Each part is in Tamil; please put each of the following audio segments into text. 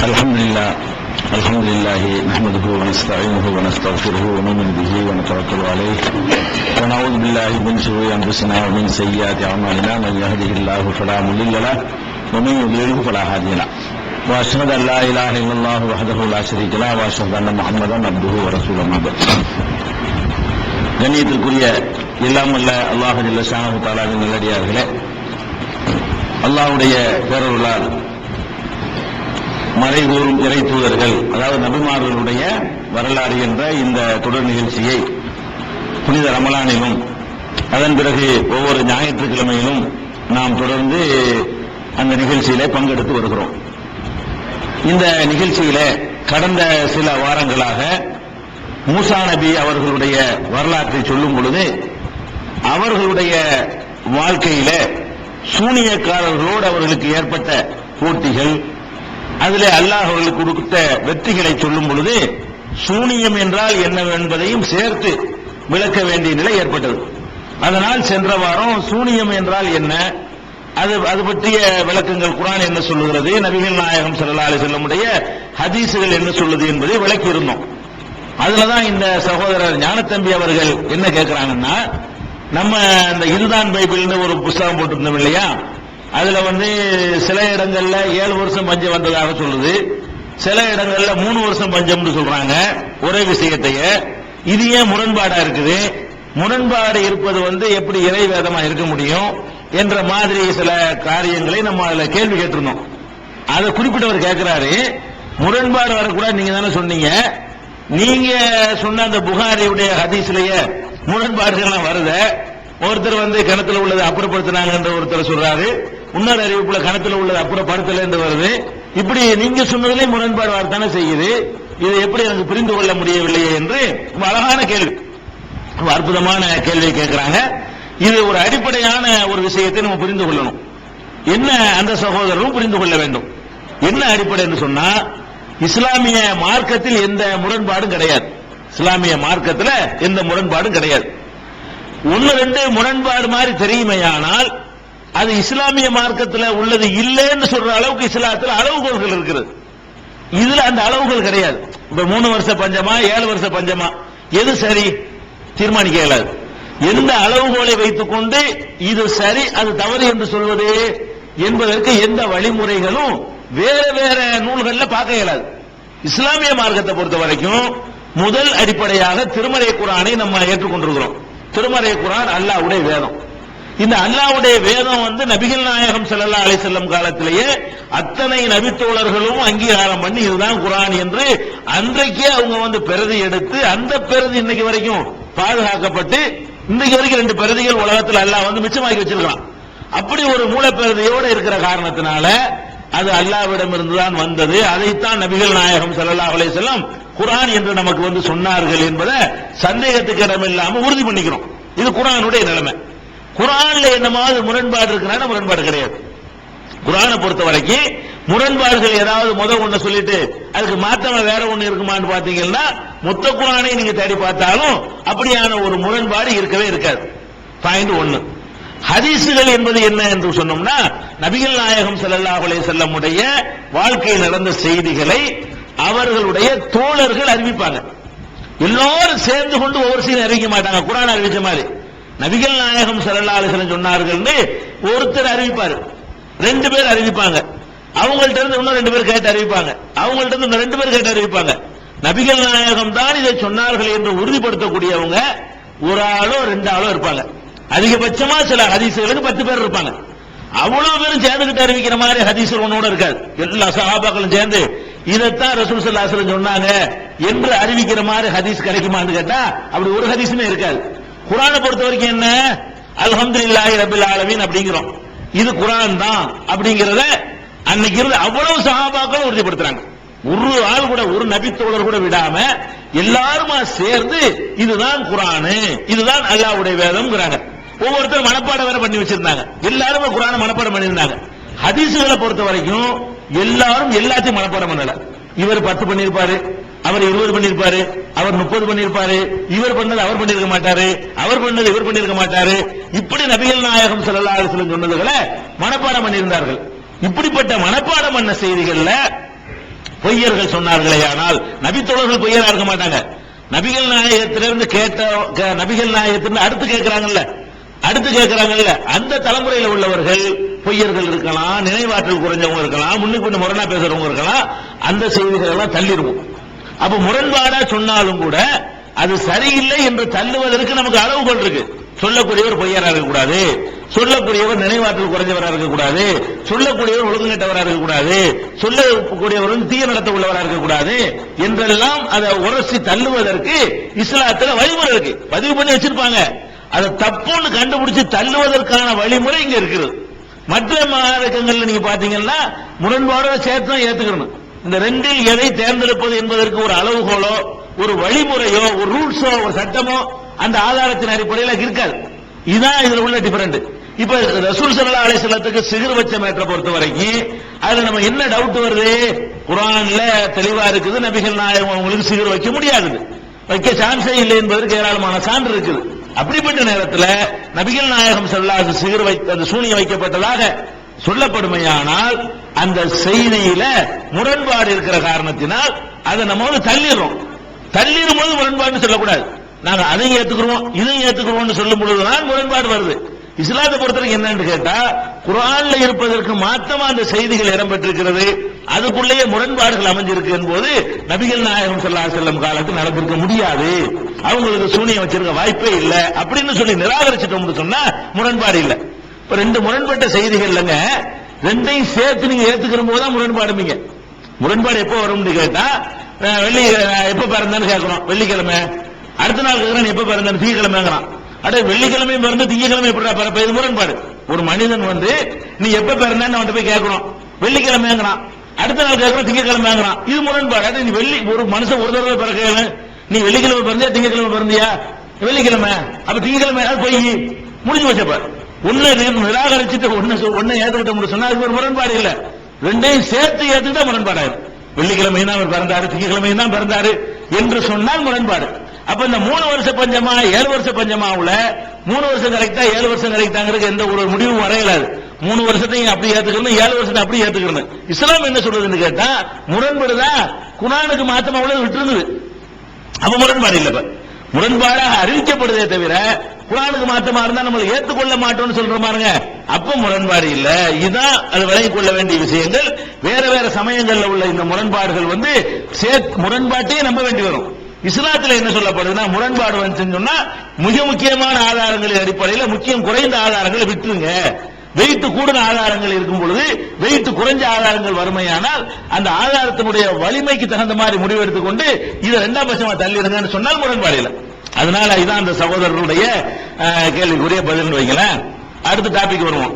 الحمد لله نحمده ونستعينه ونستغفره ونؤمن به ونتوكل عليه ونعوذ بالله من شرور انفسنا ومن سيئات اعمالنا من يهده الله فلا مضل له ومن يضلله فلا هادي له واشهد ان لا اله الا الله وحده لا شريك له واشهد ان محمدا عبده ورسوله ما بعد. கண்ணியத்திற்குரிய எல்லாம் வல்ல அல்லாஹ் ஜல்ல ஷானஹு தஆலாவின் நல்லடியார்களே, அல்லாஹ்வுடைய பேரருளால் மறைகூறும் இறை தூதர்கள், அதாவது நபிமார்களுடைய வரலாறு என்ற இந்த தொடர் நிகழ்ச்சியை புனித ரமலானிலும் அதன் பிறகு ஒவ்வொரு ஞாயிற்றுக்கிழமையிலும் நாம் தொடர்ந்து அந்த நிகழ்ச்சியிலே பங்கெடுத்து வருகிறோம். இந்த நிகழ்ச்சியில கடந்த சில வாரங்களாக மூசா நபி அவர்களுடைய வரலாற்றை சொல்லும் பொழுது அவர்களுடைய வாழ்க்கையில சூனியக்காரர்களோடு அவர்களுக்கு ஏற்பட்ட போட்டிகள், அதிலே அல்லாஹ் அவர்களுக்கு கொடுத்த வெற்றிகளை சொல்லும் பொழுது சூனியம் என்றால் என்னவென்பதையும் சேர்த்து விளக்க வேண்டிய நிலை ஏற்பட்டது. அதனால் சென்ற வாரம் சூனியம் என்றால் என்ன, அது பற்றிய விளக்கங்கள் குர்ஆன் என்ன சொல்லுகிறது, நபிகள் நாயகம் ஸல்லல்லாஹு அலைஹி வஸல்லமுடைய ஹதீஸுகள் என்ன சொல்லுது என்பதை விளக்கி இருந்தோம். அதுலதான் இந்த சகோதரர் ஞானத்தம்பி அவர்கள் என்ன கேட்கிறாங்கன்னா, நம்ம இந்த இதுதான் பைபிள்னு ஒரு புத்தகம் போட்டிருந்தோம் இல்லையா, அதுல சில இடங்கள்ல 7 வருஷம் பஞ்சம் வந்ததாக சொல்லுது, சில இடங்கள்ல 3 வருஷம் பஞ்சம்னு சொல்றாங்க ஒரே விஷயத்தைய. இது ஏன் முரண்பாடா இருக்குது, முரண்பாடு இருப்பது எப்படி இறை வேதமா இருக்க முடியும் என்ற மாதிரி சில காரியங்களை நம்ம அதுல கேள்வி கேட்டிருந்தோம். அதை குறிப்பிட்டவர் கேட்கிறாரு, முரண்பாடு வரக்கூடாது நீங்க தானே சொன்னீங்க, நீங்க சொன்ன அந்த புகாரியுடைய ஹதீஸ்லயே முரண்பாடுகள் வருத, ஒருத்தர் கிணத்துல உள்ளது அப்புறப்படுத்தினாங்க என்று ஒருத்தர் சொல்றாரு, இன்னொரு அறிவிப்புல கிணத்துல உள்ளது அப்புறப்படுத்தல என்று வருது. இப்படி நீங்க சொன்னதிலே முரண்பாடு வரத்தானே செய்யுது, இது எப்படி எனக்கு புரிந்து கொள்ள முடியவில்லையே என்று அழகான கேள்வி, அற்புதமான கேள்வியை கேட்கிறாங்க. இது ஒரு அடிப்படையான ஒரு விஷயத்தை நம்ம புரிந்து கொள்ளணும். என்ன அந்த சகோதரரும் புரிந்து கொள்ள வேண்டும். என்ன அடிப்படை என்று சொன்னா, இஸ்லாமிய மார்க்கத்தில் எந்த முரண்பாடும் கிடையாது. இஸ்லாமிய மார்க்கத்தில் எந்த முரண்பாடும் கிடையாது. 1-2 முரண்பாடு மாதிரி தெரியுமையானால் அது இஸ்லாமிய மார்க்கத்தில் உள்ளது இல்லைன்னு சொல்ற அளவுக்கு இஸ்லாத்தில் அளவுகோல்கள் இருக்கிறது. இதுல அந்த அளவுகள் கிடையாது. இப்ப 3 வருஷ பஞ்சமா 7 வருஷ பஞ்சமா எது சரி தீர்மானிக்க இயலாது. எந்த அளவுகோலை வைத்துக் கொண்டு இது சரி அது தவறு என்று சொல்வது என்பதற்கு எந்த வழிமுறைகளும் வேற வேற நூல்கள்ல பார்க்க இயலாது. இஸ்லாமிய மார்க்கத்தை பொறுத்த வரைக்கும் முதல் அடிப்படையாக திருமறை குர்ஆனை நம்ம ஏற்றுக்கொண்டிருக்கிறோம். திருமறை குர்ஆன் அல்லாஹ்வுடைய வேதம். இந்த அல்லாஹ்வுடைய வேதம் நபிகள் நாயகம் ஸல்லல்லாஹு அலைஹி வஸல்லம் காலத்திலேயே அத்தனை நபித்தோழர்களும் அங்கீகாரம் பண்ணி இதுதான் குர்ஆன் என்று அன்றைக்கே அவங்க பிரதி எடுத்து, அந்த பிரதி இன்னைக்கு வரைக்கும் பாதுகாக்கப்பட்டு இன்னைக்கு வரைக்கும் 2 பிரதிகள் உலகத்தில் அல்லாஹ் மிச்சமாக்கி வச்சிருக்கான். அப்படி ஒரு மூலப்பிரதியோடு இருக்கிற காரணத்தினால அது அல்லாஹ்விடம் இருந்துதான் வந்தது. அதைத்தான் நபிகள் நாயகம் ஸல்லல்லாஹு அலைஹி வஸல்லம் குர்ஆன் என்று நமக்கு சொன்னார்கள் என்பதை சந்தேகத்துக்கு இடமில்லாம உறுதி பண்ணிக்கிறோம். இது குர்ஆனுடைய நிலைமை. குர்ஆன்ல என்னமாவது முரண்பாடு இருக்குன்னா முரண்பாடு கிடையாது. குர்ஆனை பொறுத்த வரைக்கும் முரண்பாடுகள் ஏதாவது ஒண்ணு சொல்லிட்டு அதுக்கு மாத்தமா வேற ஒண்ணு இருக்குமான்னு பாத்தீங்கன்னா மொத்த குர்ஆனை நீங்க தேடி பார்த்தாலும் அப்படியான ஒரு முரண்பாடு இருக்கவே இருக்காது. பாயிண்ட் 1. ஹதீசுகள் என்பது என்ன என்று சொன்னோம்னா, நபிகள் நாயகம் ஸல்லல்லாஹு அலைஹி வஸல்லம் உடைய வாழ்க்கையில் நடந்த செய்திகளை அவர்களுடைய தோழர்கள் அறிவிப்பாங்க. எல்லாரும் சேர்ந்து கொண்டு ஒவ்வொரு செய்தி அறிவிக்க மாட்டாங்க. குர்ஆன் அறிவிச்ச மாதிரி நபிகள் நாயகம் ஸல்லல்லாஹு அலைஹி வஸல்லம் சொன்னார்கள் ஒருத்தர் அறிவிப்பாரு, 2 பேர் அறிவிப்பாங்க, அவங்கள்ட்ட இருந்து இன்னும் 2 பேர் கேட்டு அறிவிப்பாங்க, அவங்கள்ட்ட இருந்து 2 பேர் கேட்டு அறிவிப்பாங்க. நபிகள் நாயகம் தான் இதை சொன்னார்கள் என்று உறுதிப்படுத்தக்கூடியவங்க ஒரு ஆளோ 2 ஆளோ இருப்பாங்க. அதிகபட்சமா சில ஹதீசுகளுக்கு 10 பேர் இருப்பாங்க. அவ்வளவு பேரும் சேர்ந்துகிட்டு அறிவிக்கிற மாதிரி ஹதீசுகள் ஒன்னோட இருக்காது. எல்லா சஹாபாக்களும் சேர்ந்து இதைத்தான் ரசூல் ஸல்லல்லாஹு அலைஹி வஸல்லம் சொன்னாங்க என்று அறிவிக்கிற மாதிரி ஹதீஸ் கிடைக்குமான்னு கேட்டா அப்படி ஒரு ஹதீஸுமே இருக்காது. குர்ஆனை பொறுத்த வரைக்கும் என்ன, அல்ஹம்துலில்லாஹி ரப்பில் ஆலமீன் அப்படிங்கிறோம், இது குர்ஆன் தான் அப்படிங்கறத அன்னைக்கு இருந்து அவ்வளவு சஹாபாக்களும் உறுதிப்படுத்துறாங்க. ஒரு ஆள் கூட, ஒரு நபித்தோழர் கூட விடாம எல்லாருமா சேர்ந்து இதுதான் குர்ஆன், இதுதான் அல்லாஹ்வுடைய வேதம்ங்கறாங்க. ஒவ்வொருத்தரும் மனப்பாடம் வேற பண்ணி வச்சிருந்தாங்க. எல்லாரும் குர்ஆனை மனப்பாடம் பண்ணிருந்தாங்க. ஹதீசுகளை பொறுத்த வரைக்கும் எல்லாரும் எல்லாத்தையும் மனப்பாடம் பண்ணல. இவர் 10 பண்ணிருப்பாரு, அவர் 20 பண்ணிருப்பாரு, அவர் 30 பண்ணிருப்பாரு, இவர் பண்ணது அவர் பண்ணிருக்க மாட்டாரு, அவர் பண்ணது இவர் பண்ணிருக்க மாட்டாரு. இப்படி நபிகள் நாயகம் ஸல்லல்லாஹு அலைஹி வஸல்லம் சொன்னதுகளை மனப்பாடம் பண்ணியிருந்தார்கள். இப்படிப்பட்ட மனப்பாடம் பண்ண செய்திகள்ல பொய்யர்கள் சொன்னார்களே, ஆனால் நபித்தோழர்கள் பொய்யரா இருக்க மாட்டாங்க. நபிகள் நாயகத்திலிருந்து நபிகள் நாயகத்திலிருந்து அடுத்து கேட்கிறாங்கல்ல அந்த தலைமுறையில் உள்ளவர்கள் பொய்யர்கள் இருக்கலாம், நினைவாற்றல் குறைஞ்சவங்க இருக்கலாம், முன்னுக்கு பின்ன முரணா பேசுறவங்க இருக்கலாம். அந்த செய்திகள் எல்லாம் தள்ளிடுவோம். அப்ப முரண்பாடா சொன்னாலும் கூட அது சரியில்லை என்று தள்ளுவதற்கு நமக்கு அளவுகோல் இருக்கு. சொல்லக்கூடியவர் பொய்யரா இருக்கக்கூடாது, சொல்லக்கூடியவர் நினைவாற்றல் குறைஞ்சவராக இருக்கக்கூடாது, சொல்லக்கூடியவர் ஒழுங்குகட்டவராக இருக்கக்கூடாது, சொல்லக்கூடியவர் தீய நடத்த உள்ளவராக இருக்கக்கூடாது என்றெல்லாம் அதை உரசி தள்ளுவதற்கு இஸ்லாத்துல வழிமுறை இருக்கு, பதிவு பண்ணி வச்சிருப்பாங்க. அதை தப்புன்னு கண்டுபிடிச்சு தள்ளுவதற்கான வழிமுறை இங்க இருக்குது. மற்ற மார்க்கங்கள்ல நீங்க பாத்தீங்கன்னா முரண்பாடோட சேர்த்து தான் ஏத்துக்கணும். இந்த ரெண்டில் எதை தேர்ந்தெடுப்பது என்பதற்கு ஒரு அளவுகோலோ ஒரு வழிமுறையோ ஒரு ரூல்ஸோ ஒரு சட்டமோ அந்த ஆதாரத்தின் அடிப்படையில் இருக்காது. இதுதான் இதுல உள்ள டிஃபரெண்ட். இப்ப ரசூல் ஸல்லல்லாஹு அலைஹி வஸல்லத்துக்கு சிகிர் வச்ச மேட்டரை பொறுத்த வரைக்கும் அதுல நம்ம என்ன டவுட் வருது? குர்ஆன்ல தெளிவா இருக்குது, நபிகள் நாயகம் அவங்களுக்கு சிகிர் வைக்க முடியாது, வைக்க சான்ஸே இல்லை என்பதற்கு ஏராளமான சான்று இருக்குது. அப்படிப்பட்ட நேரத்தில் நபிகள் நாயகம் ஸல்லல்லாஹு அலைஹி சிகிர் அந்த சூனியம் வைக்கப்பட்டதாக சொல்லப்படுமையானால் அந்த செய்தியில முரண்பாடு இருக்கிற காரணத்தினால் அதை நம்ம வந்து தள்ளிடும் போது முரண்பாடு சொல்லக்கூடாது. நாங்க அதையும் ஏத்துக்கிறோம் இதையும் ஏத்துக்கிறோம் சொல்லும் பொழுதுதான் முரண்பாடு வருது. இஸ்லாத்தை பொறுத்தவரைக்கும் என்னன்னு கேட்டா, குர்ஆன்ல இருப்பதற்கு மாற்றமா அந்த செய்திகள் இடம்பெற்றிருக்கிறது, அதுக்குள்ளேயே முரண்பாடுகள் அமைஞ்சிருக்கு என்பது நபிகள் நாயகம் ஸல்லல்லாஹு அலைஹி வஸல்லம் காலத்தில் நடந்திருக்க முடியாது, அவங்களுக்கு சூனியம் வச்சிருக்க வாய்ப்பே இல்லை அப்படின்னு சொல்லி நிராகரிச்சிட்டோம்னு சொன்னா முரண்பாடு இல்லை. இப்ப ரெண்டு முரண்பட்ட செய்திகள் இல்லைங்க, ரெண்டையும் சேர்த்து நீங்க ஏத்துக்கிற போதுதான் முரண்பாடுமீங்க. முரண்பாடு எப்போ வரும்னு கேட்டா, வெள்ளி எப்ப பிறந்தான்னு கேட்கிறோம், வெள்ளிக்கிழமை. அடுத்த நாள் கேட்கிறேன் எப்ப பிறந்தான்னு திங்கக்கிழமைங்கிறான். அட வெள்ளிக்கிழமை பிறந்து திங்கக்கிழமை எப்படா பிறப்ப? இது முரண்பாடு. ஒரு மனிதன் வந்து நீ எப்ப பிறந்தான்னு அவன் போய் கேட்கிறோம், வெள்ளிக்கிழமைங்கிறான். அடுத்த நாள் கேட்கிறோம் திங்கக்கிழமைங்கிறான். இது முரண்பாடு. அது நீ ஒரு மனுஷன் ஒரு தடவை பிறக்க, நீ வெள்ளிக்கிழமை பிறந்தியா திங்கக்கிழமை பிறந்தியா? வெள்ளிக்கிழமை. அப்ப திங்கக்கிழமை போய் முடிஞ்சு வச்சப்ப ஒன்னு நிராகரிச்சுட்டு ஒன்னு ஏத்துக்கிட்ட சொன்னா அது ஒரு முரண்பாடு இல்ல. ரெண்டையும் சேர்த்து ஏத்துக்கிட்டா முரண்பாடு. வெள்ளிக்கிழமை தான் அவர் பிறந்தாரு, திங்கக்கிழமை தான் பிறந்தாரு என்று சொன்னால் முரண்பாடு. அப்ப இந்த 3 வருஷ பஞ்சமா 7 வருஷ பஞ்சமா உள்ள 3 வருஷம் கரெக்டா 7 வருஷம் கரெக்டாங்கிறது எந்த ஒரு முடிவும் வரையலாது. 3 வருஷத்தையும் அப்படி ஏத்துக்கணும், 7 வருஷத்தை அப்படி ஏத்துக்கணும். இஸ்லாம் என்ன சொல்றதுன்னு கேட்டா, முரண்பாடுதான் குர்ஆனுக்கு மாத்தமா உள்ளது விட்டுருந்தது. அப்ப முரண்பாடு இல்ல. முரண்பாடாக அறிவிக்கப்படுதே தவிர குர்ஆனுக்கு மாத்தமா இருந்தா நம்ம ஏற்றுக்கொள்ள மாட்டோம்னு சொல்ற பாருங்க, அப்ப முரண்பாடு இல்ல. இதுதான் அது விலகிக் கொள்ள வேண்டிய விஷயங்கள். வேற வேற சமயங்கள்ல உள்ள இந்த முரண்பாடுகள் வந்து முரண்பாட்டையே நம்ப வேண்டி வரும். இஸ்லாத்துல என்ன சொல்லப்படுதுன்னா, முரண்பாடு வந்துச்சுன்னு சொன்னா மிக முக்கியமான ஆதாரங்களின் அடிப்படையில் முக்கியம் குறைந்த ஆதாரங்களை விட்டுருங்க. வெயிட் கூடுன ஆதாரங்கள் இருக்கும் பொழுது வெயிட் குறைஞ்ச ஆதாரங்கள் வறுமையானால் அந்த ஆதாரத்தினுடைய வலிமைக்கு தகுந்த மாதிரி முடிவெடுத்துக் கொண்டு இதை 2ஆம் பட்சமா தள்ளிடுங்கன்னு சொன்னால் முரண்பாடு இல்லை. அதனால இதான் அந்த சகோதரருடைய கேள்விக்குரிய பதில் வைக்கல. அடுத்த டாபிக் வருவோம்.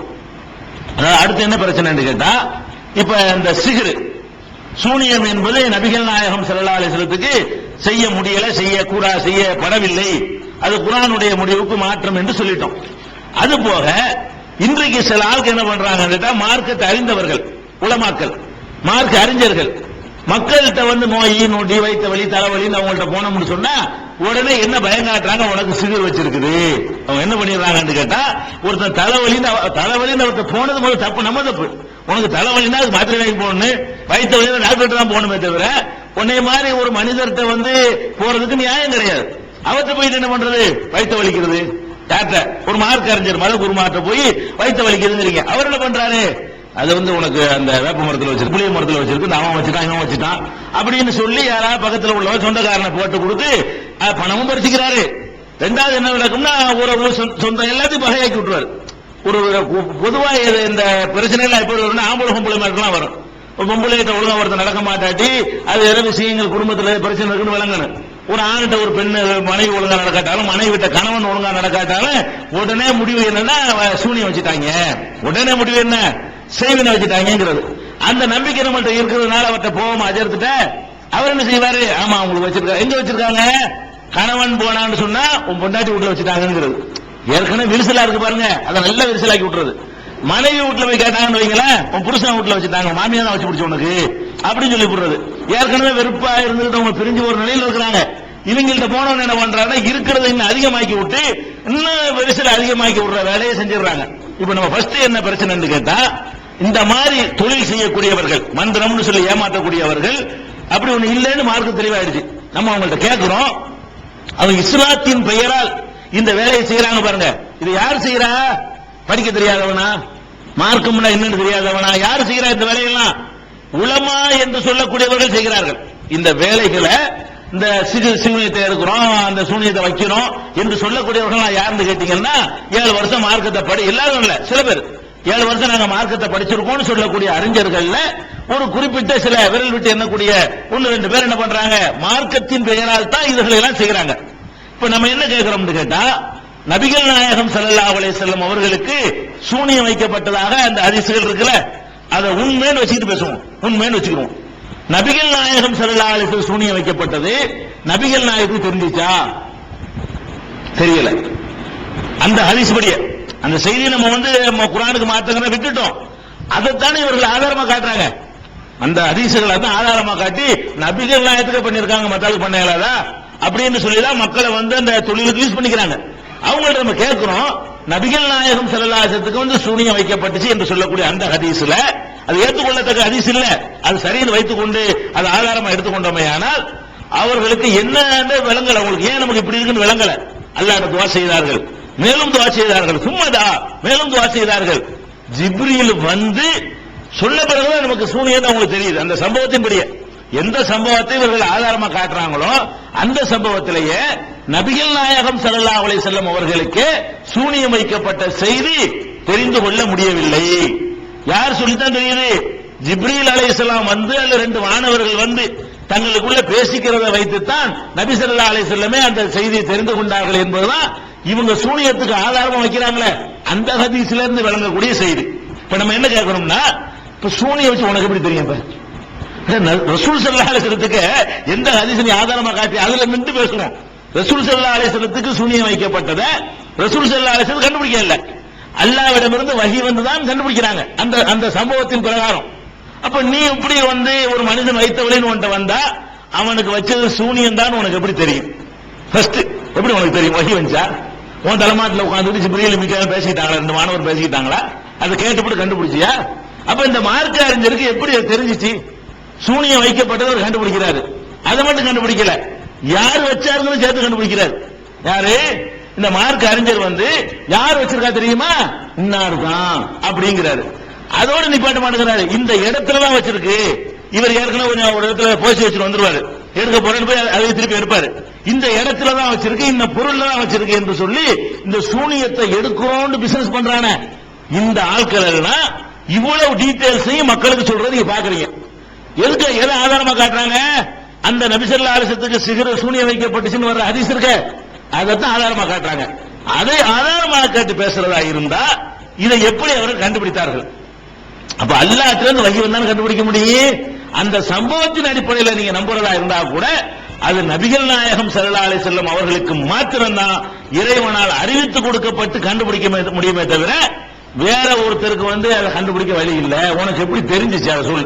அடுத்து என்ன பிரச்சனை கேட்டா, இப்ப இந்த சிஹ்ர் சூனியம் என்பது நபிகள் நாயகம் ஸல்லல்லாஹு அலைஹி வஸல்லத்துக்கு செய்ய முடியல, செய்யப்படவில்லை, அது குர்ஆனுடைய முடிவுக்கு மாற்றம் என்று சொல்லிட்டோம். அது போக இன்றைக்கு சில ஆளுக்கு என்ன பண்றாங்க, மார்க்கத்தை அறிந்தவர்கள், உலமாக்கள், மார்க்க அறிஞர்கள் மக்கள்கிட்ட வந்து நோய் நொடி வைத்த வலி தலைவலின்னு அவங்கள்ட்ட போனோம்னு சொன்னா உடனே என்ன பயம் காட்டுறாங்க, உனக்கு சிகிர் வச்சிருக்குது. அவங்க என்ன பண்ணிடுறாங்கன்னு கேட்டா, ஒருத்தன் தலைவலின்னு ஒருத்தர் போனது போது தப்பு, நம்ம தப்பு. உனக்கு தலைவலின்னா அது மாத்திரை வாங்கி போகணும், வைத்த வலினா டாக்டர் தான் போகணுமே தவிர உன்னை மாதிரி ஒரு மனிதர்கிட்ட வந்து போறதுக்கு நியாயம் கிடையாது. அவர்கிட்ட போயிட்டு என்ன பண்றது, வைத்த வலிக்கிறது. டாக்டர் ஒரு மார்க் அறிஞர் மத குருமார்ட்ட போய் வைத்த வலிக்குதுங்கிறீங்க, அவர் என்ன பண்றாரு, அது வந்து உனக்கு அந்த வேப்ப மரத்தில் வச்சிருக்கு, புளிய மரத்தில் வச்சிருக்கு, அவன் வச்சுட்டான் இவன் வச்சுட்டான் அப்படின்னு சொல்லி யாராவது பக்கத்தில் உள்ளவன் சொந்தக்காரனை போட்டு கொடுத்து பணமும் பறிச்சுக்கிறாரு. ரெண்டாவது என்ன நடக்கும்னா, ஒரு சொந்தம் எல்லாத்தையும் பகையாக்கி விட்டுருவாரு. ஒரு பொதுவா இந்த பிரச்சனை எல்லாம் எப்படி வரும்னா, ஆம்பளை பொம்பளை மாதிரிலாம் வரும். பொம்பளைகிட்ட ஒழுங்கா ஒருத்தர் நடக்க மாட்டாட்டி அது எந்த விஷயங்கள் குடும்பத்தில் பிரச்சனை இருக்குன்னு விளங்கணும். ஒரு ஆண்கிட்ட ஒரு பெண்ணு மனைவி ஒழுங்கா நடக்காட்டாலும், மனைவி விட்ட கணவன் ஒழுங்கா நடக்காட்டாலும் உடனே முடிவு என்னன்னா சூனியம் வச்சுட்டாங்க, உடனே முடிவு என்ன செய்வினை வச்சுட்டாங்கிறது. அந்த நம்பிக்கை நம்மகிட்ட இருக்கிறதுனால அவர்கிட்ட போகாம அஜர்த்துட்ட அவர் என்ன செய்வாரு, ஆமா அவங்களுக்கு வச்சிருக்காங்க, எங்க வச்சிருக்காங்க, கணவன் போனான்னு சொன்னா உன் பொண்டாட்டி வீட்டுல வச்சுட்டாங்கிறது. ஏற்கனவே விரிசலா இருக்கு பாருங்க, அதை நல்லா விரிசலாக்கி விட்டுறது. மனைவி வீட்டுல போய் கேட்டாங்கன்னு வைங்களேன், உன் புருஷன் வீட்டுல வச்சுட்டாங்க, மாமியா தான் வச்சு பிடிச்ச உனக்கு அப்படின்னு சொல்லி போடுறது. ஏற்கனவே வெறுப்பா இருந்துட்டு அவங்க பிரிஞ்சு ஒரு நிலையில் இருக்கிறாங்க. இவங்கள்ட்ட போனவங்க என்ன பண்றாங்க, இருக்கிறத இன்னும் அதிகமாக்கி விட்டு இன்னும் விரிசல அதிகமாக்கி விடுற வேலையை செஞ்சிடறாங்க. இப்ப நம்ம ஃபர்ஸ்ட் என்ன பிரச்சனைன்னு கேட்டா, இந்த மாதிரி தொழில் செய்யக்கூடியவர்கள், மந்திரம்னு சொல்லி ஏமாற்றக்கூடியவர்கள் அப்படி ஒண்ணு இல்லைன்னு மார்க்கம் தெளிவாயிடுச்சு. நம்ம அவங்கள்ட்ட கேட்கிறோம், அவங்க இஸ்லாத்தின் பெயரால் இந்த வேலையை செய்யறாங்க பாருங்க. இது யார் செய்யறா? படிக்க தெரியாதவனா, மார்க்கம்னா என்னன்னு தெரியாதவனா, யார் செய்யறா இந்த வேலையெல்லாம்? உலமா என்று சொல்லக்கூடியவர்கள் செய்கிறார்கள். இந்த வேலைகளை, இந்த சூனியத்தை எடுக்கிறோம், அந்த சூனியத்தை வைக்கிறோம் என்று சொல்லக்கூடியவர்கள் யாருன்னு கேட்டீங்கன்னா, 7 வருஷம் மார்க்கத்தை படி, எல்லாரும் இல்ல, சில பேர் 7 வருஷம் நாங்க மார்க்கத்தை படிச்சிருக்கோம் சொல்லக்கூடிய அறிஞர்கள்ல ஒரு குறிப்பிட்ட சில விரல் விட்டு எண்ணக்கூடிய 1-2 பேர் என்ன பண்றாங்க, மார்க்கத்தின் பெயரால் தான் இதுகளை எல்லாம் செய்யறாங்க. இப்ப நம்ம என்ன கேட்கிறோம் கேட்டா, நபிகள் நாயகம் ஸல்லல்லாஹு அலைஹி வஸல்லம் அவர்களுக்கு சூனியம் வைக்கப்பட்டதாக அந்த ஹதீஸ்கள் இருக்குல்ல, அதை உண்மைன்னு வச்சுக்கிட்டு பேசுவோம், உண்மைன்னு வச்சுக்கிறோம். நபிகள் நாயகம் ஸல்லல்லாஹு அலைஹி வஸல்லம் சூனியம் வைக்கப்பட்டது நபிகள் நாயகத்துக்கு தெரிஞ்சிச்சா? தெரியல. அந்த ஹதீஸ் படியே அந்த செய்தியை நம்ம குர்ஆனுக்கு மாத்தங்கற விட்டுட்டோம். அதைத்தானே இவர்கள் ஆதாரமா காட்டுறாங்க. அந்த ஹதீஸ்களை தான் ஆதாரமா காட்டி நபிகள் நாயகத்துக்கு பண்ணிருக்காங்க, மத்தாளுக்கு பண்ண இயலாதா அப்படின்னு சொல்லிதான் மக்களை அந்த தொழிலுக்கு யூஸ் பண்ணிக்கிறாங்க. அவங்கள்ட்ட நம்ம கேட்கிறோம், நபிகள் நாயகம் ஸல்லல்லாஹு அலைஹி வஸல்லம் சூனியம் வைக்கப்பட்டுச்சு என்று சொல்லக்கூடிய அந்த ஹதீஸ்ல அது ஏற்றுக்கொள்ளத்தக்க ஹதீஸ் இல்ல, அது சரின்னு வைத்துக்கொண்டு அது ஆதாரமா எடுத்துக்கொண்டோமே. ஆனால் அவர்களுக்கு என்ன விளங்கல, அவங்களுக்கு ஏன் நமக்கு இப்படி இருக்குன்னு விளங்கல. அல்லாஹ்விடம் துஆ செய்தார்கள், மேலும் துஆ செய்தார்கள், சும்மதா மேலும் துஆ செய்தார்கள். ஜிப்ரீல் சொல்ல பிறகுதான் நமக்கு சூனியம் அவங்களுக்கு தெரியுது. அந்த சம்பவத்தின்படியே எந்த சம்பவத்தை இவர்கள் ஆதாரமா காட்டுறாங்களோ அந்த சம்பவத்திலேயே நபிகள் நாயகம் ஸல்லல்லாஹு அலைஹி வஸல்லம் அவர்களுக்கு சூனியம் வைக்கப்பட்ட செய்தி தெரிந்து கொள்ள முடியவில்லை. யார் சொல்லித்தான் தெரியுது? ஜிப்ரீல் அலைஹிஸ்ஸலாம் அல்ல 2 வானவர்கள் தங்களுக்குள்ள பேசிக்கிறத வைத்துத்தான் நபி ஸல்லல்லாஹு அலைஹி வஸல்லமே அந்த செய்தியை தெரிந்து கொண்டார்கள் என்பதுதான் இவங்க சூனியத்துக்கு ஆதாரமா வைக்கிறாங்களே அந்த ஹதீஸ்ல இருந்து விளங்கக்கூடிய செய்தி. இப்ப நம்ம என்ன கேட்கணும்னா, இப்ப சூனியம் வச்சு உனக்கு எப்படி தெரியும்? ரசூல் ஸல்லல்லாஹு அலைஹி வஸல்லத்துக்கு எந்த ஹதீஸ் நீ ஆதாரமா காட்டி அதுல நின்று பேசணும். ரசூல் ஸல்லல்லாஹு அலைஹி வஸல்லத்துக்கு சூனியம் வைக்கப்பட்டதை ரசூல் ஸல்லல்லாஹு அலைஹி வஸல்லம் கண்டுபிடிக்க இல்ல, அல்லாஹ்விடமிருந்து வஹி வந்துதான் கண்டுபிடிக்கிறாங்க அந்த சம்பவத்தின் பிரகாரம். அப்ப நீ இப்படி ஒரு மனிதன் வைத்தவளின்னு உன்கிட்ட வந்தா அவனுக்கு வச்சது சூனியம் தான் உனக்கு எப்படி தெரியும்? ஃபர்ஸ்ட் எப்படி உனக்கு தெரியும்? வஹி வந்துச்சா? உன் தலைமாட்டில் உட்கார்ந்து ஜிப்ரீல் மீகாயில் பேசிக்கிட்டாங்களா, 2 மாணவர் பேசிக்கிட்டாங்களா, அதை கேட்டுப்பட்டு கண்டுபிடிச்சியா? அப்ப இந்த மார்க்க அறிஞருக்கு எப்படி தெரிஞ்சிச்சு? சூனியம் வைக்கப்பட்டதை அவர் கண்டுபிடிக்கிறாரு. அதை மட்டும் கண்டுபிடிக்கல, யார் வச்சாருன்னு சேர்த்து கண்டுபிடிக்கிறார். யாரு? இந்த மார்க்க அறிஞர் யார் வச்சிருக்கா தெரியுமா? இன்னாரு தான் அப்படிங்கிறாரு. அதோட நிப்பாட்ட மாட்டேங்கிறாரு, இந்த இடத்துல தான் வச்சிருக்கு. இவர் ஏற்கனவே ஒரு இடத்துல போச்சு வச்சுட்டு வந்துருவாரு, எடுக்க போறேன்னு போய் அதை திருப்பி எடுப்பாரு. இந்த இடத்துல தான் வச்சிருக்கு, இந்த பொருள்ல தான் வச்சிருக்கு என்று சொல்லி இந்த சூனியத்தை எடுக்கிறோம்னு பிசினஸ் பண்றானே இந்த ஆட்கள் எல்லாம் இவ்வளவு டீடைல்ஸையும் மக்களுக்கு சொல்றது நீங்க பாக்குறீங்க. எதுக்கு எதை ஆதாரமா காட்டுறாங்க? அந்த நபி ஸல்லல்லாஹு அலைஹி வஸல்லத்துக்கு சிஹ்ர் சூனியம் வைக்கப்பட்டுச்சுன்னு வர்ற ஹதீஸ் இருக்க, அதைத்தான் ஆதாரமா காட்டுறாங்க. அதை ஆதாரமாக காட்டி பேசுறதா இருந்தா இதை எப்படி அவர்கள் கண்டுபிடித்தார்கள்? அப்ப அல்லாஹ்விடமிருந்து வஹி வந்தாலும் கண்டுபிடிக்க முடியும். அந்த சம்பவத்தின் அடிப்படையில் நீங்க நம்புறதா இருந்தா கூட அது நபிகள் நாயகம் ஸல்லல்லாஹு அலைஹி வஸல்லம் அவர்களுக்கு மாத்திரம்தான் இறைவனால் அறிவித்து கொடுக்கப்பட்டு கண்டுபிடிக்க முடியுமே தவிர வேற ஒருத்தருக்கு அதை கண்டுபிடிக்க வழி இல்லை. உனக்கு எப்படி தெரிஞ்சிச்சு அதை சொல்லு,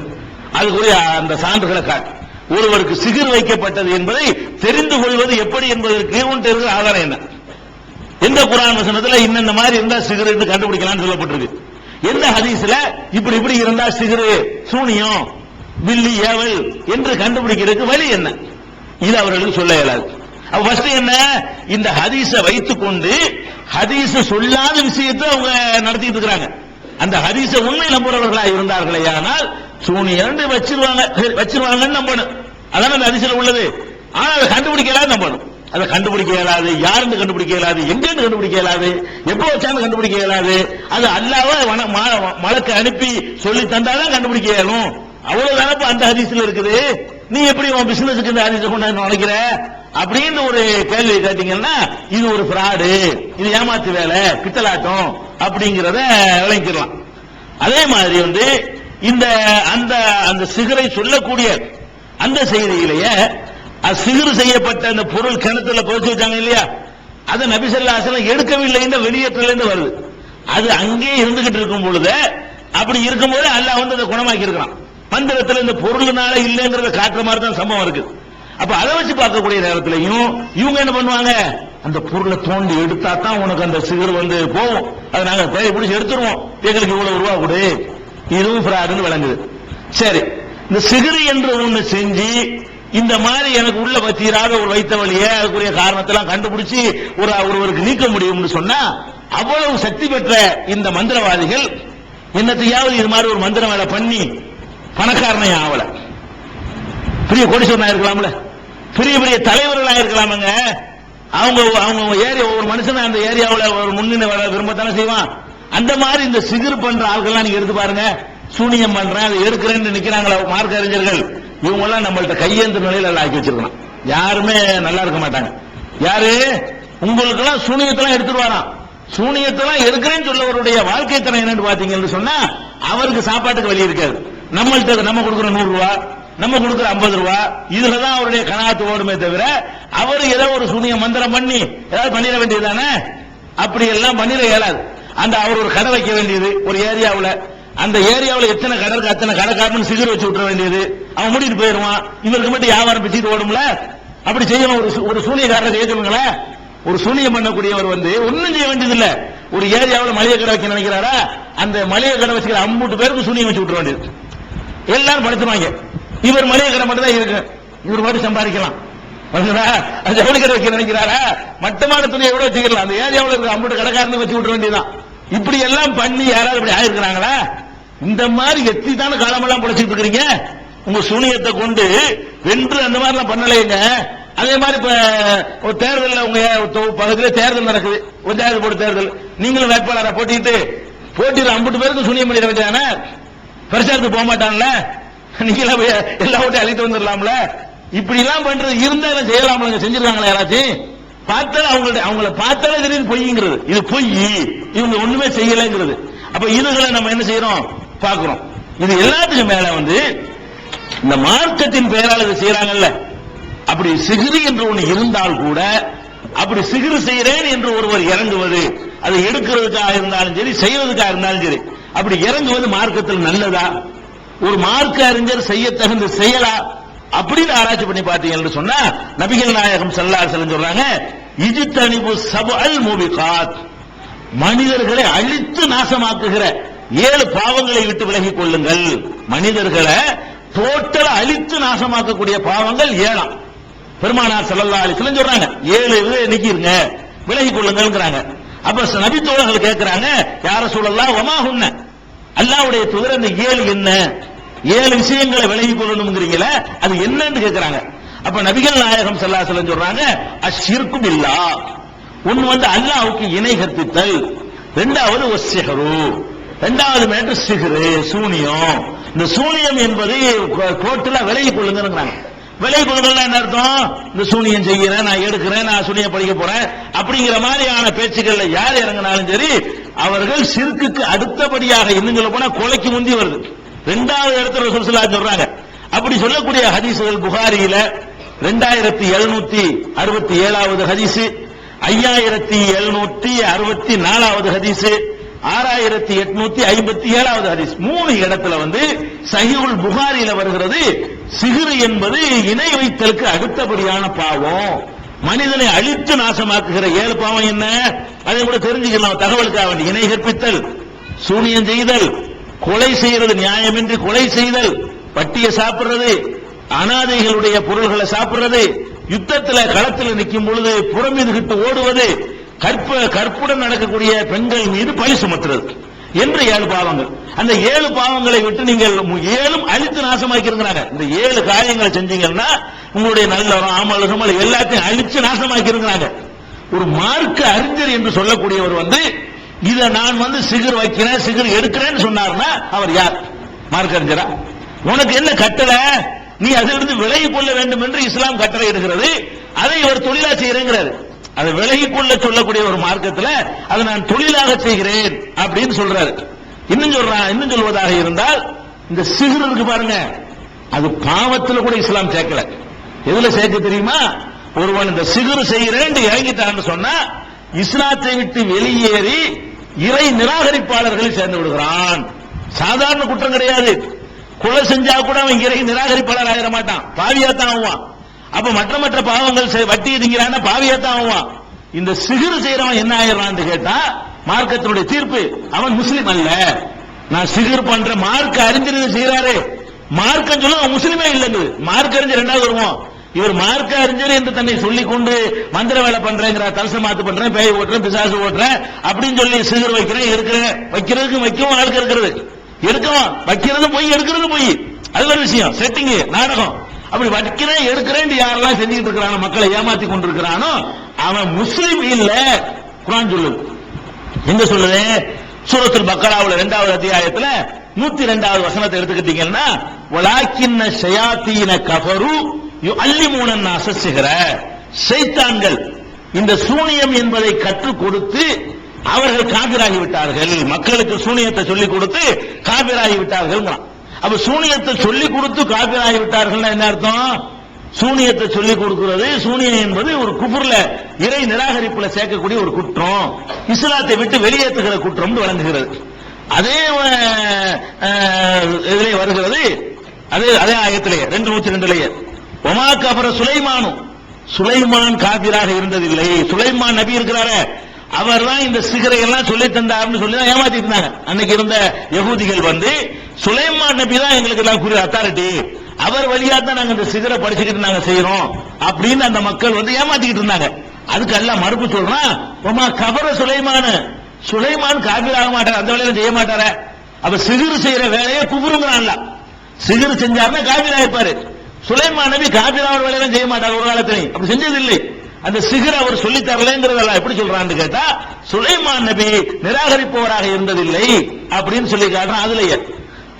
அதுக்குரிய அந்த சான்றுகளை காட்டு. ஒருவருக்கு சிகிர் வைக்கப்பட்டது என்பதை தெரிந்து கொள்வது எப்படி என்பதற்கு உன்ட்டு இருக்கிற ஆதாரம் என்ன? எந்த குர்ஆன் வசனத்துல இந்த மாதிரி இருந்தா சிகிர் என்று கண்டுபிடிக்கலாம்னு சொல்லப்பட்டிருக்கு? எந்த ஹதீஸ்ல இப்படி இப்படி இருந்தா சிகிர் சூனியம் வில்லி ஏவல் என்று கண்டுபிடிக்கிறதுக்கு வழி என்ன? இது அவர்களுக்கு சொல்ல இயலாது. அப்ப ஃபர்ஸ்ட் என்ன, இந்த ஹதீஸை வைத்துக்கொண்டு ஹதீஸ் சொல்லாத விஷயத்தை அவங்க நடத்திட்டு இருக்கிறாங்க. அந்த ஹதீஸை உண்மை நம்புறவர்களா இருந்தார்களே ஆனால் சூனியம் வச்சிருவாங்கன்னு நம்பணும். அதான் அந்த ஹதீஸ்ல உள்ளது. ஆனா அதை கண்டுபிடிக்க இயலாது நம்பணும். அதை கண்டுபிடிக்க இயலாது, யாருன்னு கண்டுபிடிக்க இயலாது, எங்கன்னு கண்டுபிடிக்க இயலாது, எப்போ வச்சாலும் கண்டுபிடிக்க இயலாது. அது அல்லாஹ் மலக்கு அனுப்பி சொல்லி தந்தாதான் கண்டுபிடிக்க இயலும். அவ்வளவுதானப்ப அந்த ஹதீஸ்ல இருக்குது. நீ எப்படி உன் பிசினஸுக்கு இந்த ஹதீஸை கொண்டாந்து நினைக்கிற அப்படின்னு ஒரு கேள்வி கேட்டீங்கன்னா இது ஒரு ஃப்ராடு, இது ஏமாத்து வேலை, பித்தலாட்டம் அப்படிங்கிறத விளங்கிக்கலாம். அதே மாதிரி இந்த அந்த அந்த சிகரை சொல்லக்கூடிய அந்த செய்தியிலேயே சிகர் செய்யப்பட்ட அந்த பொருள் கிணத்துல புதைச்சு வச்சாங்க இல்லையா, அதை நபி ஸல்லல்லாஹு அலைஹி வஸல்லம் எடுக்கவில்லை, இந்த வெளியேற்றல இருந்து வருது. அது அங்கே இருந்துகிட்டு இருக்கும் பொழுது, அப்படி இருக்கும்போது அல்லாஹ் அதை குணமாக்கி இருக்கிறான். மந்திரத்தில் இந்த பொருள்னால இல்லைங்கிறத காட்டுற மாதிரி தான் சம்பவம் இருக்கு. அப்ப அதை வச்சு பார்க்கக்கூடிய நேரத்திலையும் இவங்க என்ன பண்ணுவாங்க, அந்த பொருளை தோண்டி எடுத்தா தான் உனக்கு அந்த சிகர் போகும், அதை நாங்க தேடி பிடிச்சி எடுத்துருவோம், எங்களுக்கு இவ்வளவு ரூபா கொடு, இதுவும் ஃப்ராடுன்னு விளங்குது. சரி, இந்த சிகிரி என்று ஒண்ணு செஞ்சு இந்த மாதிரி எனக்கு உள்ள தீராத ஒரு வைத்த வழியை அதுக்குரிய காரணத்தெல்லாம் கண்டுபிடிச்சு ஒருவருக்கு நீக்க முடியும்னு சொன்னா அவ்வளவு சக்தி பெற்ற இந்த மந்திரவாதிகள் என்னத்தையாவது இது மாதிரி ஒரு மந்திரம் வேலை பண்ணி பணக்காரனை ஆவல, பெரிய கோடீஸ்வரனா இருக்கலாம்ல, பெரிய பெரிய தலைவர்களா இருக்கலாமுங்க. அவங்க ஏரியா ஒவ்வொரு மனுஷன் அந்த ஏரியாவில் ஒரு முன்னிலை வர விரும்பத்தானே செய்வான். அந்த மாதிரி இந்த சிகிர் பண்ற ஆட்கள்லாம் நீங்க எடுத்து பாருங்க, சூனியம் பண்றேன் அதை எடுக்கிறேன்னு நிக்கிறாங்களா மார்க்க அறிஞர்கள், இவங்க எல்லாம் நம்மள்ட்ட கையேந்த நிலையில ஆக்கி வச்சிருக்கணும். யாருமே நல்லா இருக்க மாட்டாங்க. யாரு உங்களுக்கு எல்லாம் சூனியத்தெல்லாம் எடுத்துட்டு வரான், சூனியத்தெல்லாம் எடுக்கிறேன்னு சொல்லவருடைய வாழ்க்கை தரம் என்னன்னு பாத்தீங்கன்னு சொன்னா அவருக்கு சாப்பாட்டுக்கு வழி இருக்காது. நம்மள்ட்ட நம்ம கொடுக்குற 100 ரூபாய், நம்ம கொடுக்குற 50 ரூபாய், இதுலதான் அவருடைய கனாத்து ஓடுமே தவிர அவர் ஏதோ ஒரு சூனிய மந்திரம் பண்ணி ஏதாவது பண்ணிட வேண்டியதுதானே. அப்படி எல்லாம் பண்ணிட இயலாது. அந்த அவர் ஒரு கடை வைக்க வேண்டியது ஒரு ஏரியாவில், அந்த ஏரியாவில் எத்தனை கடை இருக்கு அத்தனை கடைக்காரன் சிகர் வச்சு விட்டுற வேண்டியது, அவன் மூடிட்டு போயிடுவான். இவருக்கு மட்டும் வியாபாரம் பிச்சுட்டு ஓடும்ல. அப்படி செய்யணும். ஒரு சூனியக்காரரை கேட்கணுங்களேன். ஒரு சூனியம் பண்ணக்கூடியவர் ஒன்னும் செய்ய வேண்டியதில்லை. ஒரு ஏரியாவில் மளிகை கடை வைக்க நினைக்கிறாரா, அந்த மளிகை கடை வச்சுக்கிற 50 பேருக்கு சூனியம் வச்சு விட்டுற வேண்டியது. எல்லாரும் படுத்துவாங்க. இவர் மளிகை கடை மட்டும் தான் இருக்கு, இவர் மட்டும் சம்பாதிக்கலாம். ஜவுளி கடை வைக்க நினைக்கிறாரா, மட்டமான துணியை கூட வச்சுக்கலாம். அந்த ஏரியாவில் இருக்க 50 கடைக்காரனை வச்சு விட்டுற வேண்டியதுதான். இப்படி எல்லாம் பண்ணி யாராவது இப்படி ஆயிருக்கிறாங்களா? இந்த மாதிரி எத்திதான காலமெல்லாம் பிடிச்சிட்டு இருக்கிறீங்க. உங்க சூனியத்தை கொண்டு வென்று அந்த மாதிரி எல்லாம் பண்ணலைங்க. அதே மாதிரி இப்ப தேர்தல் உங்க பகுதியில் தேர்தல் நடக்குது, பஞ்சாயத்து போர்டு தேர்தல், நீங்களும் வேட்பாளரை போட்டிட்டு 50 பேருக்கு சூனியம் பண்ணிட வேண்டியதானே. பிரச்சாரத்துக்கு போக மாட்டான்ல, நீங்கள எல்லா ஓட்டையும் அழித்து வந்துடலாம்ல. இப்படி எல்லாம் பண்றது இருந்தா செய்யலாம்ல, செஞ்சிருக்காங்களா யாராச்சும்? பார்த்தாலும் அவங்கள பார்த்தாலே தெரியுது பொய்ங்கிறது. இது பொய், இவங்க ஒண்ணுமே செய்யலைங்கிறது. அப்ப இதுகளை நம்ம என்ன செய்யறோம் பார்க்கிறோம். இது எல்லாத்துக்கும் மேல இந்த மார்க்கத்தின் பெயரால் இது செய்யறாங்கல்ல. அப்படி சிகிரி என்று ஒண்ணு இருந்தால் கூட, அப்படி சிகிரி செய்கிறேன் என்று ஒருவர் இறங்குவது, அதை எடுக்கிறதுக்காக இருந்தாலும் சரி செய்வதற்காக இருந்தாலும் சரி, அப்படி இறங்குவது மார்க்கத்தில் நல்லதா, ஒரு மார்க்க அறிஞர் செய்ய தகுந்த செயலா அப்படின்னு ஆராய்ச்சி பண்ணி பார்த்தீங்கன்னு சொன்னா நபிகள் நாயகம் ஸல்லல்லாஹு அலைஹி வஸல்லம் சொல்றாங்க, இஜ்தனிபு சபஅல் முபிகாத், மனிதர்களை அழித்து நாசமாக்குகிற 7 பாவங்களை விட்டு விலகிக் கொள்ளுங்கள். மனிதர்களை டோட்டலா அழித்து நாசமாக்கக்கூடிய பாவங்கள் 7. பெருமானார் ஸல்லல்லாஹு அலைஹி வஸல்லம் சொல்றாங்க 7 நிக்கிருங்க, விலகிக் கொள்ளுங்கள்ங்கறாங்க. அப்ப நபி தோழர்கள் கேட்கிறாங்க, யா ரசூலல்லாஹ் வமா ஹுன்ன, அல்லாஹ்வுடைய தூதர் அந்த 7 என்ன, 7 விஷயங்களை விலகிக் கொள்ளணும்ங்கறீங்களே அது என்னன்னு கேட்கிறாங்க. அப்ப நபிகள் நாயகம் ஸல்லல்லாஹு அலைஹி வஸல்லம் சொல்றாங்க, அஷ்ஷிர்கு பில்லாஹ், ஒன்னு அல்லாஹ்வுக்கு இணை கற்பித்தல், இரண்டாவது வஸ்ஸிஹ்ரு, இரண்டாவது மேட்டர் சிஹ்ரு சூனியம். இந்த சூனியம் என்பது டோட்டலா விலகிக் கொள்ளுங்கங்கறாங்க. விலகிக் கொள்ளுங்கள் என்ன அர்த்தம்? இந்த சூனியம் செய்யறேன், நான் எடுக்கிறேன், நான் சூனியம் படிக்க போறேன் அப்படிங்கிற மாதிரியான பேச்சுக்கள்ல யார் இறங்கினாலும் சரி அவர்கள் ஷிர்க்குக்கு அடுத்தபடியாக, இன்னும் சொல்ல போனா கொலைக்கு முந்தி வருது. 2வது இடத்துல ரசூல் ஸல்லல்லாஹு அலைஹி வஸல்லம் சொல்றாங்க. அப்படி சொல்லக்கூடிய ஹதீஸ்கள் புகாரியில 2767வது ஹதீஸ், 5764வது ஹதீஸ், 6857வது ஹதீஸ், 3 இடத்துல சஹீஹுல் புகாரியில வருகிறது. சிஹ்ரு என்பது இணை வைத்தலுக்கு அடுத்தபடியான பாவம், மனிதனை அழித்து நாசமாக்குகிற 7 பாவம் என்ன, அதை கூட தெரிஞ்சுக்கலாம் தகவலுக்காக வேண்டி. இணை கற்பித்தல், சூனியம் செய்தல், கொலை செய்யறது, நியாயமின்றி கொலை செய்தல், பட்டியை சாப்பிடுறது, அனாதைகளுடைய பொருள்களை சாப்பிடுறது, யுத்தத்தில் களத்தில் நிற்கும் பொழுது புறமீதுகிட்டு ஓடுவது, கற்புடன் நடக்கக்கூடிய பெண்கள் மீது பழி சுமத்துறது என்று 7 பாவங்கள். அந்த 7 பாவங்களை விட்டு நீங்கள் 7 அழித்து நாசமாக்கிருக்கிறாங்க. இந்த 7 காரியங்களை செஞ்சீங்கன்னா உங்களுடைய நல்ல அமல் எல்லாத்தையும் அழிச்சு நாசமாக்கிருக்கிறாங்க. ஒரு மார்க்க அறிஞர் என்று சொல்லக்கூடியவர் இதை நான் சிகர் வைக்கிறேன், சிகர் எடுக்கிறேன்னு சொன்னார்னா அவர் யார்? மார்க்க அறிஞரா? உனக்கு என்ன கட்டளை? நீ அதிலிருந்து விலகிக் கொள்ள வேண்டும் என்று இஸ்லாம் கட்டளை எடுக்கிறது. அதை இவர் தொழிலா செய்யறேங்கிறாரு. அதை விலகிக் கொள்ள சொல்லக்கூடிய ஒரு மார்க்கத்தில் அதை நான் தொழிலாக செய்கிறேன் அப்படின்னு சொல்றாரு. இன்னும் சொல்வதாக இருந்தால் இந்த சிஹ்ர் இருக்கு பாருங்க, அது பாவத்தில் கூட இஸ்லாம் சேர்க்கல. எதுல சேர்க்க தெரியுமா? ஒருவன் இந்த சிஹ்ர் செய்கிறேன் இறங்கிட்டான்னு சொன்னா இஸ்லாத்தை விட்டு வெளியேறி இறை நிராகரிப்பாளர்களை சேர்ந்து விடுகிறான். சாதாரண குற்றம் கிடையாது. கொலை செஞ்சா கூட அவன் இறை நிராகரிப்பாளர் ஆகிட மாட்டான், பாவியாத்தான் ஆவான். அப்ப மற்ற பாவங்கள் வட்டி திங்கிறான பாவியாத்தான் ஆவான். இந்த சிஹ்ர் செய்யறவன் என்ன ஆயிடுறான்னு கேட்டா மார்க்கத்தினுடைய தீர்ப்பு, அவன் முஸ்லிம் அல்ல. நான் சிஹ்ர் பண்ற மார்க்க அறிஞர் செய்யறாரு, மார்க்கம் சொல்ல முஸ்லிமே இல்லைங்க. மார்க்க அறிஞர் ரெண்டாவது வருவோம். இவர் மார்க்க அறிஞர் என்று தன்னை சொல்லிக் கொண்டு மந்திர வேலை பண்றேங்கிற, தலசமாத்து பண்றேன், பேய் ஓட்டுறேன், பிசாசு ஓட்டுறேன் அப்படின்னு சொல்லி சிகர் வைக்கிறேன், இருக்கிறேன். வைக்கிறதுக்கு வைக்கவும் ஆளுக்கு இருக்கிறது, எடுக்கவும் வைக்கிறது போய் எடுக்கிறது போய், அது ஒரு விஷயம். செட்டிங் நாடகம். அப்படி வைக்கிறேன் எடுக்கிறேன் யாரெல்லாம் செஞ்சுட்டு இருக்கிறானோ, மக்களை ஏமாத்தி கொண்டிருக்கிறானோ அவன் முஸ்லிம் இல்ல. குர்ஆன் சொல்லுது. எங்க சொல்லுது? சூரத்துல் பக்கராவுல 2வது அத்தியாயத்துல 102வது வசனத்தை எடுத்துக்கிட்டீங்கன்னா, வலாக்கின்ன ஷயாத்தீன கஃபரு யுஅல்லிமூன அன்-நாஸ ஸிஹ்ர. ஷைத்தான்கள் இந்த சூனியம் என்பதை கற்றுக் கொடுத்து அவர்கள் காபிராகி விட்டார்கள். மக்களுக்கு சூனியத்தை சொல்லிக் கொடுத்து காபிராகி விட்டார்கள். அப்ப சூனியத்தை சொல்லிக் கொடுத்து காபிராகி விட்டார்கள் என்ன அர்த்தம்? சூனியத்தை சொல்லிக் கொடுக்கிறது, சூனியம் என்பது ஒரு குஃப்ர்ல, இறை நிராகரிப்புல சேர்க்கக்கூடிய ஒரு குற்றம், இஸ்லாத்தை விட்டு வெளியேற்றுகிற குற்றம் வழங்குகிறது. அதே இதிலே வருகிறது, அதே ஆயத்திலே 202 ஒமா கஃபர சுலைமானும், சுலைமான் காபிராக இருந்ததில்லை. சுலைமான் நபி இருக்கிறாரே, அவர் தான் இந்த சிகரை எல்லாம் சொல்லி தந்தார்னு சொல்லி தான் ஏமாத்திட்டு இருந்தாங்க. அன்னைக்கு இருந்த யகூதிகள் வந்து சுலைமான் நபி தான் எங்களுக்கு எல்லாம் கூறிய அத்தாரிட்டி, அவர் வழியா தான் நாங்க இந்த சிகரை படிச்சுக்கிட்டு நாங்க செய்யறோம் அப்படின்னு அந்த மக்கள் வந்து ஏமாத்திக்கிட்டு இருந்தாங்க. அதுக்கு எல்லாம் மறுப்பு சொல்றான், ஒமா கஃபர சுலைமான், சுலைமான் காபிராக மாட்டார், அந்த வேலையில செய்ய மாட்டார. அப்ப சிகிர் செய்யற வேலையை குஃப்ருங்கறான்ல, சிகிர் செஞ்சாருன்னா காபிரா இருப்பாரு. சுலைமான் நபி காபிராவோட வேலையெல்லாம் செய்ய மாட்டார் ஒரு காலத்துல, அப்படி செஞ்சது இல்லை. அந்த சிகர் அவர் சொல்லி தரலங்கிறதெல்லாம் எப்படி சொல்றான்னு கேட்டா, சுலைமான் நபி நிராகரிப்பவராக இருந்ததில்லை அப்படின்னு சொல்லி காட்டுறான். அதுலயே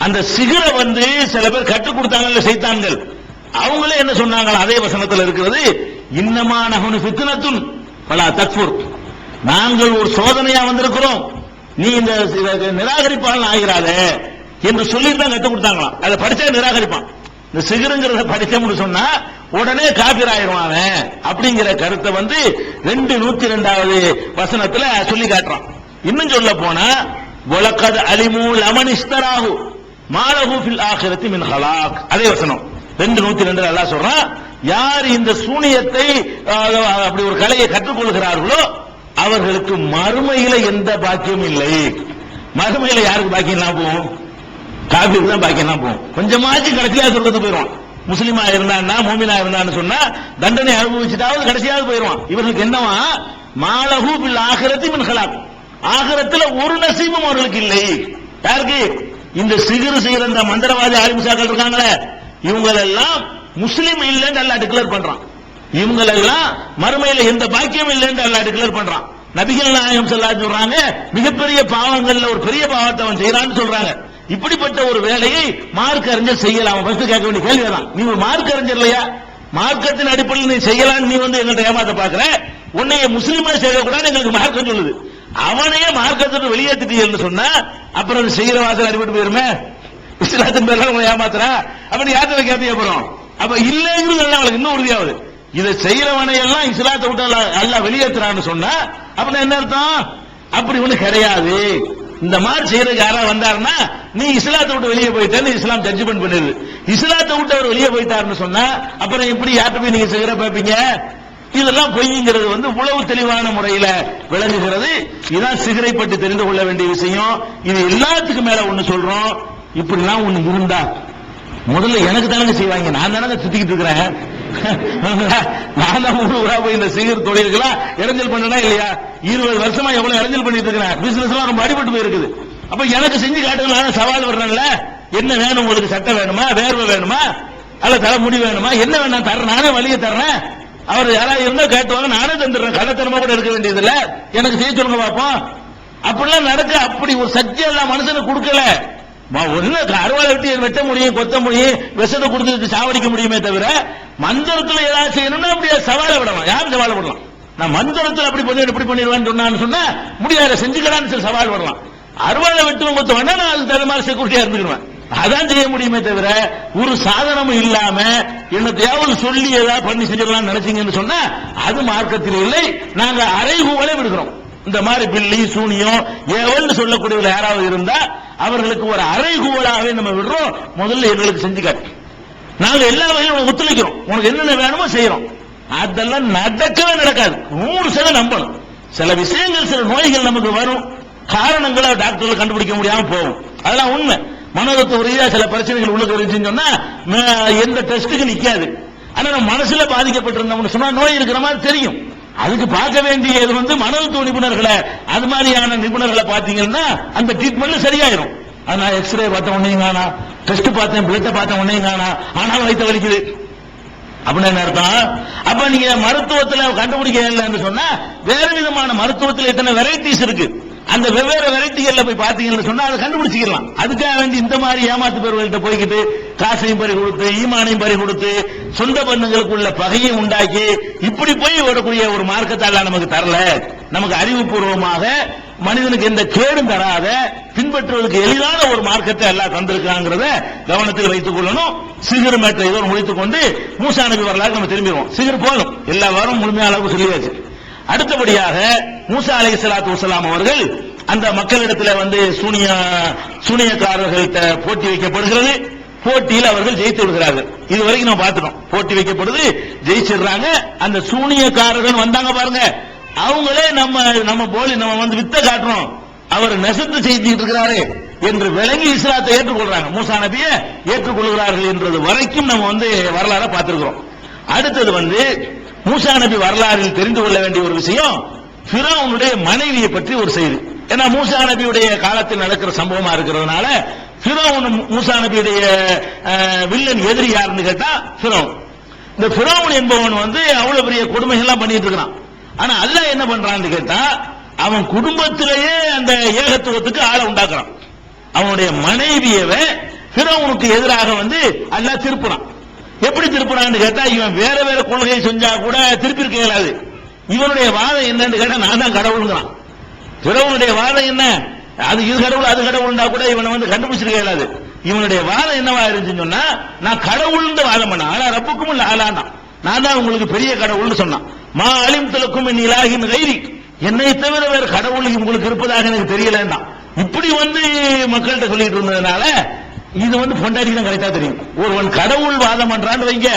அந்த சிகரை வந்து சில பேர் கற்றுக் கொடுத்தாங்கல்ல சைத்தான்கள், அவங்களே என்ன சொன்னாங்க? அதே வசனத்தில் இருக்கிறது, இன்னமா நஹ்னு ஃபித்னத்துன் ஃபலா தக்ஃபுர், நாங்கள் ஒரு சோதனையா வந்திருக்கிறோம், நீ இந்த நிராகரிப்பாளன் ஆகிறாத என்று சொல்லி தான் கற்றுக் கொடுத்தாங்களாம். அதை படிச்சா நிராகரிப்பான். இந்த சிகருங்கிறத படிச்சோம்னு சொன்னா உடனே காபிர் ஆயிடுவான் அப்படிங்கிற கருத்தை வந்து 202வது வசனத்துல சொல்லி காட்டுறான். இன்னும் சொல்ல போனா, வலகத் அலிமு லமன் இஸ்தராஹு மாலஹு ஃபில் ஆখিরাতি மின் ஹலாக், அதே வசனம் 202 அல்லாஹ் சொல்றான், யார் இந்த சூனியத்தை அப்படி ஒரு கலையை கற்றுக்கொள்கிறார்களோ அவர்களுக்கு மறுமையில எந்த பாக்கியம் இல்லை. மறுமையில யாருக்கு பாக்கியம் எல்லாம் போகும்? காபிருக்கு தான் பாக்கியம் எல்லாம் போகும். கொஞ்சமாச்சும் கடைசியா சொல்றது போயிடுவான். முஸ்லிமா இருந்தான்னா மோமினா இருந்தான்னு சொன்னா தண்டனை அனுபவிச்சுட்டாவது கடைசியாவது போயிடுவான். இவர்களுக்கு என்னவா? மாலஹு பில் ஆখিরাতি மின் ஹலாக், ஆகிரத்துல ஒரு நசீபும் அவர்களுக்கு இல்லை. யாருக்கு? இந்த சிகிர் செய்யற இந்த மந்திரவாதி ஆலிம்சாக்கள் இருக்காங்களே, இவங்களெல்லாம் முஸ்லிம் இல்லைன்னு அல்லாஹ் டிக்ளேர் பண்றான். இவங்களெல்லாம் மறுமையில எந்த பாக்கியம் இல்லைன்னு அல்லாஹ் டிக்ளேர் பண்றான். நபிகள் நாயகம் ஸல்லல்லாஹு அலைஹி சொல்றாங்க, மிகப்பெரிய பாவங்கள்ல ஒரு பெரிய பாவத்தை அவன் செய்யறான்னு சொல்றாங்க. இப்படிப்பட்ட ஒரு வேலையை மார்க்க அறிஞர் செய்யலாம். ஃபர்ஸ்ட் கேட்க வேண்டிய கேள்விதான், நீ ஒரு மார்க்க அறிஞர் இல்லையா? மார்க்கத்தின் அடிப்படையில் நீ செய்யலாம், நீ வந்து எங்கள்ட்ட ஏமாத்த பாக்குற, உன்னைய முஸ்லிமா செய்யக்கூடாது எங்களுக்கு மார்க்கம் சொல்லுது. அவனையே மார்க்கத்தை வெளியேற்றிட்டு சொன்னா அப்புறம் அது செய்யற வாசல் அடிபட்டு போயிருமே, இஸ்லாத்தின் பேர்ல உங்களை ஏமாத்துறா, அப்படி யாத்திரை கேட்க போறோம். அப்ப இல்லைங்கிறது அவளுக்கு இன்னும் உறுதியாகுது. இதை செய்யறவனை எல்லாம் இஸ்லாத்தை விட்டு அல்லாஹ் வெளியேற்றுறான்னு சொன்னா அப்படின்னா என்ன அர்த்தம்? அப்படி ஒண்ணு கிடையாது. இந்த மாதிரி செய்யறதுக்கு யாராவது வந்தாருன்னா நீ இஸ்லாத்தை விட்டு வெளியே போயிட்டேன்னு இஸ்லாம் ஜட்ஜ்மெண்ட் பண்ணிடுது. இஸ்லாத்தை விட்டு அவர் வெளியே போயிட்டாருன்னு சொன்னா அப்புறம் எப்படி யார்கிட்ட போய் நீங்க செய்யற பாப்பீங்க? இதெல்லாம் பொய்ங்கிறது வந்து உளவு தெளிவான முறையில விளங்குகிறது. இதுதான் சிகரை பற்றி தெரிந்து கொள்ள வேண்டிய விஷயம். இது எல்லாத்துக்கும் மேல ஒண்ணு சொல்றோம், இப்படிலாம் ஒண்ணு இருந்தா முதல்ல எனக்கு தானங்க செய்வாங்க, நான் தானங்க சுத்திக்கிட்டு இருக்கிறேன், நான் தான் ஊரா போய் இந்த சிகர் தொழில்களா இடைஞ்சல் பண்ணனா இல்லையா? 20 வருஷமா எவ்வளவு இடைஞ்சல் பண்ணிட்டு இருக்கிறேன், பிசினஸ் எல்லாம் ரொம்ப அடிபட்டு போயிருக்குது. அப்ப எனக்கு செஞ்சு காட்டுங்க, சவால் வர்றேன்ல, என்ன வேணும் உங்களுக்கு? சட்டை வேணுமா, வேர்வை வேணுமா, அல்ல தலைமுடி வேணுமா, என்ன வேணும் தர்றேன், நானே வழியை தர்றேன். அவர் யாராவது இருந்தா கேட்டுவாங்க, நானே தந்துடுறேன், கள்ளத்தனமா கூட இருக்க வேண்டியது இல்ல, எனக்கு செய்ய சொல்லுங்க பாப்போம். அப்படிலாம் நடக்க அப்படி ஒரு சக்தி எல்லாம் மனுஷனுக்கு கொடுக்கல. ஒண்ணு அறுவாலை விட்டு வெட்ட முடியும், கொத்த முடியும், விஷத்தை கொடுத்து சாவடிக்க முடியுமே தவிர மந்திரத்துல ஏதாவது செய்யணும்னா அப்படியே சவாலை விடலாம். யாரும் சவாலை விடலாம்? நான் மந்திரத்தில் அப்படி பண்ணி இப்படி பண்ணிடுவேன்னு சொன்னான்னு சொன்னா முடியாத, செஞ்சுக்கலான்னு சொல்லி சவால் விடலாம். அறுவாலை வெட்டுவன் கொத்த வேணா நான் அதுக்கு தகுந்த மாதிரி செக்யூரிட்டியா இருந்துக்குவேன், அதான் செய்ய முடியுமே தவிர ஒரு சாதனமும் இல்லாம என்னத்தையாவது சொல்லி ஏதாவது பண்ணி செஞ்சிடலாம் நினைச்சீங்கன்னு சொன்னா அது மார்க்கத்தில் இல்லை. நாங்க அறைகூவலை விடுகிறோம். இந்த மாதிரி பில்லி சூனியம் ஏவல்னு சொல்லக்கூடியவர்கள் யாராவது இருந்தா அவர்களுக்கு ஒரு அறைகூவலாகவே நம்ம விடுறோம். முதல்ல எங்களுக்கு செஞ்சு காட்டு, நாங்க எல்லா வகையிலும் ஒத்துழைக்கிறோம், உனக்கு என்னென்ன வேணுமோ செய்யறோம். அதெல்லாம் நடக்கவே நடக்காது. 100% நம்பணும். சில விஷயங்கள், சில நோய்கள் நமக்கு வரும், காரணங்களை டாக்டர்கள் கண்டுபிடிக்க முடியாம போகும், அதெல்லாம் உண்மை. மனோதத்துவ ரீதியா சில பிரச்சனைகள் உள்ள இருந்துச்சுன்னு சொன்னா எந்த டெஸ்ட்டுக்கு நிக்காது. ஆனா நம்ம மனசுல பாதிக்கப்பட்டிருந்தோம்னு சொன்னா நோய் இருக்கிற மாதிரி தெரியும். அதுக்கு பார்க்க வேண்டியது மனோதத்துவ நிபுணர்களை, அது மாதிரியான நிபுணர்களை பார்த்தீங்கன்னா அந்த ட்ரீட்மெண்ட் சரியாயிரும். நான் எக்ஸ்ரே பார்த்த உடனே காணா, டெஸ்ட் பார்த்தேன், பிளட்டை பார்த்த உடனே காணா, ஆனாலும் வயிற்று வலிக்குது அப்படின்னு என்ன அர்த்தம்? அப்ப நீங்க மருத்துவத்துல கண்டுபிடிக்க இல்லைன்னு சொன்னா வேற விதமான மருத்துவத்தில் எத்தனை வெரைட்டிஸ் இருக்கு, அந்த வெவ்வேறு வெரைட்டிகள்ல போய் பாத்தீங்கன்னு சொன்னா அதை கண்டுபிடிச்சிக்கலாம். அதுக்காக வேண்டி இந்த மாதிரி ஏமாத்து பேர்கள்ட்ட போய்கிட்டு காசையும் பறி கொடுத்து ஈமானையும் பறி கொடுத்து சொந்த பந்தங்களுக்குள்ள பகையை உண்டாக்கி இப்படி போய் ஓடக்கூடிய ஒரு மார்க்கத்தால நமக்கு தரல. நமக்கு அறிவுபூர்வமாக மனிதனுக்கு எந்த கேடும் தராத பின்பற்றுவதற்கு எளிதான ஒரு மார்க்கத்தை எல்லாம் தந்திருக்காங்கிறத கவனத்தில் வைத்துக் கொள்ளணும். சிகர் மேட்டை ஏதோ முடித்துக் கொண்டு மூசா நபி வரலாறு நம்ம திரும்பிடுவோம். சிகர் போதும், எல்லா வாரம் முழுமையான அளவுக்கு சொல்லியாச்சு. அடுத்தபடியாக மூசா அலைஹிஸ்ஸலாத்து வஸ்ஸலாம் அவர்கள் அந்த மக்களிடத்தில் சூனியக்காரர்கள்ட்ட போட்டி வைக்கப்படுகிறது. போட்டியில் அவர்கள் ஜெயித்து விடுகிறார்கள். இதுவரைக்கும் நம்ம பார்த்துட்டோம். போட்டி வைக்கப்படுது, ஜெயிச்சிடுறாங்க. அந்த சூனியக்காரர்கள் வந்தாங்க பாருங்க, அவங்களே நம்ம போலி நம்ம வித்த காட்டுறோம், அவர் நெசத்து செய்துட்டு இருக்கிறாரு என்று விளங்கி இஸ்லாத்தை ஏற்றுக்கொள்றாங்க. மூசா நபியை ஏற்றுக்கொள்கிறார்கள் என்றது வரைக்கும் நம்ம வரலாறு பார்த்திருக்கிறோம். அடுத்தது மூசா நபி வரலாறில் தெரிந்து கொள்ள வேண்டிய ஒரு விஷயம் ஃபிரௌனுடைய மனைவியை பற்றி ஒரு செய்தி. ஏன்னா மூசா நபியுடைய காலத்தில் நடக்கிற சம்பவமா இருக்கிறதுனால ஃபிரௌன் மூசா நபியுடைய வில்லன் எதிரி யாருன்னு கேட்டா ஃபிரௌன். இந்த ஃபிரௌன் என்பவன் அவ்வளவு பெரிய கொடுமைகள்லாம் பண்ணிட்டு இருக்கிறான். ஆனா அல்லாஹ் என்ன பண்றான்னு கேட்டா அவன் குடும்பத்திலேயே அந்த ஏகத்துவத்துக்கு ஆளை உண்டாக்குறான். அவனுடைய மனைவியவே ஃபிரௌனுக்கு எதிராக அல்லாஹ் திருப்புறான். எப்படி திருப்புறான்னு கேட்டா இவன் வேற வேற கொள்கையை செஞ்சா கூட திருப்பி இருக்க இயலாது. இவனுடைய வாதம் என்னன்னு கேட்டா நான் தான் கடவுள்ங்கிறான். ஃபிரௌனுடைய வாதம் என்ன, அது இது கடவுள் அது கடவுள்னா கூட இவனை கண்டுபிடிச்சிருக்க இயலாது. இவனுடைய வாதம் என்னவா இருந்துச்சுன்னு சொன்னா நான் கடவுள்னு வாதம் பண்ண, ஆனா ரப்புக்கும் இல்ல ஆளானா நான் தான் உங்களுக்கு பெரிய கடவுள்னு சொன்னான். மா அலிம்துலக்கும் மின் இலாஹின் கைரி, என்னை தவிர வேற கடவுள் உங்களுக்கு இருப்பதாக எனக்கு தெரியலன்னா இப்படி மக்கள்கிட்ட சொல்லிட்டு இருந்ததுனால இது பொண்டாட்டி தான் கரெக்டா தெரியும். ஒருவன் கடவுள் வாதம் பண்றான்னு வைங்க,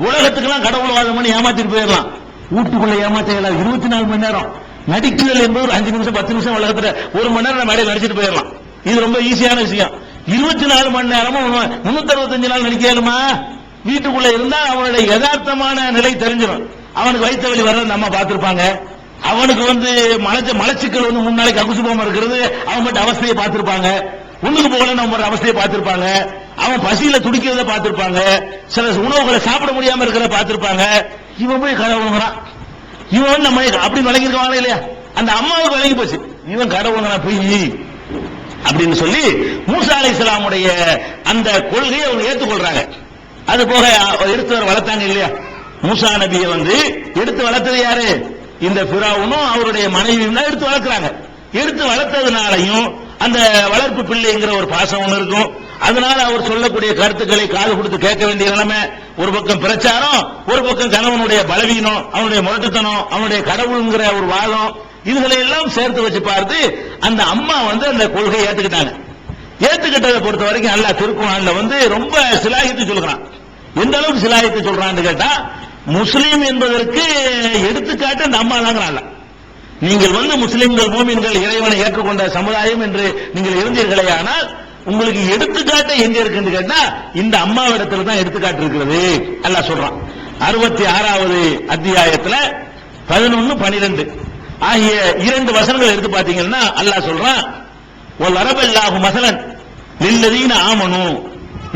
உலகத்துக்கெல்லாம் கடவுள் வாதம் பண்ணி ஏமாத்திட்டு போயிடலாம். வீட்டுக்குள்ள ஏமாத்த 24 மணி நேரம் நடிக்குதல் என்பது ஒரு 5 நிமிஷம் 10 நிமிஷம் உலகத்துல 1 மணி நேரம் மேடையில் நடிச்சிட்டு போயிடலாம். இது ரொம்ப ஈஸியான விஷயம். 24 மணி நேரமும் 365 நாள் நடிக்கலுமா? வீட்டுக்குள்ள இருந்தா அவனுடைய யதார்த்தமான நிலை தெரிஞ்சிடும். அவனுக்கு வயிற்று வலி வர்றது நம்ம பார்த்திருப்பாங்க. அவனுக்கு மலச்சிக்கல் 3 நாளைக்கு அகுசுபமா இருக்கிறது அவன் மட்டும் அவஸ்தையை பார்த்திருப்பாங்க. ஒண்ணுக்கு போகல நம்ம அவஸ்தையை பார்த்திருப்பாங்க. அவன் பசியில துடிக்கிறத பார்த்திருப்பாங்க. சில உணவுகளை சாப்பிட முடியாம இருக்கிறத பார்த்திருப்பாங்க. இவன் போய் கடவுளுங்கிறான். இவன் நம்ம அப்படி விளங்கிருக்காங்க இல்லையா? அந்த அம்மாவுக்கு விளங்கி போச்சு இவன் கடவுளுங்கிறான் போய் அப்படின்னு சொல்லி மூசா அலைஹிஸ்ஸலாமுடைய அந்த கொள்கையை அவங்க ஏற்றுக்கொள்றாங்க. அது போக எடுத்து வளர்த்தாங்க இல்லையா? மூசா நபியை எடுத்து வளர்த்தது யாரு? இந்த ஃபிரௌனும் அவருடைய மனைவியும் தான் எடுத்து வளர்க்கிறாங்க. எடுத்து வளர்த்ததுனாலையும் அந்த வளர்ப்பு பிள்ளைங்கிற ஒரு பாசம் ஒன்று இருக்கும். அதனால அவர் சொல்லக்கூடிய கருத்துக்களை காது கொடுத்து கேட்க வேண்டிய நிலைமை. ஒரு பக்கம் பிரச்சாரம், ஒரு பக்கம் கணவனுடைய பலவீனம், அவனுடைய முரட்டுத்தனம், அவனுடைய கடவுளுங்கிற ஒரு வாதம், இதுகளை எல்லாம் சேர்த்து வச்சு பார்த்து அந்த அம்மா அந்த கொள்கையை ஏத்துக்கிட்டாங்க. ஏத்துக்கிட்டதை பொறுத்த வரைக்கும் அல்லாஹ் திருக்குர்ஆன்ல ரொம்ப சிலாகித்து சொல்றான். எந்த அளவுக்கு சிலாகித்து சொல்றான்னு கேட்டா முஸ்லீம் என்பதற்கு எடுத்துக்காட்டு அந்த அம்மா தாங்கிறாங்க. நீங்கள் முஸ்லிம்கள் மூமின்கள் இறைவனை ஏற்றுக்கொண்ட சமுதாயம் என்று நீங்கள் இருந்தீர்களே, ஆனால் உங்களுக்கு எடுத்துக்காட்டு எங்க இருக்குன்னு கேட்டா இந்த அம்மாவிடத்துல தான் எடுத்துக்காட்டு இருக்கிறது அல்லாஹ் சொல்றான். 66வது அத்தியாயத்துல 11, 12 ஆகிய 2 வசனங்கள் எடுத்து பாத்தீங்கன்னா அல்லாஹ் சொல்றான், வல் அரபல்லாஹு மஸலன் லில்லதீன ஆமனு,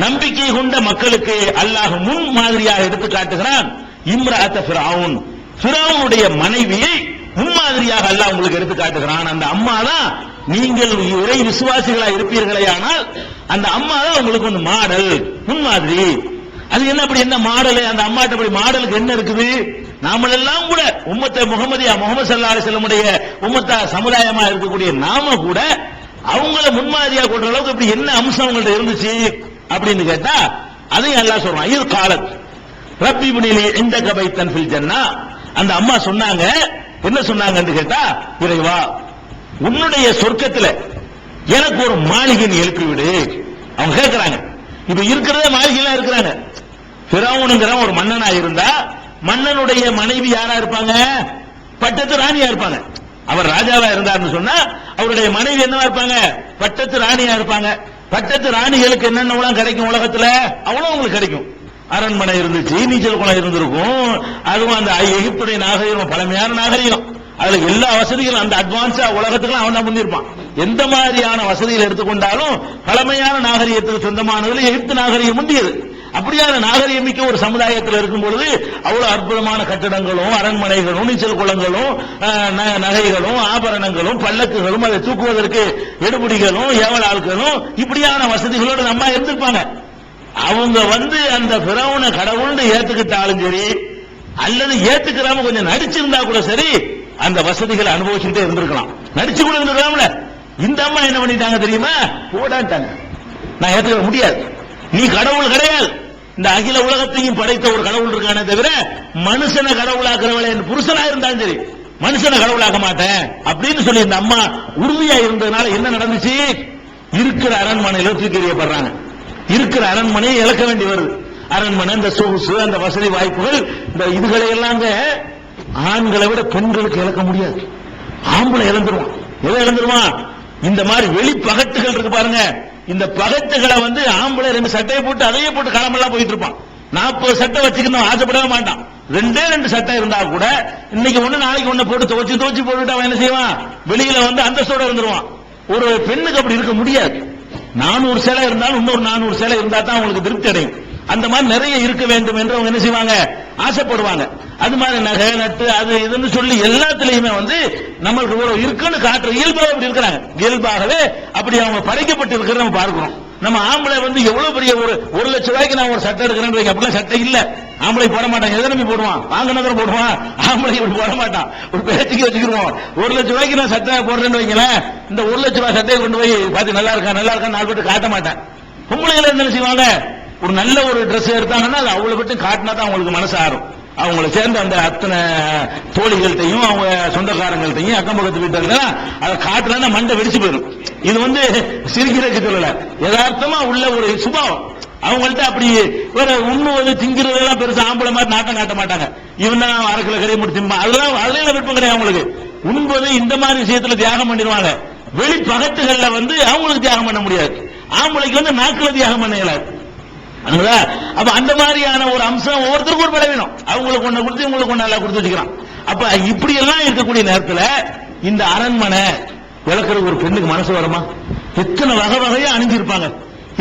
நம்பிக்கை கொண்ட மக்களுக்கு அல்லாஹ் முன் மாதிரியாக எடுத்து காட்டுகிறான். இம்ரஅத ஃபிரௌன், ஃபிரௌனுடைய மனைவியை முன்மாதிரியாக அல்லாஹ் உங்களுக்கு எடுத்து காட்டுகிறான். அந்த அம்மா தான் நீங்கள் இறை விசுவாசிகளா இருப்பீர்களே, ஆனால் அந்த அம்மா தான் உங்களுக்கு மாடல், முன்மாதிரி. அது என்ன அப்படி என்ன மாடல்? அந்த அம்மாட்ட அப்படி மாடலுக்கு என்ன இருக்குது? நாமெல்லாம் கூட உம்மத்தை முகமது ஸல்லல்லாஹு அலைஹி வஸல்லமுடைய உம்மத்தா சமுதாயமா இருக்கக்கூடிய நாம கூட அவங்கள முன்மாதிரியா கொண்ட அளவுக்கு இப்படி என்ன அம்சம் அவங்கள்ட்ட இருந்துச்சு அப்படின்னு கேட்டா அதையும் அல்லாஹ் சொல்றான். இது காலத் ரப்பி இப்னிலி இந்தக பைத்தன் ஃபில் ஜன்னா. அந்த அம்மா சொன்னாங்க, என்ன சொன்னாங்கன்னு கேட்டா, இறைவா உன்னுடைய சொர்க்கத்துல எனக்கு ஒரு மாளிகை எழுப்பி விடு. அவங்க கேட்கிறாங்க. இப்ப இருக்கிறத மாளிகைலாம் இருக்கிறாங்க. ஃபிரௌனுங்கிற ஒரு மன்னனா இருந்தா மன்னனுடைய மனைவி யாரா இருப்பாங்க? பட்டத்து ராணியா இருப்பாங்க. அவர் ராஜாவா இருந்தார்னு சொன்னா அவருடைய மனைவி என்னவா இருப்பாங்க? பட்டத்து ராணியா இருப்பாங்க. பட்டத்து ராணிகளுக்கு என்னென்ன உலகம் கிடைக்கும் உலகத்துல அவ்வளவு உங்களுக்கு கிடைக்கும். அரண்மனை இருந்துச்சு, நீச்சல் குளம் இருந்திருக்கும். அதுவும் அந்த எகிப்துடைய நாகரிகம் பழமையான நாகரிகம், அதுல எல்லா வசதிகளும் அந்த அட்வான்ஸா உலகத்துக்கு அவன் தான் முன்னிருப்பான். எந்த மாதிரியான வசதிகள் எடுத்துக்கொண்டாலும் பழமையான நாகரிகத்துக்கு சொந்தமானதுல எகிப்து நாகரிகம் முந்தியது. அப்படியான நாகரிகம் மிக்க ஒரு சமுதாயத்தில் இருக்கும் பொழுது அவ்வளவு அற்புதமான கட்டடங்களும் அரண்மனைகளும் நீச்சல் குளங்களும் நகைகளும் ஆபரணங்களும் பல்லக்குகளும் அதை தூக்குவதற்கு எடுபடிகளும் ஏவலாட்களும் இப்படியான வசதிகளோடு நம்ம இருந்திருப்பாங்க. அவங்க அந்த பிறவுன கடவுள்னு ஏத்துக்கிட்டாலும் சரி, அல்லது ஏத்துக்கிறாம கொஞ்சம் நடிச்சிருந்தா கூட சரி, அந்த வசதிகளை அனுபவிச்சுட்டே இருந்திருக்கலாம். நடிச்சு கூட இருந்திருக்கலாம்ல. இந்த அம்மா என்ன பண்ணிட்டாங்க தெரியுமா? போடாட்டாங்க, நான் ஏத்துக்க முடியாது, நீ கடவுள் கிடையாது, இந்த அகில உலகத்தையும் படைத்த ஒரு கடவுள் இருக்கானே தவிர மனுஷனை கடவுளாக்குறவளே புருஷனா இருந்தாலும் சரி மனுஷனை கடவுளாக்க மாட்டேன் அப்படின்னு சொல்லி இந்த அம்மா உறுதியா இருந்ததுனால என்ன நடந்துச்சு? இருக்கிற அரண்மனையில தூக்கி எறியப்படுறாங்க. இருக்கிற அரண்மனையை இழக்க வேண்டி வருது. அரண்மனை, இந்த சொகுசு, அந்த வசதி வாய்ப்புகள், இந்த இதுகளை எல்லாம் ஆண்களை விட பெண்களுக்கு இழக்க முடியாது. ஆம்பளை இழந்துருவான். எதை இழந்துருவான்? இந்த மாதிரி வெளி பகட்டுகள் இருக்கு பாருங்க, இந்த பகட்டுகளை ஆம்பளை 2 சட்டையை போட்டு அதையே போட்டு களமெல்லாம் போயிட்டு இருப்பான். 40 சட்டை வச்சுக்கணும் ஆசைப்படவே மாட்டான். 2 சட்டை இருந்தா கூட இன்னைக்கு ஒண்ணு நாளைக்கு ஒண்ணு போட்டு துவச்சு போட்டுட்டு அவன் என்ன செய்வான்? வெளியில அந்தஸ்தோட இருந்துருவான். ஒரு பெண்ணுக்கு அப்படி இருக்க முடியாது. 400 சேலை இருந்தாலும் இன்னொரு 400 சேலை இருந்தா தான் அவங்களுக்கு திருப்தி அடையும். அந்த மாதிரி நிறைய இருக்க வேண்டும் என்று அவங்க என்ன செய்வாங்க? ஆசைப்படுவாங்க. அது மாதிரி நகை நட்டு அது இதுன்னு சொல்லி எல்லாத்திலையுமே நம்மளுக்கு இவ்வளவு இருக்குன்னு காட்டுற இயல்பாக அப்படி இருக்கிறாங்க. இயல்பாகவே அப்படி அவங்க படைக்கப்பட்டு இருக்கிறத நம்ம பார்க்கிறோம். நம்ம ஆம்பளை எவ்வளவு பெரிய ஒரு 1 லட்சம் ரூபாய்க்கு நான் ஒரு சட்டை எடுக்கிறேன், அப்படிலாம் சட்டை இல்ல. ஆம்பளை போட மாட்டாங்க. எதை நம்பி போடுவான்? வாங்கினதும் போடுவான். ஆம்பளை இப்படி போட மாட்டான். ஒரு பேச்சுக்கு வச்சுக்கிடுவோம். 1 லட்சம் ரூபாய்க்கு நான் சட்டை போடுறேன்னு வைங்களேன், இந்த 1 லட்சம் ரூபாய் சட்டையை கொண்டு போய் பார்த்து நல்லா இருக்கா 4 பேருக்கு காட்ட மாட்டேன். பொம்பளைகளை என்ன செய்வாங்க? ஒரு நல்ல ஒரு டிரெஸ் எடுத்தாங்கன்னா அது அவ்வளவு விட்டு காட்டினா தான் அவங்களுக்கு மனசு ஆறும். அவங்களை சேர்ந்த அந்த அத்தனை தோழிகள்கிட்டையும் அவங்க சொந்தக்காரங்கள்ட்டையும் அக்கம் பக்கத்து வீட்டுல அதை காட்டுனா மண்டை வெடிச்சு போயிடும். இது சிரிக்கிறதுக்கு சொல்லல, யதார்த்தமா உள்ள ஒரு சுபாவம். அவங்கள்ட்ட அப்படி ஒரு உண்ணுவது திங்கிறதெல்லாம் பெருசா ஆம்பளை மாதிரி நாட்டம் காட்ட மாட்டாங்க. இவன் தான் 1/2 கிலோ கறி முடி திம்பா, அதெல்லாம் அதுல விருப்பம் கிடையாது அவங்களுக்கு. உண்பது இந்த மாதிரி விஷயத்துல தியாகம் பண்ணிடுவாங்க. வெளி பகட்டுகள்ல அவங்களுக்கு தியாகம் பண்ண முடியாது. ஆம்பளைக்கு நாக்குல தியாகம் பண்ண இயலாது. அப்ப அந்த மாதிரியான ஒரு அம்சம் ஒவ்வொருத்தருக்கும் ஒரு பலவீனம். அவங்களுக்கு ஒண்ணு கொடுத்து இவங்களுக்கு ஒண்ணு நல்லா கொடுத்து வச்சுக்கிறான். அப்ப இப்படி எல்லாம் இருக்கக்கூடிய நேரத்தில் இந்த அரண்மனை இழக்கிறது ஒரு பெண்ணுக்கு மனசு வருமா? எத்தனை வகை வகையா அணிஞ்சிருப்பாங்க,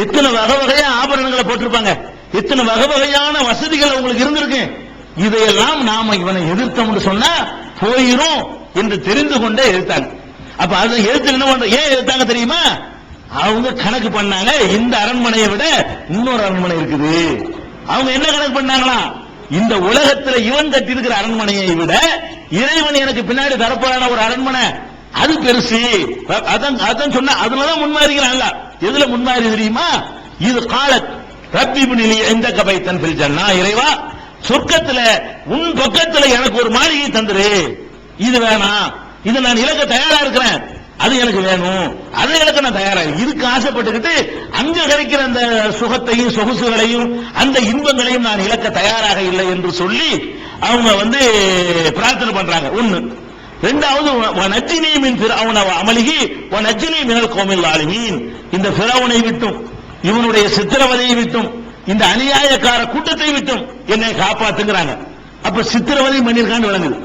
எத்தனை வகை வகையா ஆபரணங்களை போட்டிருப்பாங்க, எத்தனை வகை வகையான வசதிகள் அவங்களுக்கு இருந்திருக்கு. இதையெல்லாம் நாம இவனை எதிர்த்தோம்னு சொன்னா போயிரும் என்று தெரிந்து கொண்டே எதிர்த்தாங்க. அப்ப அதை எதிர்த்து என்ன பண்ற? ஏன் எதிர்த்தாங்க தெரியுமா? அவங்க கணக்கு பண்ணாங்க, இந்த அரண்மனையை விட இன்னொரு அரண்மனை இருக்குது. அவங்க என்ன கணக்கு பண்ணாங்களா? இந்த உலகத்தில் இவன் கட்டி இருக்கிற அரண்மனையை விட இறைவன் எனக்கு பின்னாடி தரப்போறான ஒரு அரண்மனை அது பெருசு. அதான் சொன்ன, அதுலதான் முன்மாறிக்கிறாங்க. எதுல முன்மாறி தெரியுமா? இது காலத் ரப்பி இப்னி எந்த கபைத்தன் ஃபில் ஜன்னா, இறைவா சொர்க்கத்துல உன் பக்கத்துல எனக்கு ஒரு மாளிகை தந்துரு. இது வேணாம், இது நான் இலக்க தயாரா இருக்கிறேன், அது எனக்கு வேணும், அதை எனக்கு நான் தயாரா. இதுக்கு ஆசைப்பட்டுக்கிட்டு அங்க கிடைக்கிற அந்த சுகத்தையும் சொகுசுகளையும் அந்த இன்பங்களையும் நான் இழக்க தயாராக இல்லை என்று சொல்லி அவங்க பிரார்த்தனை பண்றாங்க. ஒண்ணு. இரண்டாவது, நஜ்ஜினி மின் ஃபிரௌன வ அமலிஹி வ நஜ்ஜினி மினல் கௌமில் ஸாலிமீன், இந்த ஃபிரௌனை விட்டும் இவனுடைய சித்திரவதையை விட்டும் இந்த அநியாயக்கார கூட்டத்தை விட்டும் என்னை காப்பாத்துங்கறாங்க. அப்ப சித்திரவதை பண்ணிருக்கான்னு விளங்குது.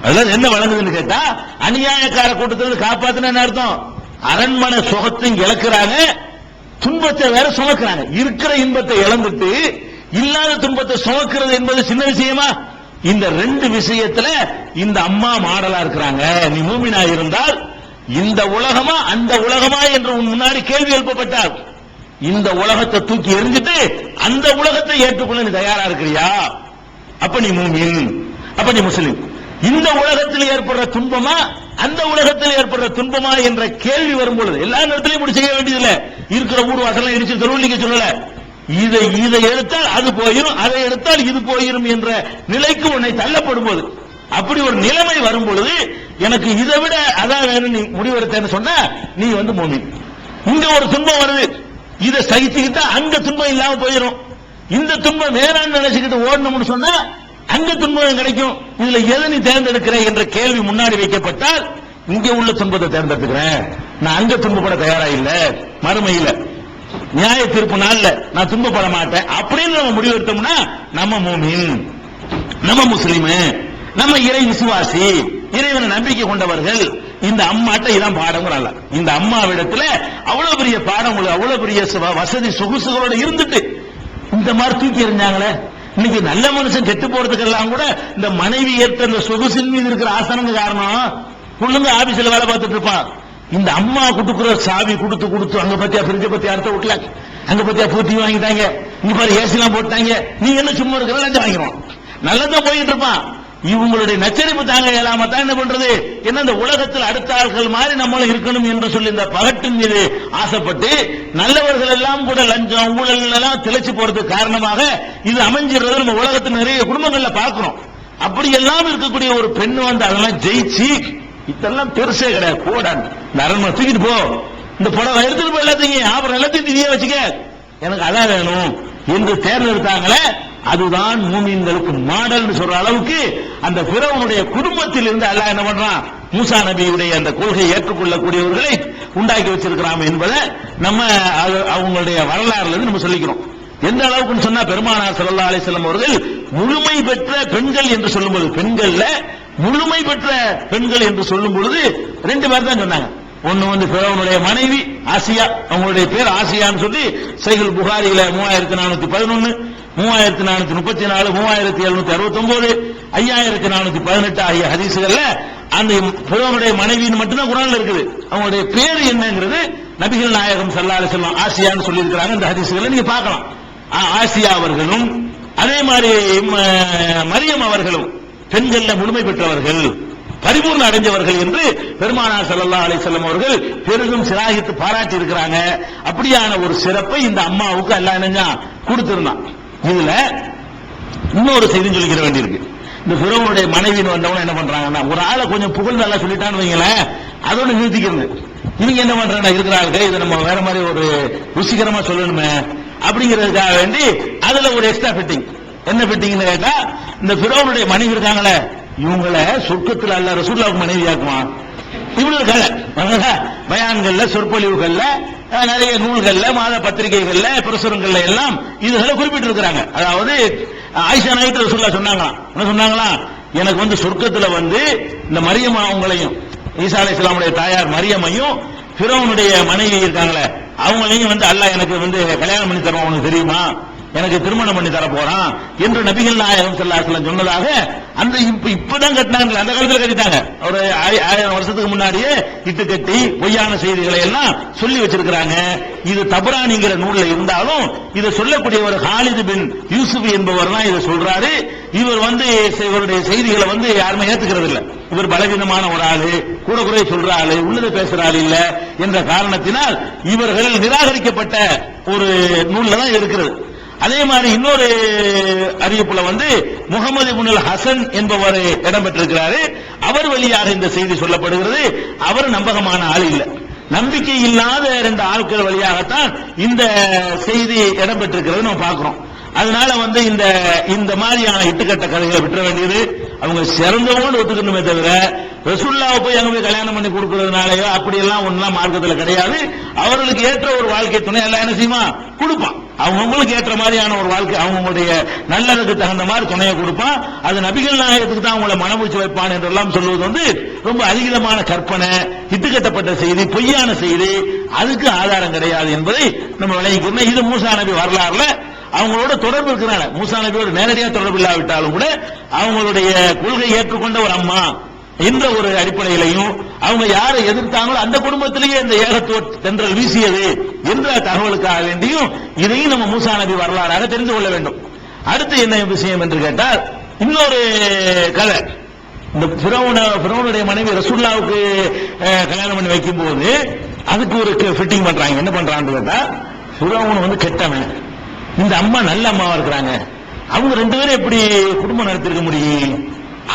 அதெல்லாம் என்ன வழங்குதுன்னு கேட்டா, அநியாயக்கார கூட்டத்திலிருந்து காப்பாத்தின அர்த்தம். அரண்மனை சுகத்தை இழக்கிறாங்க, துன்பத்தை வேற சுமக்கிறாங்க. இருக்கிற இன்பத்தை இழந்துட்டு இல்லாத துன்பத்தை சுமக்கிறது என்பது சின்ன விஷயமா? இந்த 2 விஷயத்துல இந்த அம்மா மாடலா இருக்கிறாங்க. நீ மூமினா இருந்தால் இந்த உலகமா அந்த உலகமா என்று உன் முன்னாடி கேள்வி எழுப்பப்பட்டால் இந்த உலகத்தை தூக்கி எறிஞ்சிட்டு அந்த உலகத்தை ஏற்றுக்கொள்ள நீ தயாரா இருக்கிறியா? அப்ப நீ மூமின், அப்ப நீ முஸ்லிம். இந்த உலகத்தில் ஏற்படுற துன்பமா அந்த உலகத்தில் ஏற்படுற துன்பமா என்ற கேள்வி வரும்பொழுது எல்லா நேரத்திலையும் இப்படி செய்ய வேண்டியதில்லை. இருக்கிற ஊர் வாசலாம் இடிச்சு தொழிலிக்க சொல்லல. இதை எடுத்தால் அது போயிரும், அதை எடுத்தால் இது போயிரும் என்ற நிலைக்கு உன்னை தள்ளப்படும் போது, அப்படி ஒரு நிலைமை வரும் பொழுது எனக்கு இதை விட அதான் வேணும் நீ முடிவெடுத்தேன்னு சொன்னா நீ மூமின். இங்க ஒரு துன்பம் வருது, இதை சகிச்சுக்கிட்டா அங்க துன்பம் இல்லாம போயிடும். இந்த துன்பம் வேணான்னு நினைச்சுக்கிட்டு ஓடணும்னு சொன்னா அங்க துன்பம் கிடைக்கும். இதுல எதை நீ தேர்ந்தெடுக்கிற என்ற கேள்வி முன்னாடி வைக்கப்பட்டால் இங்க உள்ள துன்பத்தை தேர்ந்தெடுக்கிறேன், நான் அங்க துன்பப்பட தயாரா இல்ல மறுமையில. நியாய தீர்ப்பு நாள்ல நான் துன்பப்பட மாட்டேன் அப்படின்னு நம்ம முடிவெடுத்தோம்னா நம்ம மூமின், நம்ம முஸ்லிமு, நம்ம இறை விசுவாசி, இறைவனை நம்பிக்கை கொண்டவர்கள். இந்த அம்மாட்ட இதான் பாடங்கள். இந்த அம்மாவிடத்துல அவ்வளவு பெரிய பாடங்கள், அவ்வளவு பெரிய வசதி சொகுசுகளோட இருந்துட்டு இந்த மாதிரி தூக்கி எறிஞ்சாங்களே. இன்னைக்கு நல்ல மனுஷன் கெட்டு போறதுக்கெல்லாம் கூட இந்த மனைவி ஏற்ற இந்த சொகுசின் மீது இருக்கிற ஆசனங்க காரணம். புள்ளுங்க ஆபீஸ்ல வேலை பார்த்துட்டு இருப்பான், இந்த அம்மா கொடுக்குற சாவி கொடுத்து அங்க பத்தியா பிரிஞ்ச பத்தி அடுத்த வீட்டுல, அங்க பத்தியா பூட்டி வாங்கிட்டாங்க, இங்க பாரு ஏசி எல்லாம் போட்டாங்க, நீ என்ன சும்மா இருக்கிற லஞ்சம் வாங்கிடுவான். நல்லதான் போயிட்டு இருப்பான். இவங்களுடைய நச்சரிப்பு தாங்க இயலாம தான் என்ன பண்றது, என்ன இந்த உலகத்தில் அடுத்த ஆள்கள் மாதிரி நம்மளும் இருக்கணும் என்று சொல்லி இந்த பகட்டின் மீது ஆசைப்பட்டு நல்லவர்கள் எல்லாம் கூட லஞ்சம் ஊழல் எல்லாம் திளைச்சு போறதுக்கு காரணமாக இது அமைஞ்சிருந்தது நம்ம உலகத்தில் நிறைய குடும்பங்கள்ல பார்க்கிறோம். அப்படி எல்லாம் இருக்கக்கூடிய ஒரு பெண் வந்து அதெல்லாம் ஜெயிச்சு இதெல்லாம் பெருசே கிடையாது, போடான் இந்த அரண்மனை தூக்கிட்டு போ, இந்த புடவை எடுத்துட்டு போய் எல்லாத்தையும் அப்புறம் எல்லாத்தையும் நீயே வச்சுக்க, எனக்கு அதான் வேணும் என்று தேர்ந்தெடுத்தாங்களே. அதுதான் மூமின்களுக்கு மாடல் சொல்ற அளவுக்கு அந்த பிறவனுடைய குடும்பத்தில் இருந்து அல்லாஹ் என்ன பண்றான், மூசா நபியுடைய அந்த கொள்கையை ஏற்றுக்கொள்ளக்கூடியவர்களை உண்டாக்கி வச்சிருக்கிறான் என்பதை நம்ம அவங்களுடைய வரலாறுல இருந்து நம்ம சொல்லிக்கிறோம். எந்த அளவுக்கு சொன்னா பெருமானார் ஸல்லல்லாஹு அலைஹி வஸல்லம் அவர்கள் முழுமை பெற்ற பெண்கள் என்று சொல்லும்போது, பெண்கள்ல முழுமை பெற்ற பெண்கள் என்று சொல்லும் பொழுது ரெண்டு பேர் தான் சொன்னாங்க. ஒன்னு வந்து பிறவனுடைய மனைவி ஆசியா, அவங்களுடைய பேர் ஆசியான்னு சொல்லி சஹீஹுல் புகாரியில 3411, 3434, 3769, 5418 ஆகிய ஹதீசுகள்ல அந்த பிறவனுடைய மனைவின்னு மட்டும்தான் குர்ஆன்ல இருக்குது. அவங்களுடைய பேர் என்னங்கிறது நபிகள் நாயகம் ஸல்லல்லாஹு அலைஹி வஸல்லம் ஆசியான்னு சொல்லி இருக்கிறாங்க. இந்த ஹதீசுகளை நீங்க பார்க்கலாம். ஆசியா அவர்களும் அதே மாதிரி மரியம் அவர்களும் பெண்கள்ல முழுமை பெற்றவர்கள், பரிபூர்ண அடைஞ்சவர்கள் என்று பெருமானார் ஸல்லல்லாஹு அலைஹி வஸல்லம் அவர்கள் பெரிதும் சிராகித்து பாராட்டி இருக்கிறாங்க. அப்படியான ஒரு சிறப்பை இந்த அம்மாவுக்கு அல்லாஹ் என்னஞ்சா கொடுத்திருந்தான். இதுல இன்னொரு செய்தி சொல்லிக்கிற வேண்டியிருக்கு. இந்த பிறவனுடைய மனைவின்னு வந்தவங்க என்ன பண்றாங்கன்னா, ஒரு ஆளை கொஞ்சம் புகழ் நல்லா சொல்லிட்டான்னு வைங்களேன், அதோட நிறுத்திக்கிறது. இவங்க என்ன பண்றாங்க, இருக்கிறார்கள் இதை நம்ம வேற மாதிரி ஒரு ருசிகரமா சொல்லணுமே அப்படிங்கிறதுக்காக வேண்டி அதுல ஒரு எக்ஸ்ட்ரா ஃபிட்டிங். என்ன ஃபிட்டிங்னு கேட்டா, இந்த பிறவனுடைய மனைவி இருக்காங்களே, இவங்கள சொர்க்கத்தில் அல்லாஹ் ரசூலுல்லாஹ்வுக்கு மனைவியாக்குவான். இவ்வளவு கலை பயான்கள்ல, சொற்பொழிவுகள்ல, நிறைய நூல்கள்ல, மாத பத்திரிகைகள்ல, பிரசுரங்கள்ல எல்லாம் இதுகளை குறிப்பிட்டு இருக்கிறாங்க. அதாவது ஆயிஷா நாயகி ரசூலுல்லாஹ் சொன்னாங்களாம், என்ன சொன்னாங்களா, எனக்கு வந்து சொர்க்கத்துல வந்து இந்த மரியம் அவங்களையும், ஈசா அலைஹிஸ்ஸலாமுடைய தாயார் மரியமையும் பிறவனுடைய மனைவி இருக்காங்களே அவங்களையும் வந்து அல்லாஹ் எனக்கு வந்து கல்யாணம் பண்ணி தருவான், உனக்கு தெரியுமா, எனக்கு திருமணம் பண்ணி தர போறான் என்று நபிகள் நாயகம் ஸல்லல்லாஹு அலைஹி வஸல்லம் சொன்னதாக அந்த இப்பதான் கட்டினாங்க. அந்த காலத்துல கட்டிட்டாங்க, ஒரு 1000 வருஷத்துக்கு முன்னாடியே இட்டு கட்டி பொய்யான செய்திகளை எல்லாம் சொல்லி வச்சிருக்கிறாங்க. இது தபரானிங்கிற நூல்ல இருந்தாலும் இதை சொல்லக்கூடிய ஒரு ஹாலித் பின் யூசுப் என்பவர் தான் இதை சொல்றாரு. இவர் வந்து இவருடைய செய்திகளை வந்து யாருமே ஏத்துக்கிறது இல்லை. இவர் பலவீனமான ஒரு ஆளு, கூட குறைய சொல்ற ஆளு, உள்ளதை பேசுற ஆள் இல்ல என்ற காரணத்தினால் இவர்கள் நிராகரிக்கப்பட்ட ஒரு நூல்ல தான் இருக்கிறது. அதே மாதிரி இன்னொரு அறிவிப்புல வந்து முகமது இப்னுல் ஹசன் என்பவர் இடம்பெற்றிருக்கிறாரு. அவர் வழியாக இந்த செய்தி சொல்லப்படுகிறது. அவர் நம்பகமான ஆள் இல்லை, நம்பிக்கை இல்லாத 2 ஆட்கள் வழியாகத்தான் இந்த செய்தி இடம்பெற்றிருக்கிறது நம்ம பார்க்கிறோம். அதனால வந்து இந்த மாதிரியான இட்டுக்கட்ட கதைகளை விட்டுற வேண்டியது. அவங்க சிறந்தவங்க ஒத்துக்கணுமே தவிர ரசூலுல்லாஹ் போய் அங்க போய் கல்யாணம் பண்ணி கொடுக்கறதுனாலயோ அப்படியெல்லாம் ஒண்ணுலாம் மார்க்கத்தில் கிடையாது. அவர்களுக்கு ஏற்ற ஒரு வாழ்க்கை துணை எல்லாம் என்ன செய்யுமா கொடுப்பான். அவங்களுக்கு ஏற்ற மாதிரியான ஒரு வாழ்க்கை, அவங்களுடைய நல்லதுக்கு தகுந்த மாதிரி துணையை கொடுப்பான். அது நபிகள் நாயகத்துக்கு தான் அவங்களை மனமுடிச்சு வைப்பான் என்றெல்லாம் சொல்வது வந்து ரொம்ப அதிகமான கற்பனை, இட்டுக்கட்டப்பட்ட செய்தி, பொய்யான செய்தி, அதுக்கு ஆதாரம் கிடையாது என்பதை நம்ம விளங்கிக்கணும். இது மூசா நபி வரலாறுல அவங்களோட தொடர்பு இருக்கிறாங்க. மூசா நபியோட நேரடியாக தொடர்பு இல்லாவிட்டாலும் கூட அவங்களுடைய கொள்கை ஏற்றுக்கொண்ட ஒரு அம்மா என்ற ஒரு அடிப்படையிலையும் அவங்க யாரை எதிர்த்தாங்களோ அந்த குடும்பத்திலேயே இந்த ஏகத்துவ தென்றல் வீசியது என்ற தகவலுக்காக வேண்டியும் இதையும் நம்ம மூசா நபி வரலாறாக தெரிந்து கொள்ள வேண்டும். அடுத்து என்ன விஷயம் என்று கேட்டால், இன்னொரு கதை. இந்த பிறவனுடைய மனைவி ரசூலுல்லாஹ்வுக்கு கல்யாணம் பண்ணி வைக்கும் போது அதுக்கு ஒரு ஃபிட்டிங் பண்றாங்க. என்ன பண்றான்னு கேட்டா, பிறவன் வந்து கெட்டவன், இந்த அம்மா நல்ல அம்மாவா இருக்கிறாங்க, அவங்க 2 பேரும் எப்படி குடும்பம் நடத்திருக்க முடியும்,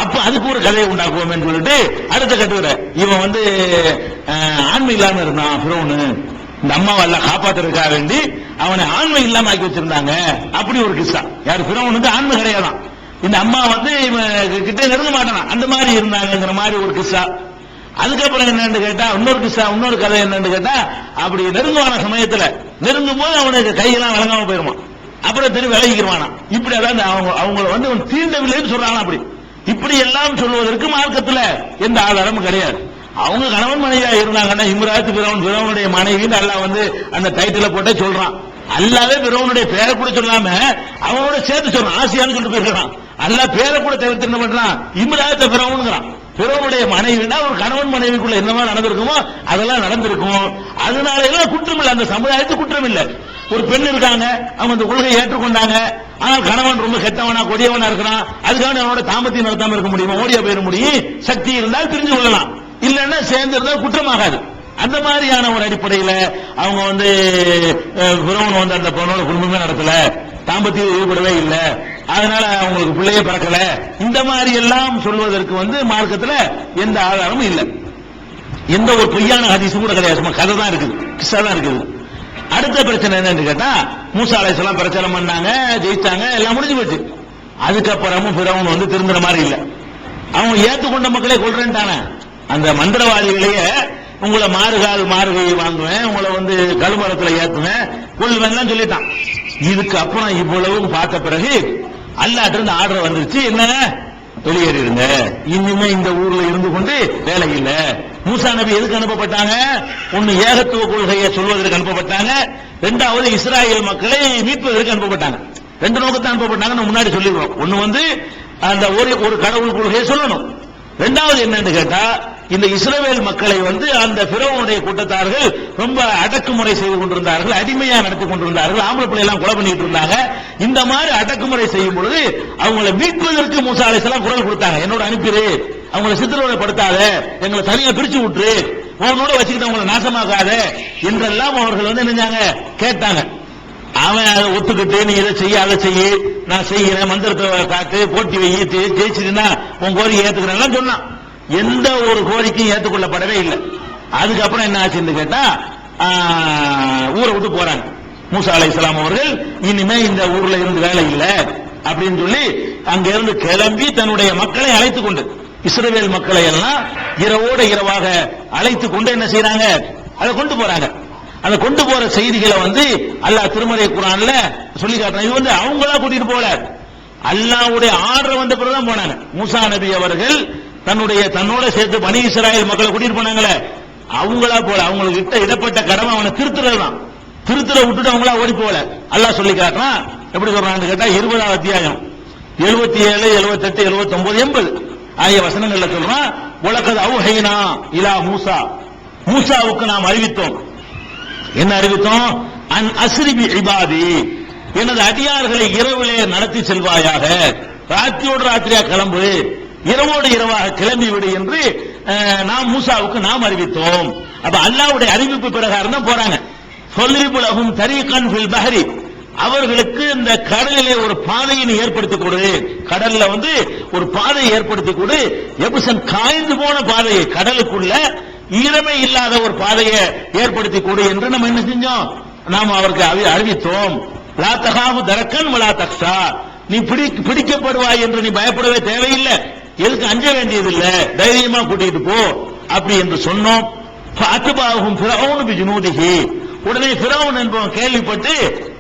அப்ப அதுக்கு ஒரு கதையை உண்டாக்குவோம் சொல்லிட்டு அடுத்த கட்டுரை, இவன் வந்து ஆண்மை இல்லாம இருந்தான் பிறவனு, இந்த அம்மாவை எல்லாம் காப்பாத்துறதுக்காக வேண்டி அவனை ஆண்மை இல்லாம ஆக்கி வச்சிருந்தாங்க. அப்படி ஒரு கிஸ்ஸா. யார் பிறவனுக்கு ஆண்மை கிடையாதான், இந்த அம்மா வந்து கிட்ட நெருங்க மாட்டானா, அந்த மாதிரி இருந்தாங்கிற மாதிரி ஒரு கிஸ்ஸா. அதுக்கப்புறம் என்னன்னு கேட்டா இன்னொரு கதை என்னன்னு கேட்டா, அப்படி நெருங்குவான சமயத்துல நெருங்கும் போது அவனுக்கு கையெல்லாம் வழங்காம போயிருமா, அப்புறம் திரும்பி விலகிடுவானா. இப்படி அதாவது அவங்கள வந்து தீண்டவில்லைன்னு சொல்றாங்க. அப்படி இப்படி எல்லாம் சொல்வதற்கு மார்க்கத்துல எந்த ஆதாரமும் கிடையாது. அவங்க கணவன் மனைவியா இருந்தாங்கன்னா இம்ராத் பிறவனுடைய மனைவி அல்லாஹ் வந்து அந்த டைட்டில போட்டே சொல்றான். அல்லாவே பிறவனுடைய பேரை கூட சொல்லாம அவனோட சேர்த்து சொல்றான், ஆசியான்னு சொல்லிட்டு போயிருக்கான். அல்லாஹ் பேரை கூட தவிர்த்து என்ன பண்றான், இம்ராத் பிறவனுங்கிறான். பிறவனுடைய மனைவினா ஒரு கணவன் மனைவிக்குள்ள என்னமா நடந்திருக்குமோ அதெல்லாம் நடந்திருக்கும். அதனால எல்லாம் குற்றம் இல்லை, அந்த சமுதாயத்துக்கு குற்றம் இல்லை. ஒரு பெண் இருக்காங்க, அவங்க அந்த கொள்கையை ஏற்றுக்கொண்டாங்க. ஆனால் கணவன் ரொம்ப கெட்டவனா கொடியவனா இருக்கிறான், அதுக்காக அவனோட தாம்பத்தியம் நடத்தாம இருக்க முடியுமா, ஓடியா போயிட முடியும். சக்தி இருந்தால் பிரிஞ்சு கொள்ளலாம், இல்லைன்னா சேர்ந்து இருந்தால் குற்றமாகாது. அந்த மாதிரியான ஒரு அடிப்படையில் அவங்க வந்து பிறவன் வந்து அந்த பொண்ணோட குடும்பமே நடத்தல, தாம்பத்தியம் ஈடுபடவே இல்லை, அதனால அவங்களுக்கு பிள்ளையே பிறக்கல, இந்த மாதிரி எல்லாம் சொல்வதற்கு வந்து மார்க்கத்துல எந்த ஆதாரமும் இல்லை. எந்த ஒரு பொய்யான ஹதீஸும் கூட கிடையாது, கதை தான் இருக்குது, கிஸ்ஸா தான் இருக்குது. அடுத்த பிரச்சனை என்னன்னு கேட்டா, மூசா அலைஹிஸ்ஸலாம் பிரச்சாரம் பண்ணாங்க, ஜெயிச்சாங்க, எல்லாம் முடிஞ்சு போச்சு. அதுக்கப்புறமும் பிறவன் வந்து திருந்துற மாதிரி இல்லை. அவங்க ஏத்துக்கொண்ட மக்களே கொள்றேன்ட்டானே. அந்த மந்திரவாதிகளையே உங்களை மாறுகை வாங்குவேன், உங்களை வந்து கழுமரத்துல ஏத்துவேன், கொள்வேன் சொல்லிட்டான். இதுக்கு அப்புறம் இவ்வளவு பார்த்த பிறகு அல்லாஹ்ட்ட இருந்து ஆர்டர் வந்துருச்சு, என்ன வெளியேறிடுங்க, இனிமே இந்த ஊர்ல இருந்து கொண்டு வேலை இல்ல. மூசா நபி எதுக்கு அனுப்பப்பட்டாங்க, ஒன்னு ஏகத்துவ கொள்கையை சொல்வதற்கு அனுப்பப்பட்டாங்க, இரண்டாவது இஸ்ராயேல் மக்களை மீட்பதற்கு அனுப்பப்பட்டாங்க. ரெண்டு நோக்கத்தை அனுப்பப்பட்டாங்க, முன்னாடி சொல்லிடுறோம். ஒன்னு வந்து அந்த ஒரு கடவுள் கொள்கையை சொல்லணும், இரண்டாவது என்னன்னு கேட்டா இந்த இஸ்ரவேல் மக்களை வந்து அந்த பிறவனுடைய கூட்டத்தார்கள் ரொம்ப அடக்குமுறை செய்து கொண்டிருந்தார்கள், அடிமையா நடத்தி கொண்டிருந்தார்கள், ஆம்பளை பிள்ளை எல்லாம் கொலை பண்ணிட்டு இருந்தாங்க. இந்த மாதிரி அடக்குமுறை செய்யும் பொழுது அவங்களை மீட்பதற்கு மூசா அலைஹிஸ்ஸலாம் குரல் கொடுத்தாங்க, என்னோட அனுப்பிடு, அவங்களை சித்திரவதைப்படுத்தாத, எங்களை தனியா பிரிச்சு விட்டுரு, உன்னோட வச்சுக்கிட்டு அவங்களை நாசமாக்காத என்றெல்லாம் அவர்கள் வந்து நினைஞ்சாங்க, கேட்டாங்க. அவன் அதை ஒத்துக்கிட்டு நீ இதை செய்ய அதை செய்ய, நான் செய்கிறேன், மந்திரத்தை காட்டு, போட்டி வை, ஜெயிச்சிருந்தா உன் கோரிக்கை ஏத்துக்கிறேன் சொன்னான். எந்த ஒரு கோரிக்கையும் ஏற்றுக்கொள்ளப்படவே இல்லை. அதுக்கப்புறம் என்ன ஆச்சுன்னு கேட்டா, ஊரை விட்டு போறாங்க. மூசா அலைஹிஸ்ஸலாம் அவர்கள் இனிமே இந்த ஊர்ல இருந்து வேலை இல்லை அப்படின்னு சொல்லி அங்க இருந்து கிளம்பி தன்னுடைய மக்களை அழைத்துக் கொண்டு, இஸ்ரவேல் மக்களை எல்லாம் இரவோட இரவாக அழைத்துக் கொண்டு என்ன செய்யறாங்க, அதை கொண்டு போறாங்க. அதை கொண்டு போற செய்திகளை வந்து அல்லாஹ் திருமறை குர்ஆன்ல சொல்லி காட்டுறான். இது வந்து அவங்களா கூட்டிட்டு போல, அல்லாஹ்வுடைய ஆர்டர் வந்த பிறகுதான் போனாங்க. மூசா நபி அவர்கள் தன்னோட சேர்த்து பனி இஸ்ராயேல் மக்களை கூட்டிட்டு போனாங்களே, அவங்களா போல, அவங்களுக்கு இடப்பட்ட கடமை அவனை திருத்துறதுதான். திருத்துற விட்டுட்டு அவங்களா ஓடி போல. அல்லாஹ் சொல்லி காட்டுறான். எப்படி சொல்றான்னு கேட்டா 20ஆம் அத்தியாயம் 77, 78, 79, 80 ஆகிய வசனங்கள்ல சொல்றான், உலகத் அவ்ஹைனா இலா மூசா, மூசாவுக்கு நாம் அறிவித்தோம். என்ன அறிவித்தோம், அன் அஸ்ரி பி இபாதி, எனது அடியார்களை இரவிலே நடத்தி செல்வாயாக, ராத்திரியோடு ராத்திரியா கிளம்பு, இரவோடு இரவாக கிளம்பி விடு என்று நாம் மூசாவுக்கு நாம் அறிவித்தோம். அப்ப அல்லாஹ்வுடைய அறிவிப்பு பிரகாரம் தான் போறாங்க. ஃபல்ரிபு லஹும் தரீகன் ஃபில் பஹரி, அவர்களுக்கு இந்த கடலிலே ஒரு பாதையை ஏற்படுத்தி கொடு, கடல்ல வந்து ஒரு பாதையை ஏற்படுத்தி கொடு, எபுசன் காய்ந்து போன பாதையை, கடலுக்குள்ள ஈரமே இல்லாத ஒரு பாதையை ஏற்படுத்தி கொடு என்று நம்ம என்ன செஞ்சோம், நாம் அவருக்கு அறிவித்தோம். லா தகாஃபு தரக்கன் வலா தக்ஷா, நீ பிடிக்கப்படுவாய் என்று நீ பயப்படவே தேவையில்லை, எதுக்கு அஞ்ச வேண்டியதில்லை, தைரியமா கூட்டிட்டு போ அப்படி என்று சொன்னோம். ஃபஅத்பாஹும் ஃபிரௌன் பிஜுனூதிஹி, உடனே ஃபிரௌன் என்பவன் கேள்விப்பட்டு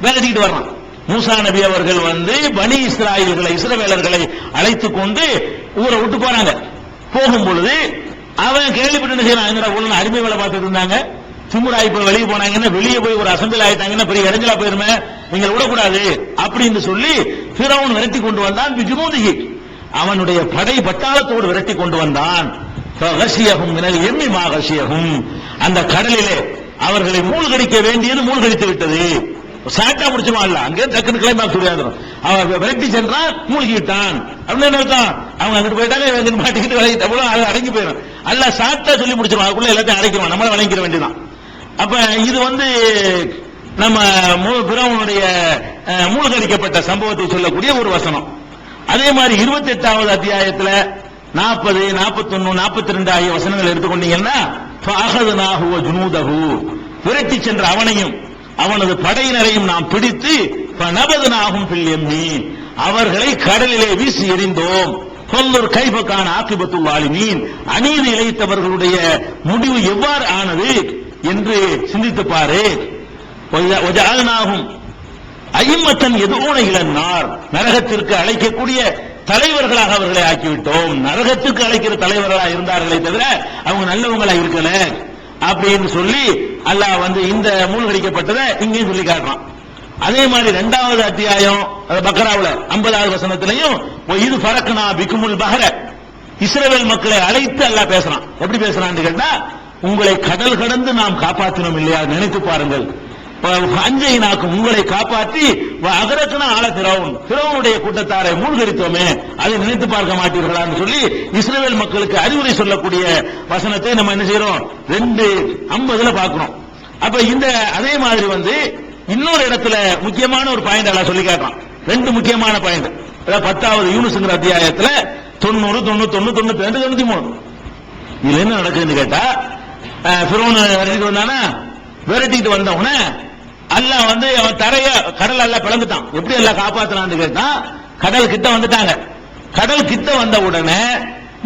விரட்டிட்டு வர்றான். மூசா நபி அவர்கள் வந்து பனி இஸ்ரவேலர்களை அழைத்துக் கொண்டு ஊரை விட்டு போறாங்க. போகும் பொழுது அவன் கேள்விப்பட்டு என்ன செய்யறான், அடிமை வேலை பார்த்துட்டு இருந்தாங்க, திமுராய் போய் வெளியே போனாங்கன்னா, வெளியே போய் ஒரு அசம்பிள் ஆயிட்டாங்கன்னா பெரிய இடைஞ்சலா போயிருமே, நீங்க விடக்கூடாது அப்படின்னு சொல்லி ஃபிரௌன் விரட்டி கொண்டு வந்தான். பிஜுனூதிஹி, அவனுடைய படை பட்டாளத்தோடு விரட்டி கொண்டு வந்தான். ஃபகஷியஹும் மினல் யம்மி மா கஷியஹும், அந்த கடலிலே அவர்களை மூழ்கடிக்க வேண்டியது மூழ்கடித்து விட்டது. சாட்டா முடிச்சுவான்ல, அங்கே டக்குனு கிளைமாக்ஸ் முடியாது. அவன் விரட்டி சென்றான், மூழ்கிட்டான் அப்படின்னு என்ன அர்த்தம், அவங்க அங்கிட்டு போயிட்டாங்க, மாட்டிக்கிட்டு விளையிட்ட அது அடங்கி போயிடும். அல்ல சாட்டா சொல்லி முடிச்சிருவான், அதுக்குள்ள எல்லாத்தையும் அடைக்குவான், நம்மள வழங்கிற வேண்டியதான். அப்ப இது வந்து நம்ம ஃபிரௌனுடைய மூழ்கடிக்கப்பட்ட சம்பவத்தை சொல்லக்கூடிய ஒரு வசனம். அதே மாதிரி 28வது அத்தியாயத்துல 40, 41, 42 ஆகிய வசனங்கள் எடுத்துக்கொண்டீங்கன்னா, ஃபஅஹதுனாஹு வ ஜுனூதஹு, விரட்டி சென்ற அவனையும் அவனது படையினரையும் நாம் பிடித்து ஃபநபதுனாஹும் ஃபில் யம்மி, அவர்களை கடலிலே வீசி எறிந்தோம். ஃபல்லர் கைஃப கான ஆகிபத்துல் வாலிமீன், அநீதி இழைத்தவர்களுடைய முடிவு எவ்வாறு ஆனது என்று சிந்தித்து பாரு. வஜஅல்நாஹும் அய்யிம்மத்தன் யதுஊன இலன்னார், நரகத்திற்கு அழைக்கக்கூடிய தலைவர்களாக அவர்களை ஆக்கிவிட்டோம். நரகத்துக்கு அழைக்கிற தலைவர்களாக இருந்தார்களே தவிர அவங்க நல்லவங்களா இருக்கல அப்படின்னு சொல்லி அல்லாஹ் இந்த மூழ்கடிக்கப்பட்டதை இங்கேயும் சொல்லி காட்டுறான். அதே மாதிரி 2வது அத்தியாயம் பக்ராவுல 50வது வசனத்திலையும் இது ஃபரக்னா பிகுமுல் பஹர, இஸ்ரவேல் மக்களை அழைத்து அல்லாஹ் பேசுறான். எப்படி பேசுறான்னு கேட்டா, உங்களை கடல் கடந்து நாம் காப்பாற்றினோம் இல்லையா, நினைத்து பாருங்கள். அஞ்சைனாக்கும், உங்களை காப்பாற்றி அகரக்கனா ஆள பிறவனுடைய கூட்டத்தாரை மூழ்கடித்தோமே, அதை நினைத்து பார்க்க மாட்டீர்களான்னு சொல்லி இஸ்ரவேல் மக்களுக்கு அறிவுரை சொல்லக்கூடிய வசனத்தை நம்ம என்ன செய்யறோம் 2:50 பார்க்கிறோம். அப்ப அதே மாதிரி இன்னொரு இடத்துல முக்கியமான ஒரு பாயிண்ட் எல்லாம் சொல்லி காட்டுறான். 2 முக்கியமான பாயிண்ட். 10வது யூனுஸ்ங்கிற அத்தியாயத்துல 90, 91, 92, 93 இதுல என்ன நடக்குதுன்னு கேட்டா, ஃபிரௌன் விரட்டிட்டு வந்தானா, விரட்டிட்டு வந்தவன அல்லாஹ் அவன் தரைய கடல் எல்லாம் பிளந்துட்டான். எப்படி எல்லாம் காப்பாத்தினான்னு கேட்டா, கடல் கிட்ட வந்துட்டாங்க. கடல் கிட்ட வந்த உடனே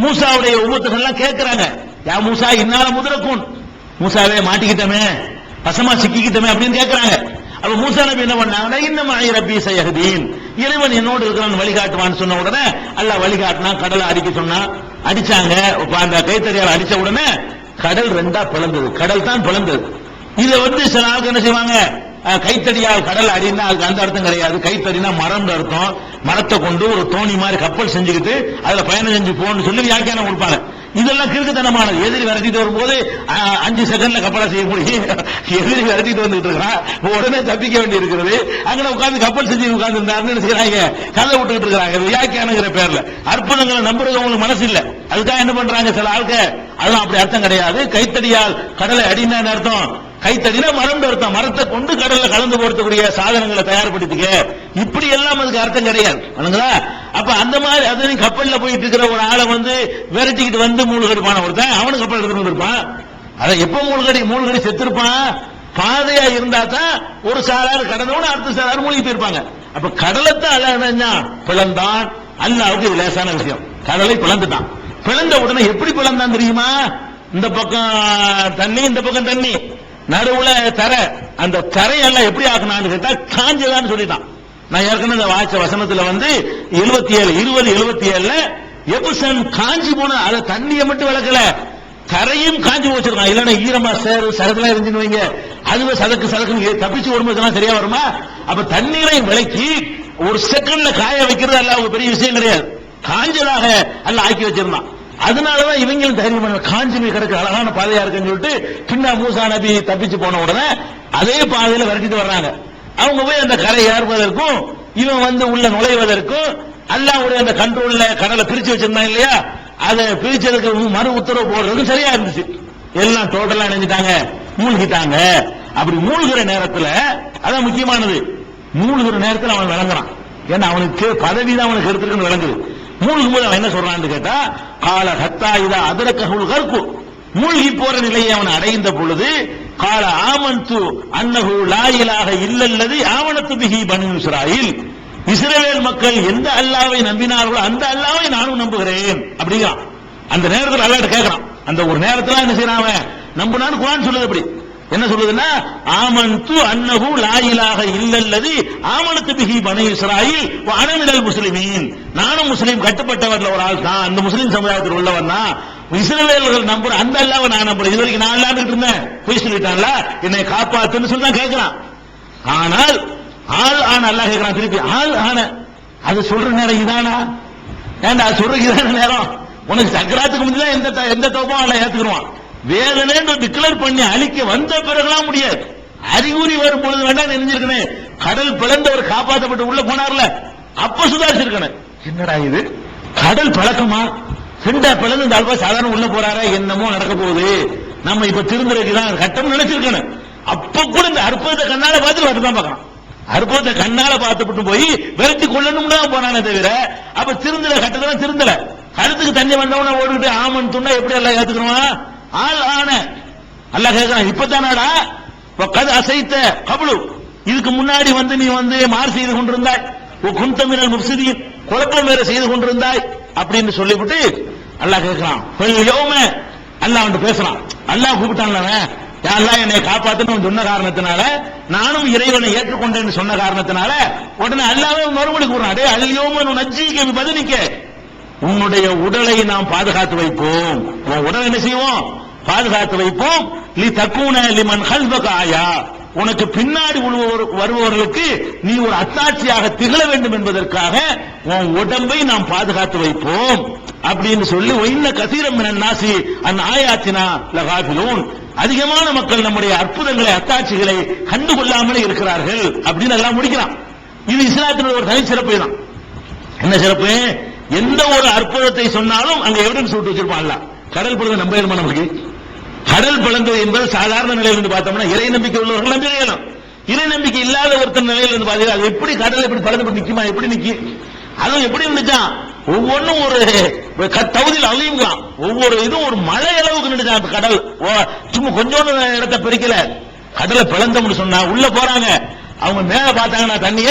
மூசாவுடைய உம்மத்துகள் எல்லாம் கேட்கிறாங்க, யா மூசா இன்னால முதரக்கும், மூசாவே மாட்டிக்கிட்டமே, வசமா சிக்கிக்கிட்டமே அப்படின்னு கேட்கிறாங்க. அப்ப மூசா நபி என்ன பண்ணாங்கன்னா, இன்னமா ரப்பி சயஹ்தீன், இறைவன் என்னோடு இருக்கிறான் வழிகாட்டுவான்னு சொன்ன உடனே அல்லாஹ் வழிகாட்டினா, கடலை அடிக்க சொன்னா, அடிச்சாங்க. அந்த கைத்தறியால் அடிச்ச உடனே கடல் 2 பிளந்தது. கடல் தான் பிளந்தது. இதை சில ஆளுக்கு என்ன செய்வாங்க, கைத்தடியால் கடல் அடினா அதுக்கு அந்த அர்த்தம் கிடையாது. கைத்தடினா மரம் அர்த்தம். மரத்தை கொண்டு ஒரு தோணி மாதிரி கப்பல் செஞ்சுக்கிட்டு அதுல பயணம் செஞ்சு போன்னு சொல்லி வியாக்கியானம் கொடுப்பாங்க. இதெல்லாம் கிறுக்குத்தனமானது. எதிரி விரட்டிட்டு வரும்போது 5 செகண்ட்ல கப்பலை செய்ய முடியும். எதிரி விரட்டிட்டு வந்துட்டு இருக்கிறான், உடனே தப்பிக்க வேண்டி இருக்கிறது. அங்கே உட்காந்து கப்பல் செஞ்சு உட்கார்ந்து இருந்தாருன்னு செய்யறாங்க, கதை விட்டுக்கிட்டு இருக்கிறாங்க வியாக்கியானங்கிற பேர்ல. அற்புதங்களை நம்புறது உங்களுக்கு மனசு இல்ல, அதுக்காக என்ன பண்றாங்க சில ஆளுக்கு, அதெல்லாம் அப்படி அர்த்தம் கிடையாது. கைத்தடியால் கடலை அடினா அர்த்தம், கைத்தடினா மரம் அர்த்தம். மரத்தை கொண்டு கடல்ல கலந்து போடுறதுக்குரிய சாதனங்களை தயார்படுத்திக்க, இப்படி எல்லாம் அதுக்கு அர்த்தம் கிடையாது. அப்ப அந்த மாதிரி அது கப்பல்ல போயிட்டு இருக்கிற ஒரு ஆளை விரட்டிக்கிட்டு மூழ்கடிப்பான ஒருத்தன், அவனு கப்பல் எடுத்துட்டு இருப்பான். அதை எப்ப மூழ்கடி செத்துருப்பான். பாதையா இருந்தா தான் ஒரு சாரார் கடந்தவன அடுத்த சாரார் மூழ்கி போயிருப்பாங்க. அப்ப கடலத்தான் அல்லாஹ் பிளந்தான். அல்லாஹ்வுக்கு இது லேசான விஷயம். கடலை பிளந்துட்டான். பிளந்த உடனே எப்படி பிளந்தான் தெரியுமா, இந்த பக்கம் தண்ணி, இந்த பக்கம் தண்ணி, நடுவுல தரை. அந்த தரையெல்லாம் எப்படி ஆக்கணும்னு கேட்டா காஞ்சதான்னு சொல்லிட்டான். நான் ஏற்கனவே வாய்ச்ச வசனத்துல 77 20:77 எபுசன் காஞ்சி போன, அதை தண்ணியை மட்டும் விளக்கல, தரையும் காஞ்சி வச்சிருக்கான். இல்லன்னா ஈரமா சரக்குலாம் இருந்துன்னு வைங்க, அதுவே சதக்கு தப்பிச்சு வரும்போது சரியா வருமா? அப்ப தண்ணீரை விளக்கி ஒரு செகண்ட்ல காய வைக்கிறது அல்லாஹ் ஒரு பெரிய விஷயம் கிடையாது. காஞ்சதாக அல்லாஹ் ஆக்கி வச்சிருந்தான். அதனாலதான் இவங்களும் தைரியம் பண்ண, காஞ்சி கிடக்கு அழகான பாதையா இருக்குன்னு சொல்லிட்டு பின்னா மூசா நபி தப்பிச்சு போன உடனே அதே பாதையில விரட்டிட்டு வர்றாங்க. அவங்க போய் அந்த கரை ஏறுவதற்கும் இவன் உள்ள நுழைவதற்கும் அல்லாஹ்வுடைய அந்த கண்ட்ரோல்ல கடலை பிரிச்சு வச்சிருந்தான் இல்லையா, அதை பிரிச்சதுக்கு மறு உத்தரவு போடுறதுக்கு சரியா இருந்துச்சு. எல்லாம் டோட்டலா நினைஞ்சிட்டாங்க, மூழ்கிட்டாங்க. அப்படி மூழ்கிற நேரத்துல அதான் முக்கியமானது, மூழ்கிற நேரத்தில் அவன் விளங்குறான். ஏன்னா அவனுக்கு பதவி தான் அவனுக்கு எடுத்துருக்குன்னு விளங்குது. மூழ்கும் போது அவன் என்ன சொல்றான்னு கேட்டா, கால ஹத்தா இதா அதரக்கஹுல் கர்கு, மூழ்கி போற நிலையை அவன் அடைந்த பொழுது கால ஆமன்து அன்னஹு லா இலாஹ இல்லல்லதி ஆமனத்து பிஹி பனு இஸ்ராயில், இஸ்ரவேல் மக்கள் எந்த அல்லாஹ்வை நம்பினார்களோ அந்த அல்லாஹ்வை நானும் நம்புகிறேன் அப்படிங்கிறான். அந்த நேரத்தில் அல்லாஹ் கேட்கிறான். அந்த ஒரு நேரத்தில் என்ன செய்யறான், அவன் நம்புனான்னு குர்ஆன் சொல்லுது. அப்படி என்ன சொல்லுதுன்னா, ஆமன்து அன்னஹு லா இலாஹ இல்லல்லதி ஆமனத்து பிஹி பனு இஸ்ராயில் வ அன மினல் முஸ்லிமீன், நானும் முஸ்லீம் கட்டுப்பட்டவர்ல ஒரு ஆள் தான், அந்த முஸ்லீம் சமுதாயத்தில் உள்ளவன் தான். இஸ்ரவேலர்கள் நம்புற அந்த அல்லாஹ்வை நான் நம்புறேன். இது வரைக்கும் நான் அல்லாஹ்னு இருந்தேன், போய் சொல்லிட்டான்ல, என்னை காப்பாத்துன்னு சொல்லி தான் கேட்கிறான். ஆனால் ஆள் ஆன அல்லாஹ் கேட்கிறான் திருப்பி, ஆள் ஆன அது சொல்ற நேரம் இதானா, ஏண்டா அது சொல்ற இதான நேரம், உனக்கு சக்கராத்துக்கு முன்னாடி எந்த தோப்பம் அல்ல ஏத்துக்குருவான். வேதனை டிக்ளேர் பண்ணி அழிக்க வந்த பிறகுலாம் முடியாது. அறிகுறி வரும் பொழுது வேண்டாம் நினைஞ்சிருக்கணும். கடல் பிளந்தவர் காப்பாற்றப்பட்டு உள்ள போனார்ல, அப்ப சுதாரிச்சிருக்கணும். என்னடா இது கடல் பழக்கமா, செண்டா பிளந்து இந்த ஆள்பா சாதாரண உள்ள போறாரா, என்னமோ நடக்க போகுது, நம்ம இப்ப திருந்துறதுதான் கட்டம் நினைச்சிருக்கணும். அப்ப கூட இந்த அற்புதத்தை கண்ணால பார்த்து வரதான் பார்க்கலாம். அற்புதத்தை கண்ணால பார்த்துட்டு போய் விரட்டி கொள்ளணும் தான் போனானே தவிர, அப்ப திருந்தல கட்டத்துல திருந்தல. கழுத்துக்கு தண்ணி வந்தவன ஓடிட்டு ஆமன் துண்டா எப்படி எல்லாம் ஏத்துக்கணும். ஆள் ஆன அல்லாஹ் கேட்கிறான், இப்பதானாடா கது அசைத்த கபலு, இதுக்கு முன்னாடி நீ மாறு செய்து கொண்டிருந்தாய், குந்தமினல் முஃப்ஸிதீன், குழப்பம் வேற செய்து கொண்டிருந்தாய், அப்படின்னு சொல்லிவிட்டு அல்லாஹ் கேட்கிறான். அல்லாஹ் வந்து பேசுறான். அல்லாஹ் கூப்பிட்டான்ல, யாரெல்லாம் என்னை காப்பாத்துன்னு சொன்ன காரணத்தினால, நானும் இறைவனை ஏற்றுக்கொண்டேன்னு சொன்ன காரணத்தினால உடனே அல்லாஹ்வே மறுபடி கூறான், டேய் அல்யோம நஜ்ஜீக பதினிக்க, உன்னுடைய உடலை நாம் பாதுகாத்து வைப்போம். உன் உடலை என்ன செய்வோம்? பாதுகாத்து வைப்போம். லி தக்கூன லிமன் கல்பக ஆயா, உனக்கு பின்னாடி வருபவர்களுக்கு நீ ஒரு அத்தாட்சியாக திகழ வேண்டும் என்பதற்காக உன் உடம்பை நாம் பாதுகாத்து வைப்போம் அப்படின்னு சொல்லி, ஒயின்ன கசீரம் மினன் நாசி அன் ஆயாத்தினா லகாஃபிலூன், அதிகமான மக்கள் நம்முடைய அற்புதங்களை அத்தாட்சிகளை கண்டுகொள்ளாமலே இருக்கிறார்கள் அப்படின்னு எல்லாம் முடிக்கிறான். இது இஸ்லாத்தினுடைய ஒரு தனி சிறப்பு தான். என்ன சிறப்பு? எந்த ஒரு அற்புதத்தை சொன்னாலும் அங்க எவிடன்ஸ் விட்டு வச்சிருப்பான். அல்லாஹ் கடல் பிளந்து நம்ப இயலுமா? நமக்கு கடல் பிளந்தது என்பது சாதாரண நிலையில் இருந்து பார்த்தோம்னா இறை நம்பிக்கை உள்ளவர்கள் நம்ப இயலும். இறை நம்பிக்கை இல்லாத ஒருத்தர் நிலையில் இருந்து பார்த்தீங்கன்னா அது எப்படி கடல் எப்படி பலந்து நிக்குமா? எப்படி நிக்கி? அதுவும் எப்படி இருந்துச்சான்? ஒவ்வொன்றும் ஒரு தகுதியில் அழியுங்களாம். ஒவ்வொரு இதுவும் ஒரு மழை அளவுக்கு நின்றுச்சான் கடல். சும்மா கொஞ்சோண்டு இடத்தை பிரிக்கல, கடலை பிளந்தோம்னு சொன்னா உள்ள போறாங்க, அவங்க மேல பார்த்தாங்கன்னா தண்ணிய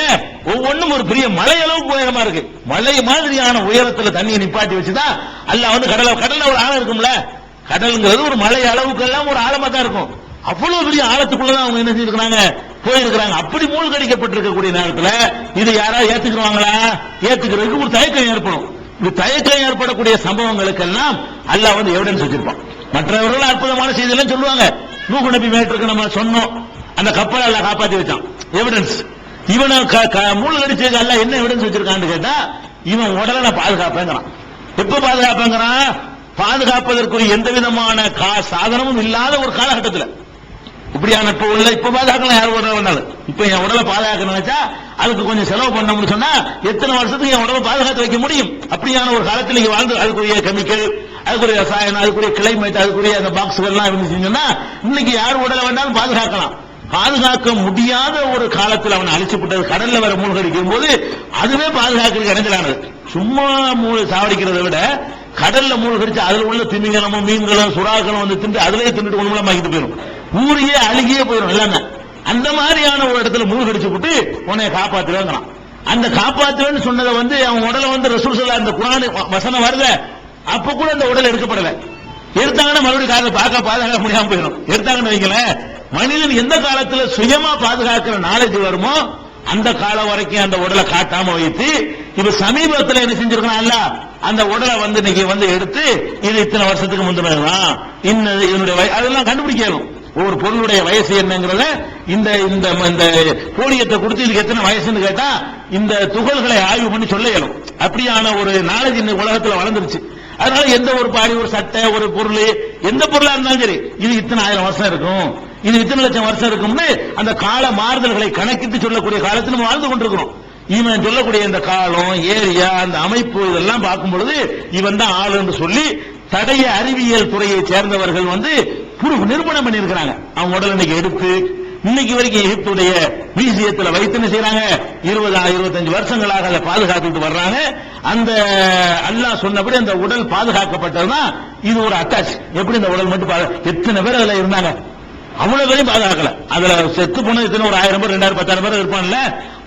ஒவ்வொன்றும் ஒரு பெரிய மலை அளவுக்கு உயரமா இருக்கு. மலை மாதிரியான உயரத்துல தண்ணியை நிப்பாட்டி வச்சுதான் அல்லாஹ் வந்து கடல்ல ஒரு ஆழம் இருக்கும்ல, கடல்ங்கிறது ஒரு மலை அளவுக்கு எல்லாம் ஒரு ஆழமா தான் இருக்கும். அவ்வளவு பெரிய ஆழத்துக்குள்ளதான் அவங்க என்ன செஞ்சிருக்காங்க, போயிருக்கிறாங்க. அப்படி மூழ்கடிக்கப்பட்டிருக்கக்கூடிய நேரத்துல இது யாராவது ஏத்துக்குவாங்களா? ஏத்துக்கிறதுக்கு ஒரு தயக்கம் ஏற்படும். இது தயக்கம் ஏற்படக்கூடிய சம்பவங்களுக்கெல்லாம் அல்லாஹ் வந்து எவிடன்ஸ் வச்சிருப்பான். மற்றவர்கள் அற்புதமான செய்தியெல்லாம் சொல்லுவாங்க. நூஹ் நபி மேட்டிற்கு நம்ம சொன்னோம், அந்த கப்பலை அல்லாஹ் காப்பாத்தி வச்சான். எவிடன்ஸ். இவனை மூழ்கடிச்சது அல்லாஹ் என்ன எவிடன்ஸ் வச்சிருக்கான்னு கேட்டா, இவன் உடலை நான் பாதுகாப்பேங்கிறான். எப்ப பாதுகாப்பேங்கிறான்? பாதுகாப்பதற்குரிய எந்த விதமான சாதனமும் இல்லாத ஒரு காலகட்டத்தில். இப்படியான இப்ப பாதுகாக்கலாம், யார் உடலை வந்தாலும். இப்ப என் உடலை பாதுகாக்க நினைச்சா அதுக்கு கொஞ்சம் செலவு பண்ணோம்னு சொன்னா எத்தனை வருஷத்துக்கு என் உடலை பாதுகாத்து வைக்க முடியும்? அப்படியான ஒரு காலத்தில் நீங்க வாழ்ந்து அதுக்குரிய கெமிக்கல், அதுக்குரிய ரசாயனம், அதுக்குரிய கிளைமேட், அதுக்குரிய அந்த பாக்ஸ்கள் எல்லாம் இருந்துச்சுன்னா இன்னைக்கு யார் உடலை வேண்டாலும் பாதுகாக்கலாம். பாதுகாக்க முடியாத ஒரு காலத்தில் அவன் அழிச்சுப்பட்டது. கடல்ல வர மூழ்கடிக்கும் போது அதுவே பாதுகாக்கிறதுக்கு இடைஞ்சலானது. சும்மா சாவடிக்கிறதை விட கடல்ல மூழ்கடிச்சு அதுல உள்ள திமிங்கலமும் மீன்களும் சுறாக்களும் வந்து தின்று அதுலயே தின்னுட்டு ஒண்ணுமாக்கிட்டு போயிடும். ஊரையே அழுகியே போயிடும் எல்லாமே. அந்த மாதிரியான ஒரு இடத்துல மூழ்கடிச்சு விட்டு உன்னை காப்பாத்துவேங்கிறான். அந்த காப்பாத்துவேன்னு சொன்னதை வந்து அவன் உடலை வந்து ரசூல் ஸல்லல்லாஹு அந்த குர்ஆன் வசனம் வருத அப்ப கூட அந்த உடல் எடுக்கப்படல. எடுத்தாங்கன்னா மறுபடியும் காலத்தை பாதுகாக்க முடியாம போயிடும். எடுத்தாங்கன்னு வைங்களேன், மனிதன் எந்த காலத்துல சுயமா பாதுகாக்கிற நாலேஜ் வருமோ அந்த காலம் வரைக்கும் அந்த உடலை காட்டாம வைத்து, இப்ப சமீபத்தில் என்ன செஞ்சிருக்கான், அந்த உடலை வந்து இன்னைக்கு வந்து எடுத்து இது இத்தனை வருஷத்துக்கு முந்தினதுதான் இதனுடைய அதெல்லாம் கண்டுபிடிக்கணும். ஒவ்வொரு பொருளுடைய வயசு என்னங்கிறத இந்த இந்த போலியத்தை கொடுத்து இதுக்கு எத்தனை வயசுன்னு கேட்டா இந்த துகள்களை ஆய்வு பண்ணி சொல்ல இயலும். அப்படியான ஒரு நாலேஜ் இன்னைக்கு உலகத்துல வளர்ந்துருச்சு. அதனால எந்த ஒரு பாடி, ஒரு சட்டை, ஒரு பொருள், எந்த பொருளா இருந்தாலும் சரி இது இத்தனை 1000 வருஷம் இருக்கும், இது இத்தனை லட்சம் வருஷம் இருக்கும்னு அந்த கால மாறுதல்களை கணக்கிட்டு சொல்லக்கூடிய காலத்தில் நம்ம வாழ்ந்து கொண்டிருக்கிறோம். இவன் சொல்லக்கூடிய இந்த காலம், ஏரியா, அந்த அமைப்பு இதெல்லாம் பார்க்கும் பொழுது இவன் தான் ஆளு என்று சொல்லி தடய அறிவியல் துறையை சேர்ந்தவர்கள் வந்து நிரூபணம் பண்ணியிருக்கிறாங்க. அவங்க உடல் இன்னைக்கு எடுத்து இன்னைக்கு வரைக்கும் எகிப்துடைய மியூசியத்தில் வைத்து என்ன செய்யறாங்க, 20-25 வருஷங்களாக அதை பாதுகாத்துட்டு வர்றாங்க. அந்த அல்லாஹ் சொன்னபடி அந்த உடல் பாதுகாக்கப்பட்டதுதான் இது ஒரு அட்டாச். எப்படி இந்த உடல் மட்டும் எத்தனை பேர் அதுல இருந்தாங்க, அவ்வளவு பேரையும் பாதுகாக்கல. அதுல செத்து போன இத்தனை ஒரு 1000 பேர், 2000, 10,000 பேர் இருப்பான்ல,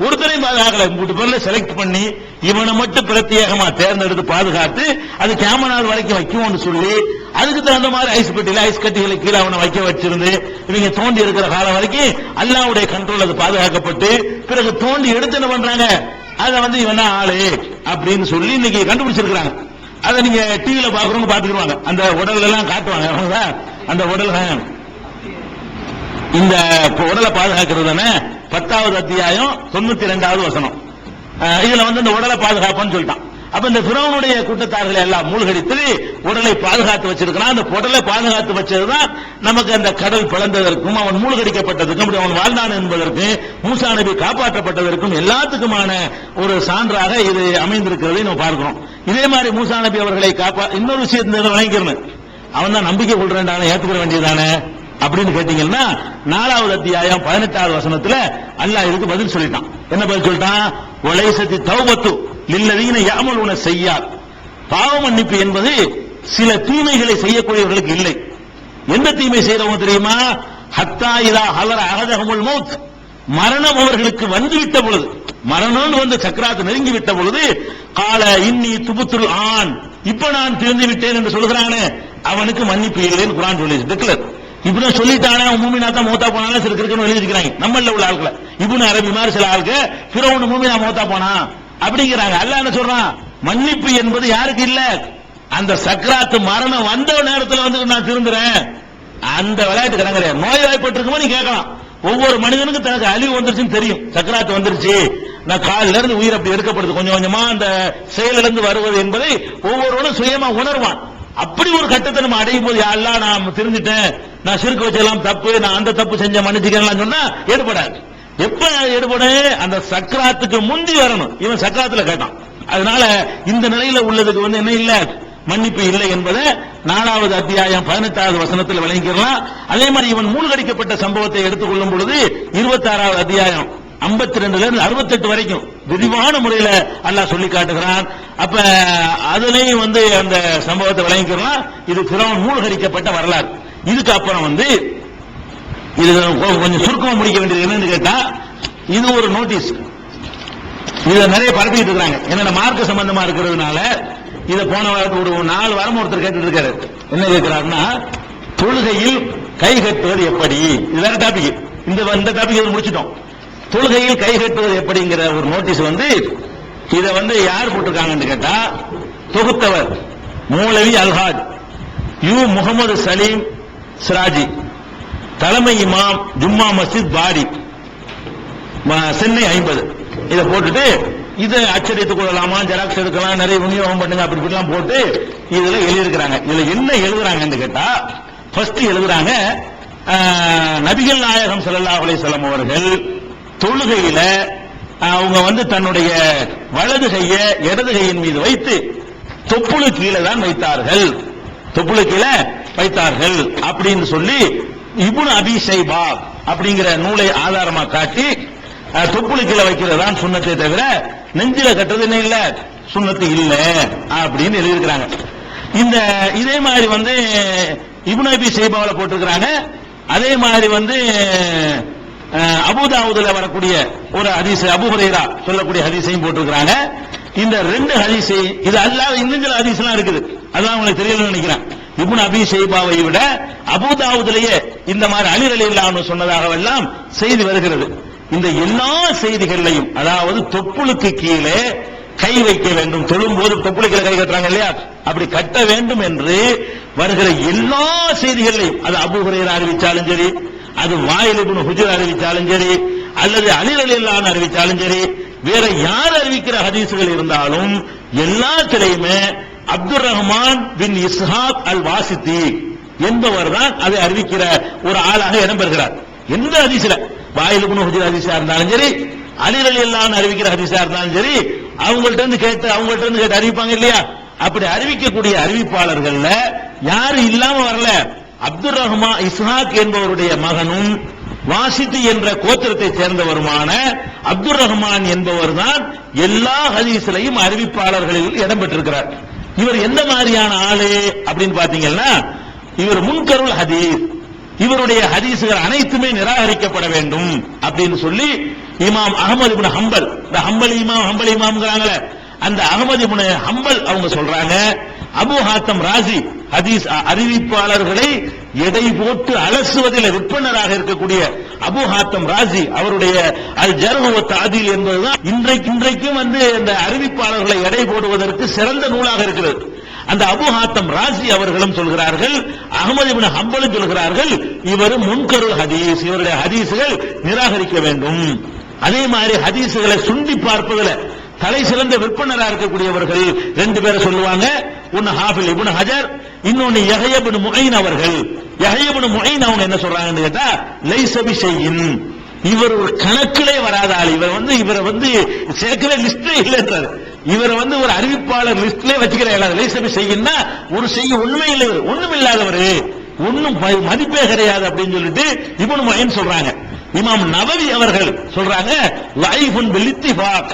ஒருத்தரையும் பாதுகாக்கல. 3 பேர்ல செலக்ட் பண்ணி இவனை மட்டும் பிரத்யேகமா தேர்ந்தெடுத்து பாதுகாத்து அது கேமரால் வரைக்கும் வைக்கும்னு சொல்லி அதுக்கு தகுந்த மாதிரி ஐஸ் பெட்டியில ஐஸ் கட்டிகளை கீழே அவனை வைக்க வச்சிருந்து இவங்க தோண்டி இருக்கிற காலம் வரைக்கும் அல்லாஹ்வுடைய கண்ட்ரோல் அது பாதுகாக்கப்பட்டு பிறகு தோண்டி எடுத்து என்ன பண்றாங்க, அதை வந்து இவனா ஆளு அப்படின்னு சொல்லி இன்னைக்கு கண்டுபிடிச்சிருக்கிறாங்க. அதை நீங்க டிவியில பாக்குறவங்க பாத்துக்கிடுவாங்க. அந்த உடல் எல்லாம் காட்டுவாங்க. அந்த உடல் இந்த உடலை பாதுகாக்கிறது தானே 10வது அத்தியாயம் 92வது வசனம். இதுல வந்து இந்த உடலை பாதுகாப்புன்னு சொல்லிட்டான். அப்ப இந்த ஃபிரௌனுடைய கூட்டத்தார்களை எல்லாம் மூழ்கடித்து உடலை பாதுகாத்து வச்சிருக்கிறான். அந்த உடலை பாதுகாத்து வச்சதுதான் நமக்கு அந்த கடல் பிளந்ததற்கும் அவன் மூழ்கடிக்கப்பட்டதற்கும் அவன் வாழ்ந்தான் என்பதற்கு மூசா நபி காப்பாற்றப்பட்டதற்கும் எல்லாத்துக்குமான ஒரு சான்றாக இது அமைந்திருக்கிறதை நம்ம பார்க்கிறோம். இதே மாதிரி மூசா நபி அவர்களை இன்னொரு விஷயத்தை வழங்கிக்கிறேன், அவன் தான் நம்பிக்கை கொள்றேன் ஏத்துக்கிற வேண்டியதானே அப்படின்னு கேட்டீங்கன்னா 4வது அத்தியாயம் 18வது வசனத்துல அல்லாஹ் இதுக்கு பதில் சொல்லிட்டான். என்ன பதில் சொல்லிட்டான், வலைசதி தௌபத்து லில்லதீன யஅமலுன ஸய்யாத், பாவ மன்னிப்பு என்பது சில தீமைகளை செய்யக்கூடியவர்களுக்கு இல்லை. எந்த தீமை செய்யறவங்க தெரியுமா, ஹத்தா இதா ஹலர அஹதஹுல் மௌத், மரணம் அவர்களுக்கு வந்துவிட்ட பொழுது, மரணம் வந்து சக்கராத்து நெருங்கி விட்ட பொழுது, கால இன்னி துபுத்துல் ஆன், இப்ப நான் திருந்தி விட்டேன் என்று சொல்கிறானே அவனுக்கு மன்னிப்பு இல்லைன்னு குர்ஆன் சொல்லிட்டு இப்படி சொல்லிட்டானே மூமினா தான் மௌத்தா போனாலும் சில இருக்குன்னு எழுதிக்கிறாங்க. நம்மள உள்ள ஆட்களை இப்னு அரபி மாதிரி சில ஆளுக்கு ஃபிரௌன் மூமினா மௌத்தா போனா அப்படிங்கிறாங்க. அல்லாஹ் என்ன சொல்றான், மன்னிப்பு என்பது யாருக்கு இல்ல, அந்த சக்கராத்து மரணம் வந்த நேரத்தில் வந்து நான் திருந்துறேன் அந்த விளையாட்டு கிடங்குற. நோய்வாய்ப்பட்டிருக்குமோ நீ கேட்கலாம். ஒவ்வொரு மனிதனுக்கும் தனக்கு அழிவு வந்துருச்சுன்னு தெரியும். சக்கராத்து வந்துருச்சு, நான் காலில இருந்து உயிர் அப்படி எடுக்கப்படுது, கொஞ்சம் கொஞ்சமா அந்த செயலிலிருந்து வருவது என்பதை ஒவ்வொருவனும் சுயமா உணர்வான். அப்படி ஒரு கட்டத்தை நம்ம அடையும் போது, யாரெல்லாம் நான் திருந்துட்டேன், நான் சிறுக்கு வச்செல்லாம் தப்பு, நான் அந்த தப்பு செஞ்ச மன்னிச்சுக்கலாம் சொன்னா எடுபடாது. எப்ப எடுபட, அந்த சக்கராத்துக்கு முந்தி வரணும். இவன் சக்கராத்துல கேட்டான். அதனால இந்த நிலையில உள்ளதுக்கு வந்து என்ன இல்ல, மன்னிப்பு இல்லை என்பதை 4வது அத்தியாயம் 18வது வசனத்தில் விளங்கிக்கலாம். அதே மாதிரி இவன் மூழ்கடிக்கப்பட்ட சம்பவத்தை எடுத்துக் கொள்ளும் பொழுது 26வது அத்தியாயம் 52ல இருந்து 68 வரைக்கும் விரிவான முறையில் அல்லாஹ் சொல்லி காட்டுகிறான். அப்ப அதுலயும் வந்து அந்த சம்பவத்தை விளங்கிக்கலாம். இது ஃபிரௌன் மூழ்கடிக்கப்பட்ட வரலாறு. இதுக்கு அப்புறம் வந்து இது கொஞ்சம் சுருக்கமா முடிக்க வேண்டியது என்னன்னு கேட்டா, இது ஒரு நோட்டீஸ். இதை நிறைய பரப்பிட்டு இருக்காங்க. என்னென்ன மார்க்க சம்பந்தமா இருக்கிறதுனால இதை போன ஒரு 4 வாரம் ஒருத்தர் கேட்டுட்டு இருக்காரு. என்ன கேட்கிறாருன்னா, தொழுகையில் கை கட்டுவது எப்படி, இது வேற டாபிக். இந்த டாபிக் முடிச்சிட்டோம். தொழுகையில் கை கட்டுவது எப்படிங்கிற ஒரு நோட்டீஸ் வந்து இதை வந்து யார் போட்டிருக்காங்கன்னு கேட்டா, தொகுத்தவர் மௌலவி அல்ஹாஜ் யு முகமது சலீம் சிராஜி, தலைமை இமாம் ஜும்மா மஸ்ஜித் பாடி, சென்னை 50. இதை போட்டுட்டு இதை அச்சடித்துக் கொள்ளலாமா, ஜெராக்ஸ் எடுக்கலாம், நிறைய விநியோகம் பண்ணுங்க அப்படி இப்படிலாம் போட்டு இதுல எழுதியிருக்கிறாங்க. இதுல என்ன எழுதுறாங்கன்னு கேட்டா, ஃபர்ஸ்ட் எழுதுறாங்க, நபிகள் நாயகம் ஸல்லல்லாஹு அலைஹி வஸல்லம் அவர்கள் தொழுகையில அவங்க வந்து தன்னுடைய வலது கையை இடது கையின் மீது வைத்து தொப்புளு கீழே தான் வைத்தார்கள், தொப்புளு கீழே வைத்தார்கள் அப்படின்னு சொல்லி இப்னு அபி ஷைபா அப்படிங்கிற நூலை ஆதாரமா காட்டி தொப்புளு கீழே வைக்கிறதான் சுன்னத்தை தவிர நெஞ்சில கட்டுறது என்ன இல்ல, சுன்னத்து இல்ல அப்படின்னு எழுதியிருக்கிறாங்க. இந்த இதே மாதிரி வந்து இப்னு அபி ஷைபாவில் போட்டிருக்கிறாங்க. அதே மாதிரி வந்து அபூதாவுதுல வரக்கூடிய ஒரு ஹதீஸ், அபூ ஹுரைரா சொல்லக்கூடிய ஹதீஸையும் போட்டிருக்கிறாங்க. இந்த 2 ஹதீஸை, இது அல்லாத இன்னும் சில ஹதீஸ்லாம் இருக்குது, அதான் உங்களுக்கு தெரியலன்னு நினைக்கிறேன். இப்னு அபி ஷைபாவை விட அபூதாவுதுலயே இந்த மாதிரி அலி ரலியல்லாஹு அன்ஹு சொன்னதாக எல்லாம் செய்தி வருகிறது. இந்த எல்லா செய்திகளையும், அதாவது தொப்புளுக்கு கீழே கை வைக்க வேண்டும், தொழும்போது தொப்புளு கீழே கை கட்டுறாங்க இல்லையா, அப்படி கட்ட வேண்டும் என்று வருகிற எல்லா செய்திகளையும், அது அபூ ஹுரைரா அறிவிச்சாலும் சரி, அது வாயில் இப்னு ஹுஜர் அறிவிச்சாலும் சரி, அல்லது அலி ரலியல்லாஹு அன்ஹு அறிவிச்சாலும் சரி, வேற யார் அறிவிக்கிற ஹதீசுகள் இருந்தாலும் எல்லாத்திலையுமே அப்துர் ரஹ்மான் பின் இஸ்ஹாக் அல் வாசித்தி என்பவர் தான் அதை அறிவிக்கிற ஒரு ஆளாக இடம்பெறுகிறார். எந்த ஹதீஸ்ல வாயில் இப்னு ஹுஜர் ஹதீஸா இருந்தாலும் சரி, அலி ரலியல்லாஹு அன்ஹு அறிவிக்கிற ஹதீஸா இருந்தாலும் சரி, அவங்கள்ட்ட இருந்து கேட்டு அறிவிப்பாங்க இல்லையா, அப்படி அறிவிக்கக்கூடிய அறிவிப்பாளர்கள்ல யாரு இல்லாம வரல, அப்துர் ரஹ்மான் இஸ்ஹாக் என்பவருடைய மகனும் வாசித்து என்ற கோத்திரத்தை சேர்ந்தவருமான அப்துர் ரஹ்மான் என்பவர் தான் எல்லா ஹதீஸ்லையும் அறிவிப்பாளர்களில் இடம்பெற்றிருக்கிறார். இவர் எந்த மாதிரியான ஆளு அப்படின்னு பாத்தீங்கன்னா, இவர் முன்கருள் ஹதீஸ், இவருடைய ஹதீசுகள் அனைத்துமே நிராகரிக்கப்பட வேண்டும் அப்படின்னு சொல்லி இமாம் அஹ்மது இப்னு ஹம்பல், இந்த ஹம்பலி இமாம்ங்கறாங்களே, அந்த அஹ்மது இப்னு ஹம்பல் அவங்க சொல்றாங்க, அபூ ஹாத்தம் ராசி ஹதீஸ் அறிவிப்பாளர்களை எடை போட்டு அலசுவதில் விற்பனராக இருக்கக்கூடிய அபூ ஹாத்தம் ராசி அவருடைய அல் ஜர்ஹ் வ தஅதீல் என்பதுதான் இன்றைக்கும் வந்து இந்த அறிவிப்பாளர்களை எடை போடுவதற்கு சிறந்த நூலாக இருக்கிறது. அந்த அபூ ஹாத்தம் ராசி அவர்களும் சொல்கிறார்கள், அஹ்மது இப்னு ஹம்பலும் சொல்கிறார்கள், இவர் முன்கருள் ஹதீஸ், இவருடைய ஹதீசுகள் நிராகரிக்க வேண்டும். அதே மாதிரி ஹதீசுகளை சுண்டி பார்ப்பதில் தலை சிறந்த விற்பனராக இருக்கக்கூடியவர்கள் 2 பேரை சொல்லுவாங்க. ஒன்னு ஹாஃபில் இப்னு ஹஜர், இன்னொன்னு யஹ்யா இப்னு முஐன் அவர்கள். யஹ்யா இப்னு முஐன் அவங்க என்ன சொல்றாங்கன்னு கேட்டா, லைஸ பிஷையின், இவர் ஒரு கணக்கிலே வராத ஆள், இவரை வந்து சேர்க்கவே லிஸ்ட்லே இல்லைன்றாரு. இவரை வந்து ஒரு அறிவிப்பாளர் லிஸ்ட்லே வச்சுக்கிற இயலாது. லைஸ பிஷையின்னா ஒரு செய்ய உண்மை இல்லை, ஒண்ணும் இல்லாதவர், ஒன்னும் மதிப்பே கிடையாது அப்படின்னு சொல்லிட்டு இப்னு முஐன் சொல்றாங்க. இமாம் நவவி அவர்கள் சொல்றாங்க, லைஃபுன் பில் இத்திஃபாக்,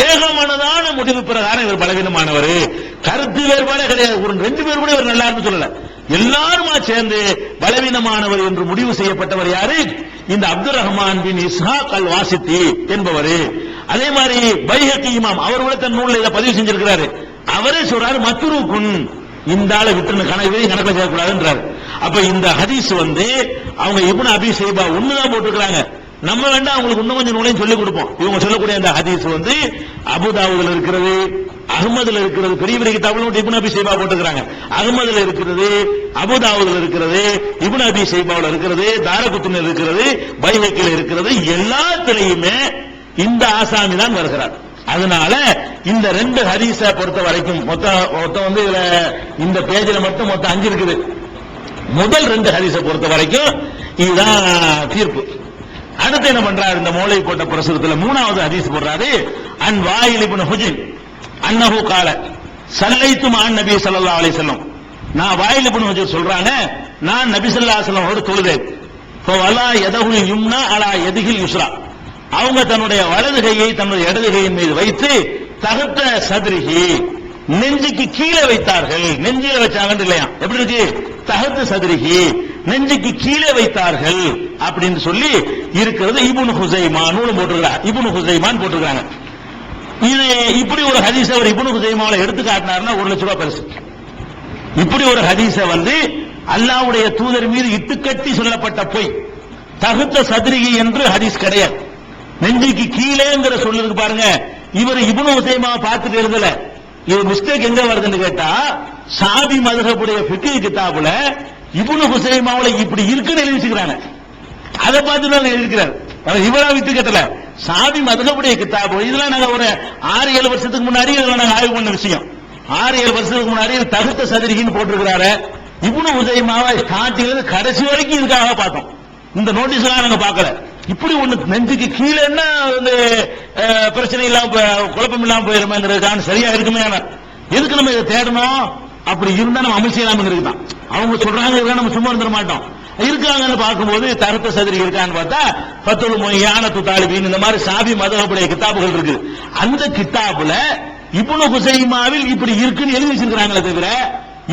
ஏகமனதான முடிவு பிரகாரம் இவர் பலவீனமானவர், கருத்து வேறுபாடே கிடையாது. ஒரு 2 பேர் கூட இவர் நல்லா இருந்து சொல்லல, எல்லாருமா சேர்ந்து பலவீனமானவர் என்று முடிவு செய்யப்பட்டவர் யாரு? இந்த அப்துல் ரஹ்மான் பின் இஸ்ஹாக் அல் வாசித்தி என்பவர். அதே மாதிரி பைஹகி இமாம் அவரோட தன் நூல்ல இதை பதிவு செஞ்சிருக்கிறாரு. அவரே சொல்றாரு மத்ரூகுன், இந்த ஆளை விட்டு கணக்கில் சேர்க்கக்கூடாதுன்றாரு. அப்ப இந்த ஹதீஸ் அவங்க இப்னு அபி ஷைபா ஒண்ணுதான் போட்டுருக்காங்க. நம்ம வேண்டாம் அவங்களுக்கு இன்னும் கொஞ்சம் நூலையும் சொல்லிக் கொடுப்போம். இவங்க சொல்லக்கூடிய அந்த ஹதீஸ் அபுதாவுதுல இருக்கிறது, அஹ்மதுல இருக்கிறது, பெரிய பெரிய கிதாபுல இப்னு அபி ஷைபா போட்டுக்கிறாங்க. அஹ்மதுல இருக்கிறது, அபுதாவுதுல இருக்கிறது, இப்னு அபி ஷைபாவுல இருக்கிறது, தாரகுத்னில இருக்கிறது, பைஹக்கில இருக்கிறது, எல்லாத்திலையுமே இந்த ஆசாமி தான் வருகிறார். அதனால இந்த ரெண்டு ஹதீஸ பொறுத்த வரைக்கும் மொத்தம் இதுல இந்த பேஜ்ல மட்டும் மொத்தம் 5 இருக்குது. முதல் 2 ஹதீஸ பொறுத்த வரைக்கும் இதுதான் தீர்ப்பு. அடுத்து என்ன பண்றாரு, இந்த மௌலை போட்ட பிரசுரத்துல 3வது ஹதீஸ் போடுறாரு. அன் வாயில் இப்னு ஹுஜர் அன்னஹு கால ஸல்லைத்து மஅன் நபி ஸல்லல்லாஹு அலைஹி வஸல்லம், நான் வாயில் இப்னு ஹுஜர் சொல்றாங்க, நான் நபி ஸல்லல்லாஹு அலைஹி வஸல்லம் ஓடு தொழுதேன். ஃபவலா யதஹுல் யும்னா அலா யதிஹில் யுஸ்ரா, அவங்க தன்னுடைய வலது கையை தன்னுடைய இடது கையின் மீது வைத்து தகத்த சதுரிகி, நெஞ்சுக்கு கீழே வைத்தார்கள். நெஞ்சில வச்சாங்க இல்லையா, எப்படி இருக்கு, தகத்த சதுரிகி, நெஞ்சுக்கு கீழே வைத்தார்கள் அப்படின்னு சொல்லி இருக்கிறது. இப்னு ஹுஸைமா நூலும் போட்டிருக்காங்க, இப்னு ஹுஸைமான் போட்டிருக்காங்க. இது இப்படி ஒரு ஹதீஸ அவர் இப்னு ஹுஸைமாவுல எடுத்து காட்டினார்னா 1 லட்சம் ரூபாய் பரிசு. இப்படி ஒரு ஹதீஸ அல்லாஹ்வுடைய தூதர் மீது இட்டுக்கட்டி சொல்லப்பட்ட பொய். தகுத்த சதுரிகி என்று ஹதீஸ் கிடையாது. நெஞ்சுக்கு கீழேங்கிற சொல்லுக்கு பாருங்க, இவர் இப்னு ஹுஸைமாவை பார்த்துட்டு எழுதல. இது மிஸ்டேக் எங்க வருதுன்னு கேட்டா, ஷாஃபி மذஹபுடைய ஃபிக்ஹ் கிதாபுல இப்னு ஹுஸைமாவுல இப்படி இருக்குன்னு எழுதிக்கிறாங்க. அதை பார்த்து தான் எழுதிக்கிறார். இவரா வித்து கட்டல, ஷாஃபி மذஹபுடைய கிதாபு. இதெல்லாம் நாங்க ஒரு 6-7 வருஷத்துக்கு முன்னாடி இதெல்லாம் நாங்க ஆய்வு பண்ண விஷயம். 6-7 வருஷத்துக்கு முன்னாடி தகுத்த சதுரிகின்னு போட்டிருக்கிறாரு. இப்னு ஹுஸைமாவை ஸ்டார்டிங்ல கடைசி வரைக்கும் இதுக்காக பார்த்தோம். இந்த நோட்டீஸ் எல்லாம் நாங்க பார்க்கல. இப்படி ஒண்ணு நெஞ்சுக்கு கீழே என்ன பிரச்சனை இல்லாம குழப்பம் இல்லாம போயிருமாங்கிறதுக்கான சரியா இருக்குமே. எதுக்கு நம்ம இதை தேடணும்? அப்படி இருந்தா நம்ம அமல் செய்யலாம்னு இருக்குதான். அவங்க சொல்றாங்க நம்ம சும்மா இருந்துட மாட்டோம். இருக்காங்கன்னு பார்க்கும்போது தருத்த சதுரி இருக்கான்னு பார்த்தா ஃபத்துல் முய்யானத்து தாலிபீன் இந்த மாதிரி ஷாஃபி மذஹபுடைய கிதாபுகள் இருக்கு. அந்த கிதாபுல இப்னு ஹுஸைமாவில் இப்படி இருக்குன்னு எழுதி வச்சிருக்காங்களே தவிர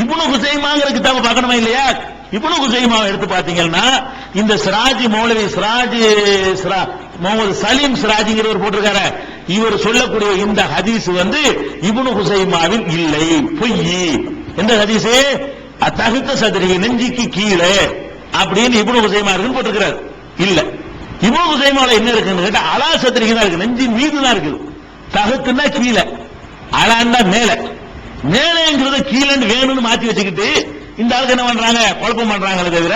இப்னு ஹுஸைமாங்கிற கிதாபை பார்க்கணுமா இல்லையா? இப்னு ஹுஸைமாவை எடுத்து பாத்தீங்கன்னா இந்த சிராஜி மௌலவி முகமது சலீம் சிராஜிங்கிறவர் போட்டிருக்காரு. இவர் சொல்லக்கூடிய இந்த ஹதீஸ் இப்னு ஹுஸைமாவில் இல்லை, பொய். எந்த ஹதீஸ்? தகுத்த சதுரி, நெஞ்சிக்கு கீழே அப்படின்னு இப்னு ஹுஸைமா இருக்குன்னு போட்டிருக்கிறார். இல்ல, இப்னு ஹுஸைமாவுல என்ன இருக்குன்னு கேட்டா அலா சதுரிக்கு தான் இருக்கு, நெஞ்சின் மீது தான் இருக்குது. தகுத்துன்னா கீழே, அலான்னா மேல. மேலேங்கிறத கீழே வேணும்னு மாத்தி வச்சுக்கிட்டு இந்த ஆளுக்கு என்ன பண்றாங்க, குழப்பம் பண்றாங்களே தவிர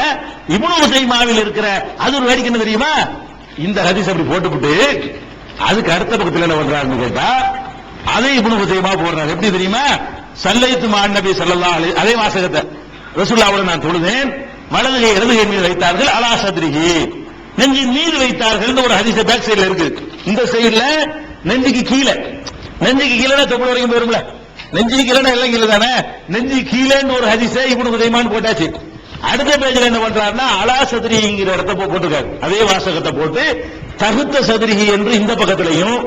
இப்னு ஹுஸைமாவில் இருக்கிற அது ஒரு வேடிக்கை என்ன தெரியுமா? இந்த ஹதீஸ் அப்படி போட்டுவிட்டு அதுக்கு அடுத்த பக்கத்தில் என்ன பண்றாங்கன்னு கேட்டா அதே இப்னு ஹுஸைமா போடுறாங்க. எப்படி தெரியுமா? ஸல்லைத்து மஅன் நபி ஸல்லல்லாஹு அலைஹி, அதே வாசகத்தை ரசூலுல்லாஹ்வோட நான் தொழுதேன், வலது கை இடது கை மீது வைத்தார்கள், அலா சத்ரிஹி, நெஞ்சின் மீது வைத்தார்கள். ஒரு ஹதீஸ் பேக் சைடுல இருக்கு. இந்த சைடுல நெஞ்சுக்கு கீழே, நெஞ்சுக்கு கீழே தொப்புள் வரைக்கும் போயிரும்ல, நெஞ்சுக்கு கீழே எல்லாம் கீழே தானே, நெஞ்சு கீழேன்னு ஒரு ஹதீஸை இப்னு ஹுஸைமான்னு போட்டாச்சு. அடுத்த பேஜ்ல என்ன பண்றாருன்னா அலா சத்ரிஹிங்கிற இடத்தை போட்டுருக்காரு. அதே வாசகத்தை போட்டு தகுத்த சத்ரிஹி என்று இந்த பக்கத்திலையும்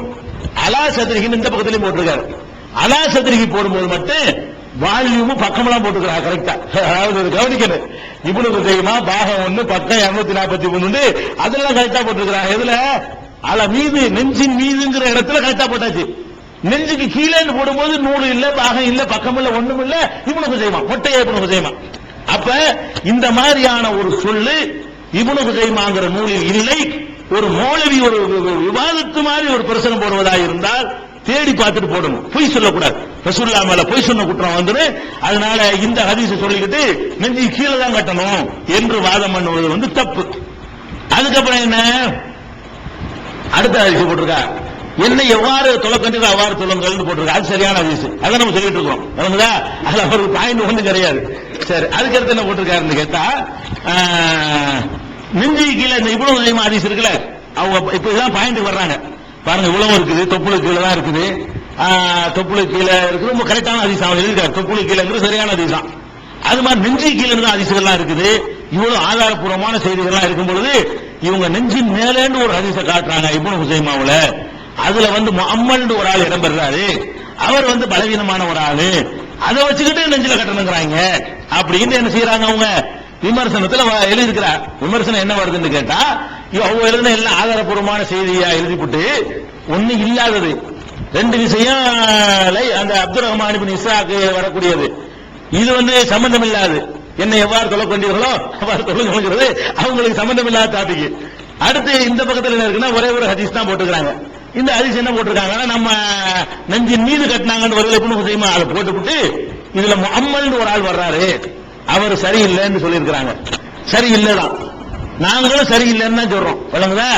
அலா சத்ரிஹின்னு இந்த பக்கத்திலையும் போட்டிருக்காரு. அலா சத்ரிஹி போடும்போது மட்டும் வால்யூம் பக்கமெல்லாம் போட்டுக்கிறாங்க கரெக்டா. அதாவது கவனிக்கணும், இப்னு ஹுஸைமா பாகம் 1 பக்கம் 243 அதெல்லாம் கரெக்டா போட்டுருக்காங்க. எதுல? அல மீது, நெஞ்சின் மீதுங்கிற இடத்துல கரெக்டா போட்டாச்சு. நெஞ்சுக்கு கீழே போடும்போது நூறு இல்ல, பாகம் இல்ல, பக்கம் இல்ல, ஒண்ணும் இல்ல, இப்னு ஹுஸைமா மொட்டையா இப்னு ஹுஸைமா. அப்ப இந்த மாதிரியான ஒரு சொல்லு இப்னு ஹுஸைமாங்கிற நூலில் இல்லை. ஒரு மௌலவி ஒரு விவாதத்து மாதிரி ஒரு பிரசனம் போடுவதாக இருந்தால் தேடி பார்த்துட்டு போடணும், பொய் சொல்லக்கூடாது. ரசூலுல்லாஹ் மேல பொய் சொன்ன குற்றம் வந்துரு. அதனால இந்த ஹதீஸை சொல்லிக்கிட்டு நெஞ்சு கீழே தான் கட்டணும் என்று வாதம் பண்ணுவது தப்பு. அதுக்கப்புறம் என்ன, அடுத்த ஹதீஸ் போட்டிருக்கா, என்ன எவ்வாறு தொலைக்கண்டு அவ்வாறு தொழுங்கள் போட்டிருக்கா. அது சரியான ஹதீஸ், அதை நம்ம சொல்லிட்டு இருக்கோம். அதுல அவருக்கு பாயிண்ட் ஒண்ணும் கிடையாது. சரி, அதுக்கடுத்து என்ன போட்டிருக்காருன்னு கேட்டா, நெஞ்சு கீழே இந்த இப்னு ஹுஸைமா ஹதீஸ் இருக்குல்ல, அவங்க இப்ப இதெல்லாம் பாயிண்ட் வர்றாங்க பாருங்க. இவ்வளவு இருக்குது, தொப்புளுக்கு கீழே தான் இருக்குது, தொப்புளுக்கு கீழே இருக்குது. ரொம்ப கரெக்டான ஹதீஸ் அவங்க எழுதிருக்காரு. தொப்புளுக்கு கீழேங்கிறது சரியான ஹதீஸ் தான். அது மாதிரி நெஞ்சு கீழே தான் ஹதீஸ்கள்லாம் இருக்குது. இவ்வளவு ஆதாரப்பூர்வமான செய்திகள்லாம் இருக்கும் பொழுது இவங்க நெஞ்சின் மேலேன்னு ஒரு ஹதீஸை காட்டுறாங்க இப்னு ஹுஸைமாவுல. அதுல முஅம்மல் ஒரு ஆள் இடம்பெறாரு, அவர் பலவீனமான ஒரு ஆளு, அதை வச்சுக்கிட்டு நெஞ்சில கட்டணுங்கிறாங்க அப்படின்னு என்ன செய்யறாங்க அவங்க, விமர்சனத்துல எழுதியிருக்கிறார். விமர்சனம் என்ன வருதுன்னு கேட்டா, அவங்க எழுதின எல்லாம் ஆதாரப்பூர்வமான செய்தியா எழுதிவிட்டு ஒண்ணு இல்லாதது, ரெண்டு விஷயம் அந்த அப்துல் ரஹ்மான் இப்னு இஸ்ஹாக் வரக்கூடியது, இது சம்பந்தம் இல்லாது, என்ன எவ்வாறு தொலை கொண்டீர்களோ அவ்வாறு தொழுகிறது அவங்களுக்கு சம்பந்தம் இல்லாத டாபிக். அடுத்து இந்த பக்கத்தில் என்ன இருக்குன்னா, ஒரே ஒரு ஹதீஸ் தான் போட்டுக்கிறாங்க. இந்த ஹதீஸ் என்ன போட்டிருக்காங்கன்னா, நம்ம நெஞ்சின் மீது கட்டினாங்கன்னு வருது இப்னு ஹுசைமா, அதை போட்டுவிட்டு இதுல முஹம்மது ஒரு ஆள் வர்றாரு, அவர் சரியில்லைன்னு சொல்லியிருக்கிறாங்க. சரியில்லைதான், நாங்களும் சரியில்லைன்னு தான் சொல்றோம். விளங்குதா?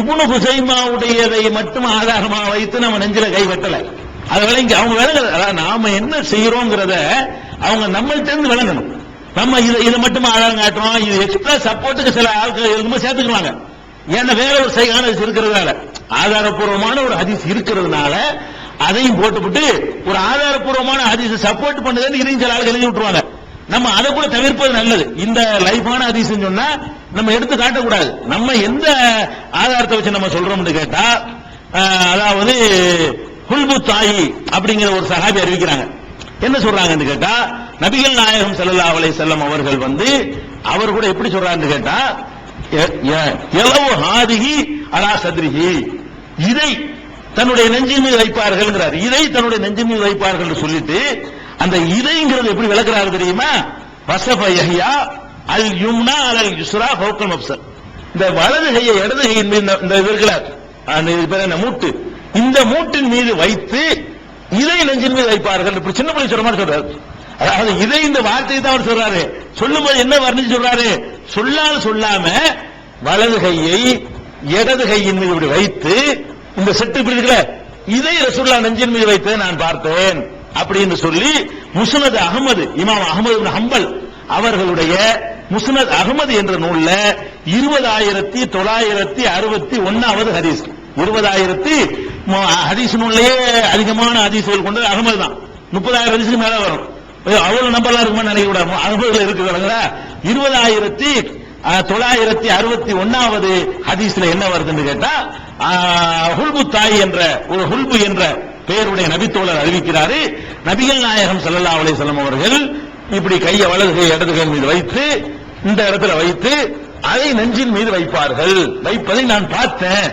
இப்னு ஹுசைமாவுடையதை மட்டும் ஆதாரமாக வைத்து நம்ம நெஞ்சில கை வெட்டல. அது விளங்கி அவங்க விளங்குறது, நாம என்ன செய்யறோங்கிறத அவங்க நம்மள்ட்ட இருந்து விளங்கணும். நம்ம இதை மட்டும் ஆதாரம் காட்டுறோம், இது எக்ஸ்ட்ரா சப்போர்ட்டுக்கு சில ஆட்கள் இருக்கும்போது சேர்த்துக்குவாங்க. ஏன்னா வேற ஒரு சைகான இருக்கிறதுனால, ஆதாரப்பூர்வமான ஒரு ஹதீஸ் இருக்கிறதுனால அதையும் போட்டுவிட்டு ஒரு ஆதாரப்பூர்வமான ஹதீஸ் சப்போர்ட் பண்ணுதுன்னு இதையும் சில ஆளுகள் எழுதி விட்டுருவாங்க. நம்ம அதை கூட தவிர்ப்பது நல்லது. இந்த லைஃபான ஹதீஸ் சொன்னா நம்ம எடுத்து காட்டக்கூடாது. நம்ம எந்த ஆதாரத்தை வச்சு நம்ம சொல்றோம்னு கேட்டா, அதாவது ஹுல்பு தாயி அப்படிங்கிற ஒரு சஹாபி அறிவிக்கிறாங்க. என்ன சொல்றாங்கன்னு கேட்டா, நபிகள் நாயகம் ஸல்லல்லாஹு அலைஹி வஸல்லம் அவர்கள் அவர் கூட எப்படி சொல்றாருன்னு கேட்டா, யலவு ஹாதிஹி அலா சத்ரிஹி, இதை தன்னுடைய நெஞ்சின் மீது வைப்பார்கள். இதை தன்னுடைய நெஞ்சின் மீது வைப்பார்கள் சொல்லிட்டு, அந்த இதைங்கிறது எப்படி விளக்குறாரு தெரியுமா? வஸஃப யஹ்யா அல் யும்னா அலல் யுஸ்ரா ஃபௌகல் மப்சர், இந்த வலது கையை இடது கையின் மீது, இந்த இருக்கிறார் அந்த மூட்டு, இந்த மூட்டின் மீது வைத்து இதை நெஞ்சின் மீது வைப்பார்கள். இப்படி சின்ன பிள்ளை சொல்ற மாதிரி சொல்றாரு. அதாவது இதை இந்த வார்த்தையை தான் அவர் சொல்றாரு. சொல்லும்போது என்ன வர்ணிச்சு சொல்றாரு? சொல்லாம வலது கையை இடது கையின் மீது இப்படி வைத்து, இந்த செட்டு இப்படி இருக்குல்ல, இதை ரசூலுல்லாஹ் நெஞ்சின் மீது வைத்து நான் பார்த்தேன் அப்படின்னு சொல்லி முஸ்னத் அஹ்மது, இமாம் அஹ்மது இப்னு ஹம்பல் அவர்களுடைய முஸ்னத் அஹ்மது என்ற நூல்ல 20,961வது ஹதீஸ். 20,000 ஹதீஸ் நூல்லையே அதிகமான ஹதீஸ்கள் கொண்டது அஹ்மது தான். 30,000 ஹதீஸ்க்கு மேல வரும். அவ்வளவு நம்பர்லாம் இருக்குமா நினைக்க கூடாது. அஹ்மதுல இருக்கு. 20,961வது ஹதீஸ்ல என்ன வருதுன்னு கேட்டா, ஹுல்பு தாய் என்ற ஒரு ஹுல்பு என்ற பெயருடைய நபித்தோழர் அறிவிக்கிறாரு, நபிகள் நாயகம் ஸல்லல்லாஹு அலைஹி வஸல்லம் அவர்கள் இப்படி கையை வலது கை இடது கை மீது வைத்து, இந்த இடத்துல வைத்து அதை நெஞ்சின் மீது வைப்பார்கள், வைப்பதை நான் பார்த்தேன்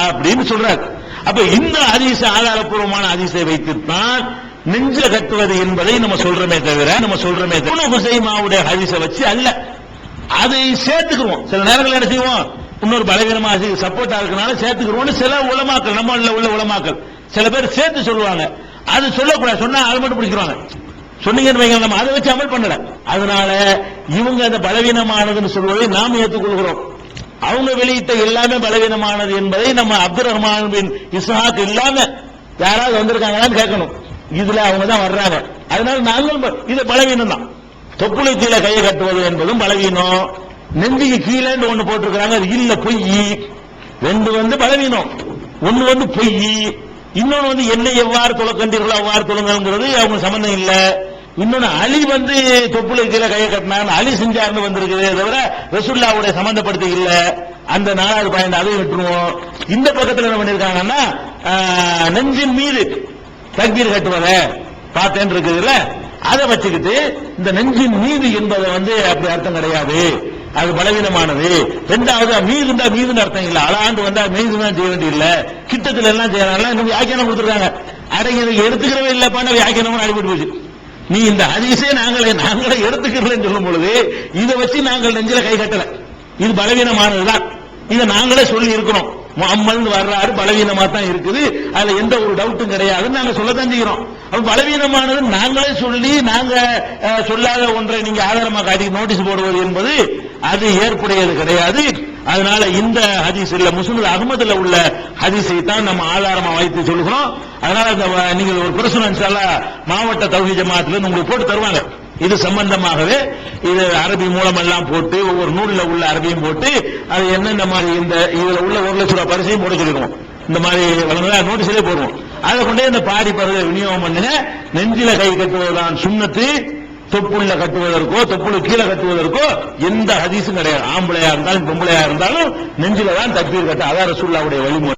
அப்படின்னு சொல்றார். அப்ப இந்த ஹதீஸ் ஆதாரப்பூர்வமான ஹதீஸை வைத்துத்தான் நெஞ்ச கட்டுவது என்பதை நம்ம சொல்றோமே தவிர இப்னு ஹுசைமாவுடைய ஹதீஸை வச்சு அல்ல. அதை சேர்த்துக்கிறோம். சில நேரங்கள் என்ன செய்வோம், இன்னொரு பலவீனமா சப்போர்ட்டா இருக்கனால சேர்த்துக்கிறோம். சில உலமாக்கள், நம்ம உள்ள உலமாக்கள் சில பேர் சேர்த்து சொல்லுவாங்க. அது சொல்லக்கூடாது, சொன்னா அது மட்டும் பிடிக்கிறாங்க. சொன்னீங்கன்னு வைங்க, நம்ம அதை வச்சு அமல் பண்ணல. அதனால இவங்க அந்த பலவீனமானதுன்னு சொல்வதை நாம் ஏற்றுக்கொள்கிறோம். அவங்க வெளியிட்ட எல்லாமே பலவீனமானது என்பதை நம்ம அப்துல் ரஹ்மான் பின் இஸ்ஹாக் இல்லாம யாராவது வந்திருக்காங்களான்னு கேட்கணும். இதுல அவங்க தான் வர்றாங்க. அதனால நாங்கள் இது பலவீனம் தான். தொப்புளை கீழே கையை கட்டுவது என்பதும் பலவீனம். நெஞ்சுக்கு கீழே ஒண்ணு போட்டிருக்கிறாங்க, அது இல்ல, பொய். ரெண்டு பலவீனம். ஒண்ணு பொய், இன்னொன்னு என்னை எவ்வாறு தொலைக்கண்டீர்களோ அவ்வாறு தொழுங்கிறது அவங்க சம்பந்தம் இல்ல. இன்னொன்னு அலி தொப்புளை கீழே கையை கட்டினாங்க, அலி செஞ்சார்னு வந்திருக்குது, தவிர ரசூலுல்லாஹ்வுடைய சம்பந்தப்படுத்தி இல்ல. அந்த 4வது பாயிண்ட் அதை விட்டுருவோம். இந்த பக்கத்தில் என்ன பண்ணிருக்காங்கன்னா, நெஞ்சின் மீது தக்பீர் கட்டுவத பார்த்தேன் இருக்குதுல்ல, அதை வச்சுக்கிட்டு இந்த நெஞ்சின் மீது என்பதை அப்படி அர்த்தம் கிடையாது, அது பலவீனமானது. ரெண்டாவது மீதுன்னு அர்த்தம் இல்ல, அலாண்டு வந்தா மீதுதான் செய்ய வேண்டிய இல்ல, கிட்டத்துல எல்லாம் செய்யறாங்க. இன்னும் வியாக்கியானம் கொடுத்துருக்காங்க. அடங்கி எடுத்துக்கிறவே இல்லப்பான வியாக்கியானம் அடிபட்டு போச்சு. நீ இந்த ஹதீஸே நாங்களே எடுத்துக்கிறேன்னு சொல்லும் பொழுது இதை வச்சு நாங்கள் நெஞ்சில கை கட்டல, இது பலவீனமானதுதான். இதை நாங்களே சொல்லி இருக்கிறோம். முஹம்மது வர்றாரு, பலவீனமா தான் இருக்குது, அதுல எந்த ஒரு டவுட்டும் கிடையாதுன்னு நாங்க சொல்லத்தான் செய்கிறோம். அப்ப பலவீனமானது நாங்களே சொல்லி நாங்க சொல்லாத ஒன்றை நீங்க ஆதாரமா காட்டி நோட்டீஸ் போடுவது என்பது அது ஏற்புடையது கிடையாது. அதனால இந்த ஹதீஸ் இல்ல, முஸ்னத் அஹ்மதுல உள்ள ஹதீஸை தான் நம்ம ஆதாரமா வைத்து சொல்லுகிறோம். அதனால நீங்க ஒரு பிரச்சனை இன்ஷாஅல்லாஹ் மாவட்ட தௌஹீத் ஜமாஅத்துல உங்களுக்கு போட்டு தருவாங்க. இது சம்பந்தமாகவே இது அரபி மூலம் எல்லாம் போட்டு, ஒவ்வொரு நூலில் உள்ள அரபியும் போட்டு, அது என்னென்ன மாதிரி இந்த இதுல உள்ள 1 லட்சம் ரூபாய் பரிசையும் போட சொல்லிடுவோம். இந்த மாதிரி நோட்டீஸ்லேயே போடுவோம். அதை கொண்டே இந்த பாடி பருவ விநியோகம் பண்ணுங்க. நெஞ்சில கை கட்டுவதுதான் சுன்னத்து, தொப்புள்ள கட்டுவதற்கோ தொப்புளு கீழே கட்டுவதற்கோ எந்த ஹதீஸும் கிடையாது. ஆம்பளையா இருந்தாலும் பொம்பளையா இருந்தாலும் நெஞ்சில தான் தக்பீர் கட்ட, அதான் ரசூலுல்லாஹ்வுடைய வழிமுறை.